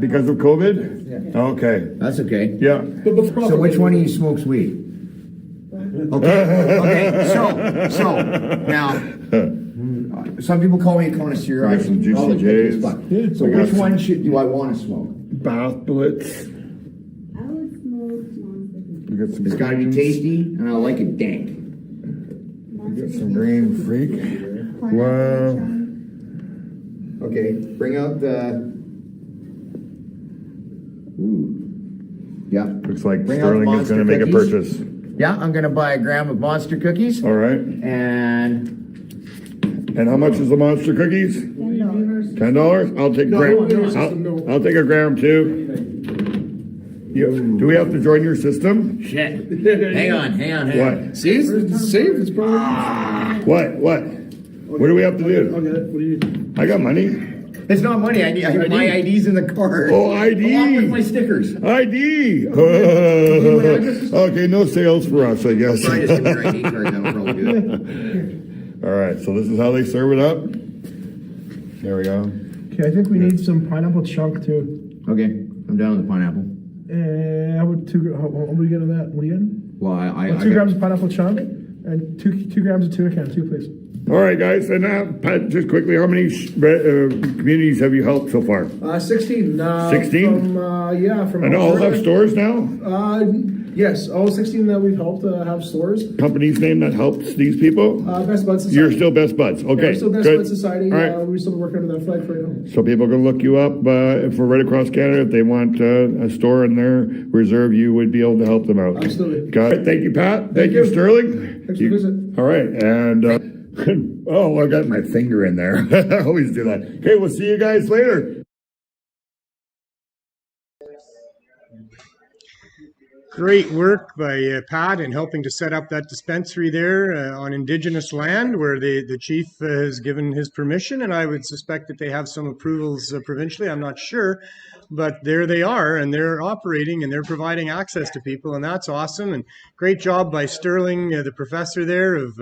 Because of COVID? Yeah. Okay. That's okay. Yeah. So which one of you smokes weed? Okay. So now, some people call me a connoisseur. I got some juicy J's. So which one do I want to smoke? Bath Blitz. I would smoke monster. We got some. It's got to be tasty, and I like it dank. We got some Green Freak. Wow. Okay, bring out the. Ooh. Yeah. Looks like Bring out Sterling is going to make a Monster purchase. Yeah, I'm gonna buy a gram of monster cookies. All right. And how much is the monster cookies? $10. I'll take a gram. I'll take a gram too. Do we have to join your system? shit. Hang on. What? See, it's safe. It's probably. What? What do we have to do? I'll get it. What do you need? I got money. It's not money. I have my IDs in the card. Oh, ID. Along with my stickers. ID. Okay, no sales for us, I guess. Try to send your ID card. That'll probably do it. All right, so this is how they serve it up. There we go. Okay, I think we need some pineapple chunk too. Okay, I'm down with the pineapple. How about how are we getting that? What are you getting? Well, I 2 grams of pineapple chunk and 2 grams of tuna can, 2 please. All right, guys, and Pat, just quickly, how many communities have you helped so far? 16. 16? From And all have stores now? Yes, all 16 that we've helped have stores. Company's name that helps these people? Best Buds Society. You're still Best Buds. Okay, We're still Best good. Buds Society. All right. We still work under that flag right now. So people can look you up if we're right across Canada. If they want a store in their reserve, you would be able to help them out. Absolutely. Got it. Thank you, Pat. Thank you. you, Sterling. Thanks for the visit. All right, and oh, I got my finger in there. I always do that. Okay, we'll see you guys later. Great work by Pat in helping to set up that dispensary there on Indigenous land where the chief has given his permission, and I would suspect that they have some approvals provincially. I'm not sure, but there they are, and they're operating and they're providing access to people, and that's awesome. And great job by Sterling, the professor there, of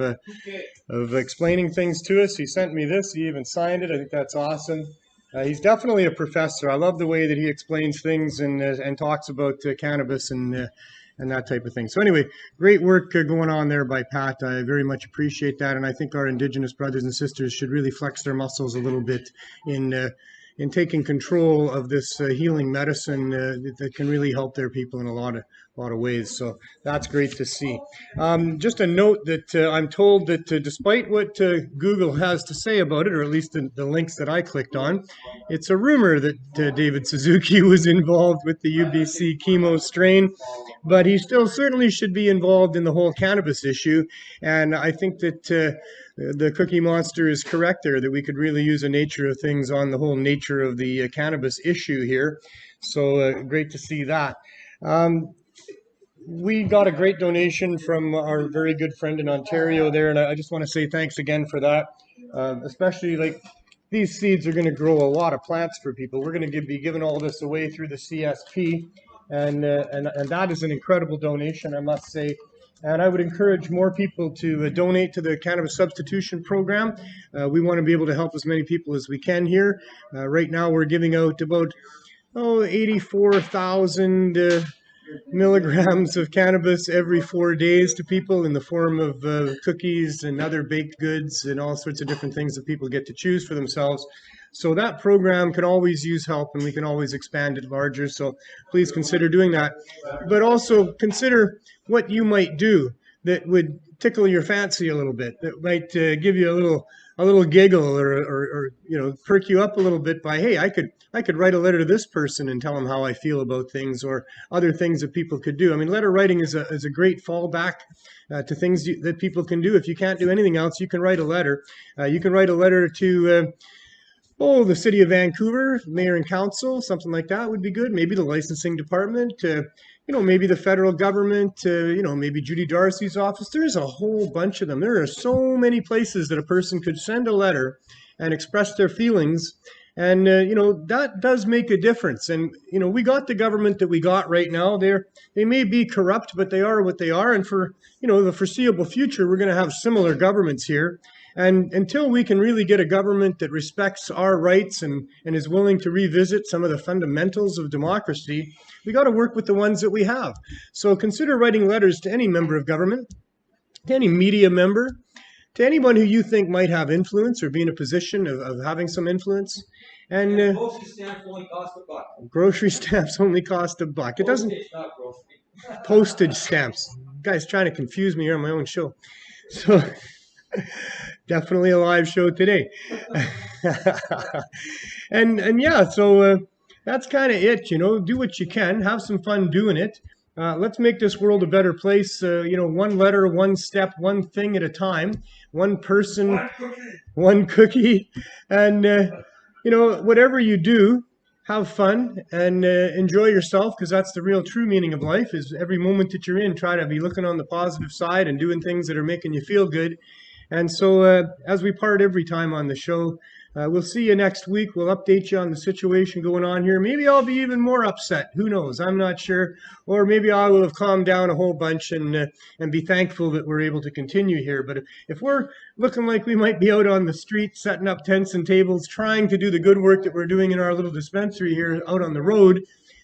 explaining things to us. He sent me this. He even signed it. I think that's awesome. He's definitely a professor. I love the way that he explains things and talks about cannabis and that type of thing. So anyway, great work going on there by Pat. I very much appreciate that, and I think our Indigenous brothers and sisters should really flex their muscles a little bit in taking control of this healing medicine that can really help their people in a lot of ways. So that's great to see. Just a note that I'm told that despite what Google has to say about it, or at least the links that I clicked on, it's a rumor that David Suzuki was involved with the UBC chemo strain, but he still certainly should be involved in the whole cannabis issue. And I think that the Cookie Monster is correct there, that we could really use a nature of things on the whole nature of the cannabis issue here. So great to see that. We got a great donation from our very good friend in Ontario there, and I just want to say thanks again for that. Especially like these seeds are going to grow a lot of plants for people. We're going to be giving all this away through the CSP, and that is an incredible donation, I must say. And I would encourage more people to donate to the Cannabis Substitution Program. We want to be able to help as many people as we can here. Right now we're giving out about 84,000 milligrams of cannabis every 4 days to people in the form of cookies and other baked goods and all sorts of different things that people get to choose for themselves. So that program can always use help, and we can always expand it larger. So please consider doing that. But also consider what you might do that would tickle your fancy a little bit, that might give you a little giggle or perk you up a little bit by, hey, I could write a letter to this person and tell them how I feel about things, or other things that people could do. I mean, letter writing is a great fallback to things that people can do. If you can't do anything else, you can write a letter. You can write a letter to the city of Vancouver, mayor and council, something like that would be good. Maybe the licensing department, maybe the federal government, maybe Judy Darcy's office. There's a whole bunch of them. There are so many places that a person could send a letter and express their feelings. And, that does make a difference. And, we got the government that we got right now. They may be corrupt, but they are what they are. And for, the foreseeable future, we're going to have similar governments here. And until we can really get a government that respects our rights and is willing to revisit some of the fundamentals of democracy, we got to work with the ones that we have. So consider writing letters to any member of government, to any media member, to anyone who you think might have influence or be in a position of having some influence. And grocery stamps only cost $1. Grocery stamps only cost $1. It doesn't. Postage stamps. Guy's trying to confuse me here on my own show. So definitely a live show today. and yeah, so that's kind of it. Do what you can, have some fun doing it. Let's make this world a better place. One letter, one step, one thing at a time, one person, one cookie. And whatever you do, have fun and enjoy yourself, because that's the real true meaning of life, is every moment that you're in, try to be looking on the positive side and doing things that are making you feel good. And so as we part every time on the show, we'll see you next week. We'll update you on the situation going on here. Maybe I'll be even more upset. Who knows? I'm not sure. Or maybe I will have calmed down a whole bunch and be thankful that we're able to continue here. But if we're looking like we might be out on the street setting up tents and tables, trying to do the good work that we're doing in our little dispensary here out on the road,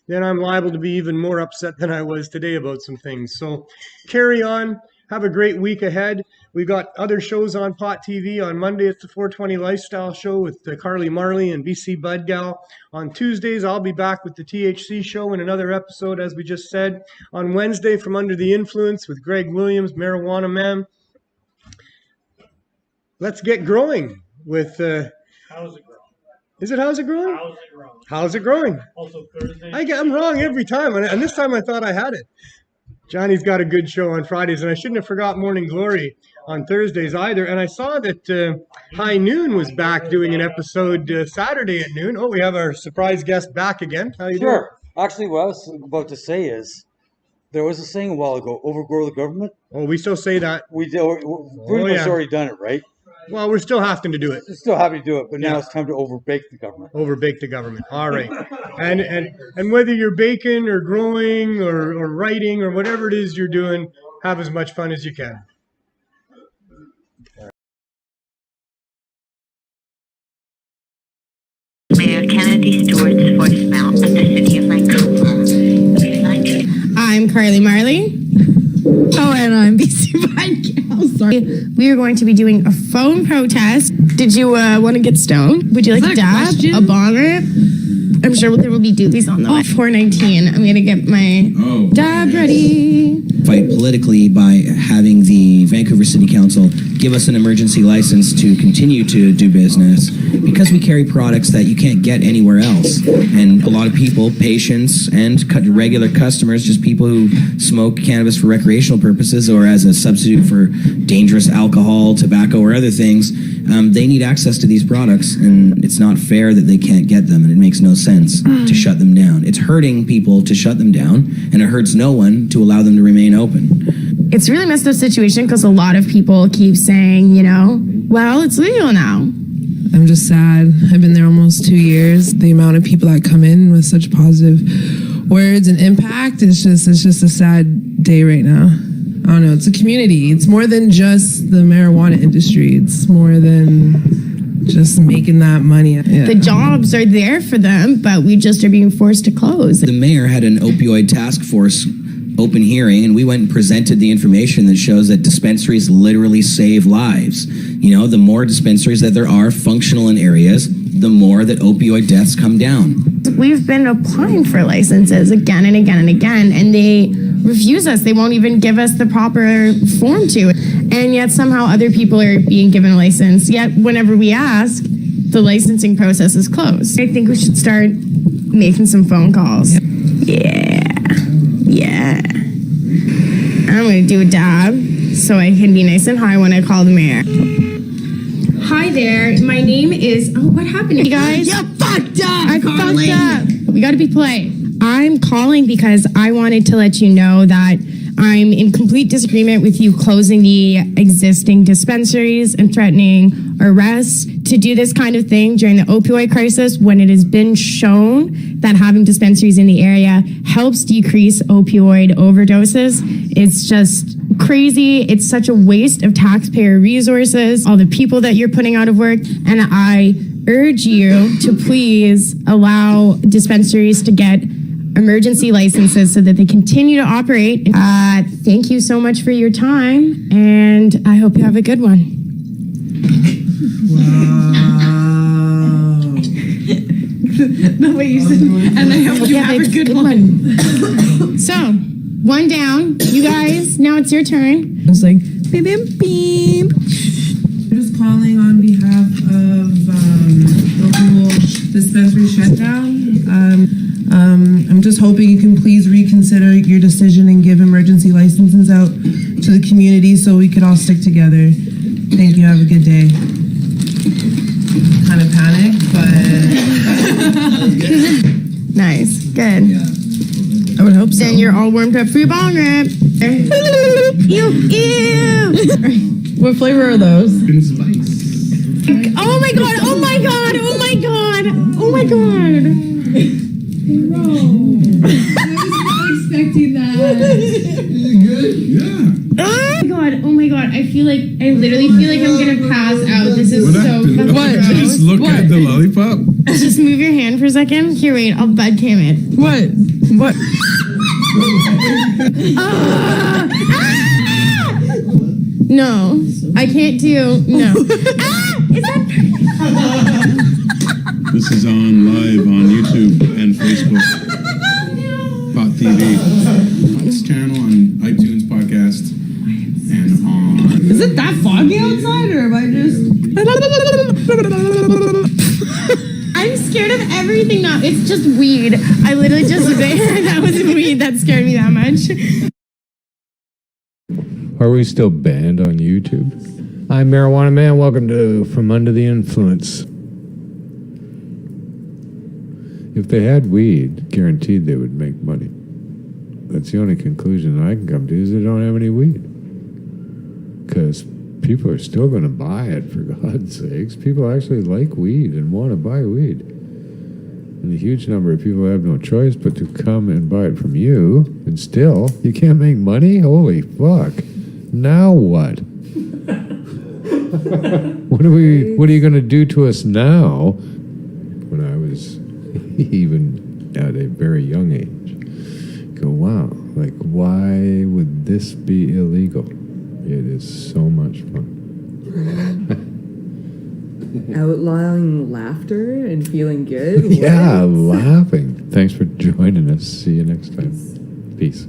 then I'm liable to be even more upset than I was today about some things. So carry on. Have a great week ahead. We've got other shows on Pot TV. On Monday, it's the 420 Lifestyle Show with Carly Marley and BC Bud Gal. On Tuesdays, I'll be back with the THC Show in another episode, as we just said. On Wednesday, From Under the Influence with Greg Williams, Marijuana Man. Let's get growing with... How's it growing? Is it How's It Growing? How's it growing? How's it growing? Also Thursday. I'm wrong every time, and this time I thought I had it. Johnny's got a good show on Fridays, and I shouldn't have forgot Morning Glory on Thursdays either. And I saw that High Noon was back doing an episode Saturday at noon. Oh, we have our surprise guest back again. How you doing? Sure. Actually, what I was about to say is, there was a saying a while ago, overgrow the government. Oh, we still say that. We've pretty much already done it, right? Well, we're still having to do it. We're still happy to do it, but now it's time to overbake the government. Overbake the government. All right. And whether you're baking or growing or writing or whatever it is you're doing, have as much fun as you can. Mayor Kennedy Stewart's voicemail of the city of Vancouver. I'm Carly Marley. Oh, and I'm BC Bud. Sorry. We are going to be doing a phone protest. Did you want to get stoned? Would you like a dab? A bong rip? I'm sure there will be doobies on the way. 419. I'm going to get my dab ready. Fight politically by having the Vancouver City Council give us an emergency license to continue to do business because we carry products that you can't get anywhere else. And a lot of people, patients and regular customers, just people who smoke cannabis for recreational purposes or as a substitute for dangerous alcohol, tobacco, or other things, they need access to these products, and it's not fair that they can't get them, and it makes no sense to shut them down. It's hurting people to shut them down, and it hurts no one to allow them to remain open. It's a really messed up situation because a lot of people keep saying, well, it's legal now. I'm just sad. I've been there almost 2 years. The amount of people that come in with such positive words and impact, it's just a sad day right now. I don't know, it's a community. It's more than just the marijuana industry. It's more than just making that money. Yeah. The jobs are there for them, but we just are being forced to close. The mayor had an opioid task force open hearing, and we went and presented the information that shows that dispensaries literally save lives. You know, the more dispensaries that there are functional in areas, the more that opioid deaths come down. We've been applying for licenses again and again and again, and they refuse us. They won't even give us the proper form to. And yet somehow other people are being given a license. Yet whenever we ask, the licensing process is closed. I think we should start making some phone calls. Yeah. I'm gonna do a dab so I can be nice and high when I call the mayor. Hi there, my name is, what happened to you guys? You fucked up, I fucked up. We gotta be polite. I'm calling because I wanted to let you know that I'm in complete disagreement with you closing the existing dispensaries and threatening arrests to do this kind of thing during the opioid crisis when it has been shown that having dispensaries in the area helps decrease opioid overdoses. It's just crazy. It's such a waste of taxpayer resources, all the people that you're putting out of work, and I urge you to please allow dispensaries to get emergency licenses so that they continue to operate. Thank you so much for your time, and I hope you have a good one. Wow. No, wait, you said, and I hope you have a good one. So, one down. You guys, now it's your turn. It's like, beep, beep, beep. I'm just calling on behalf of the whole dispensary shutdown. I'm just hoping you can please reconsider your decision and give emergency licenses out to the community so we could all stick together. Thank you. Have a good day. Kind of panicked, but nice, good. I would hope so. Then you're all warmed up for your bong rip. Ew. What flavor are those? Oh my god! Oh my god! Oh my god! Oh my god! No. I was not expecting that. Good? Yeah. Oh my god, I literally feel like I'm gonna pass out. This is so fucking gross. Just look at the lollipop. Just move your hand for a second. Here, wait, I'll bud cam it. What? No, I can't do, no. Is that... This is on live on YouTube and Facebook. Pot TV. This channel on iTunes podcast and on. Is it that foggy outside, or am I just? I'm scared of everything now. It's just weed. I literally just that was weed that scared me that much. Are we still banned on YouTube? I'm Marijuana Man. Welcome to From Under the Influence. If they had weed, guaranteed they would make money. That's the only conclusion I can come to, is they don't have any weed. Because people are still going to buy it, for God's sakes. People actually like weed and want to buy weed. And a huge number of people have no choice but to come and buy it from you, and still, you can't make money? Holy fuck. Now what? What are you going to do to us now? When I was even at a very young age, go, wow, like, why would this be illegal? It is so much fun. Outlawing laughter and feeling good? Yeah, laughing. Thanks for joining us. See you next time. Peace.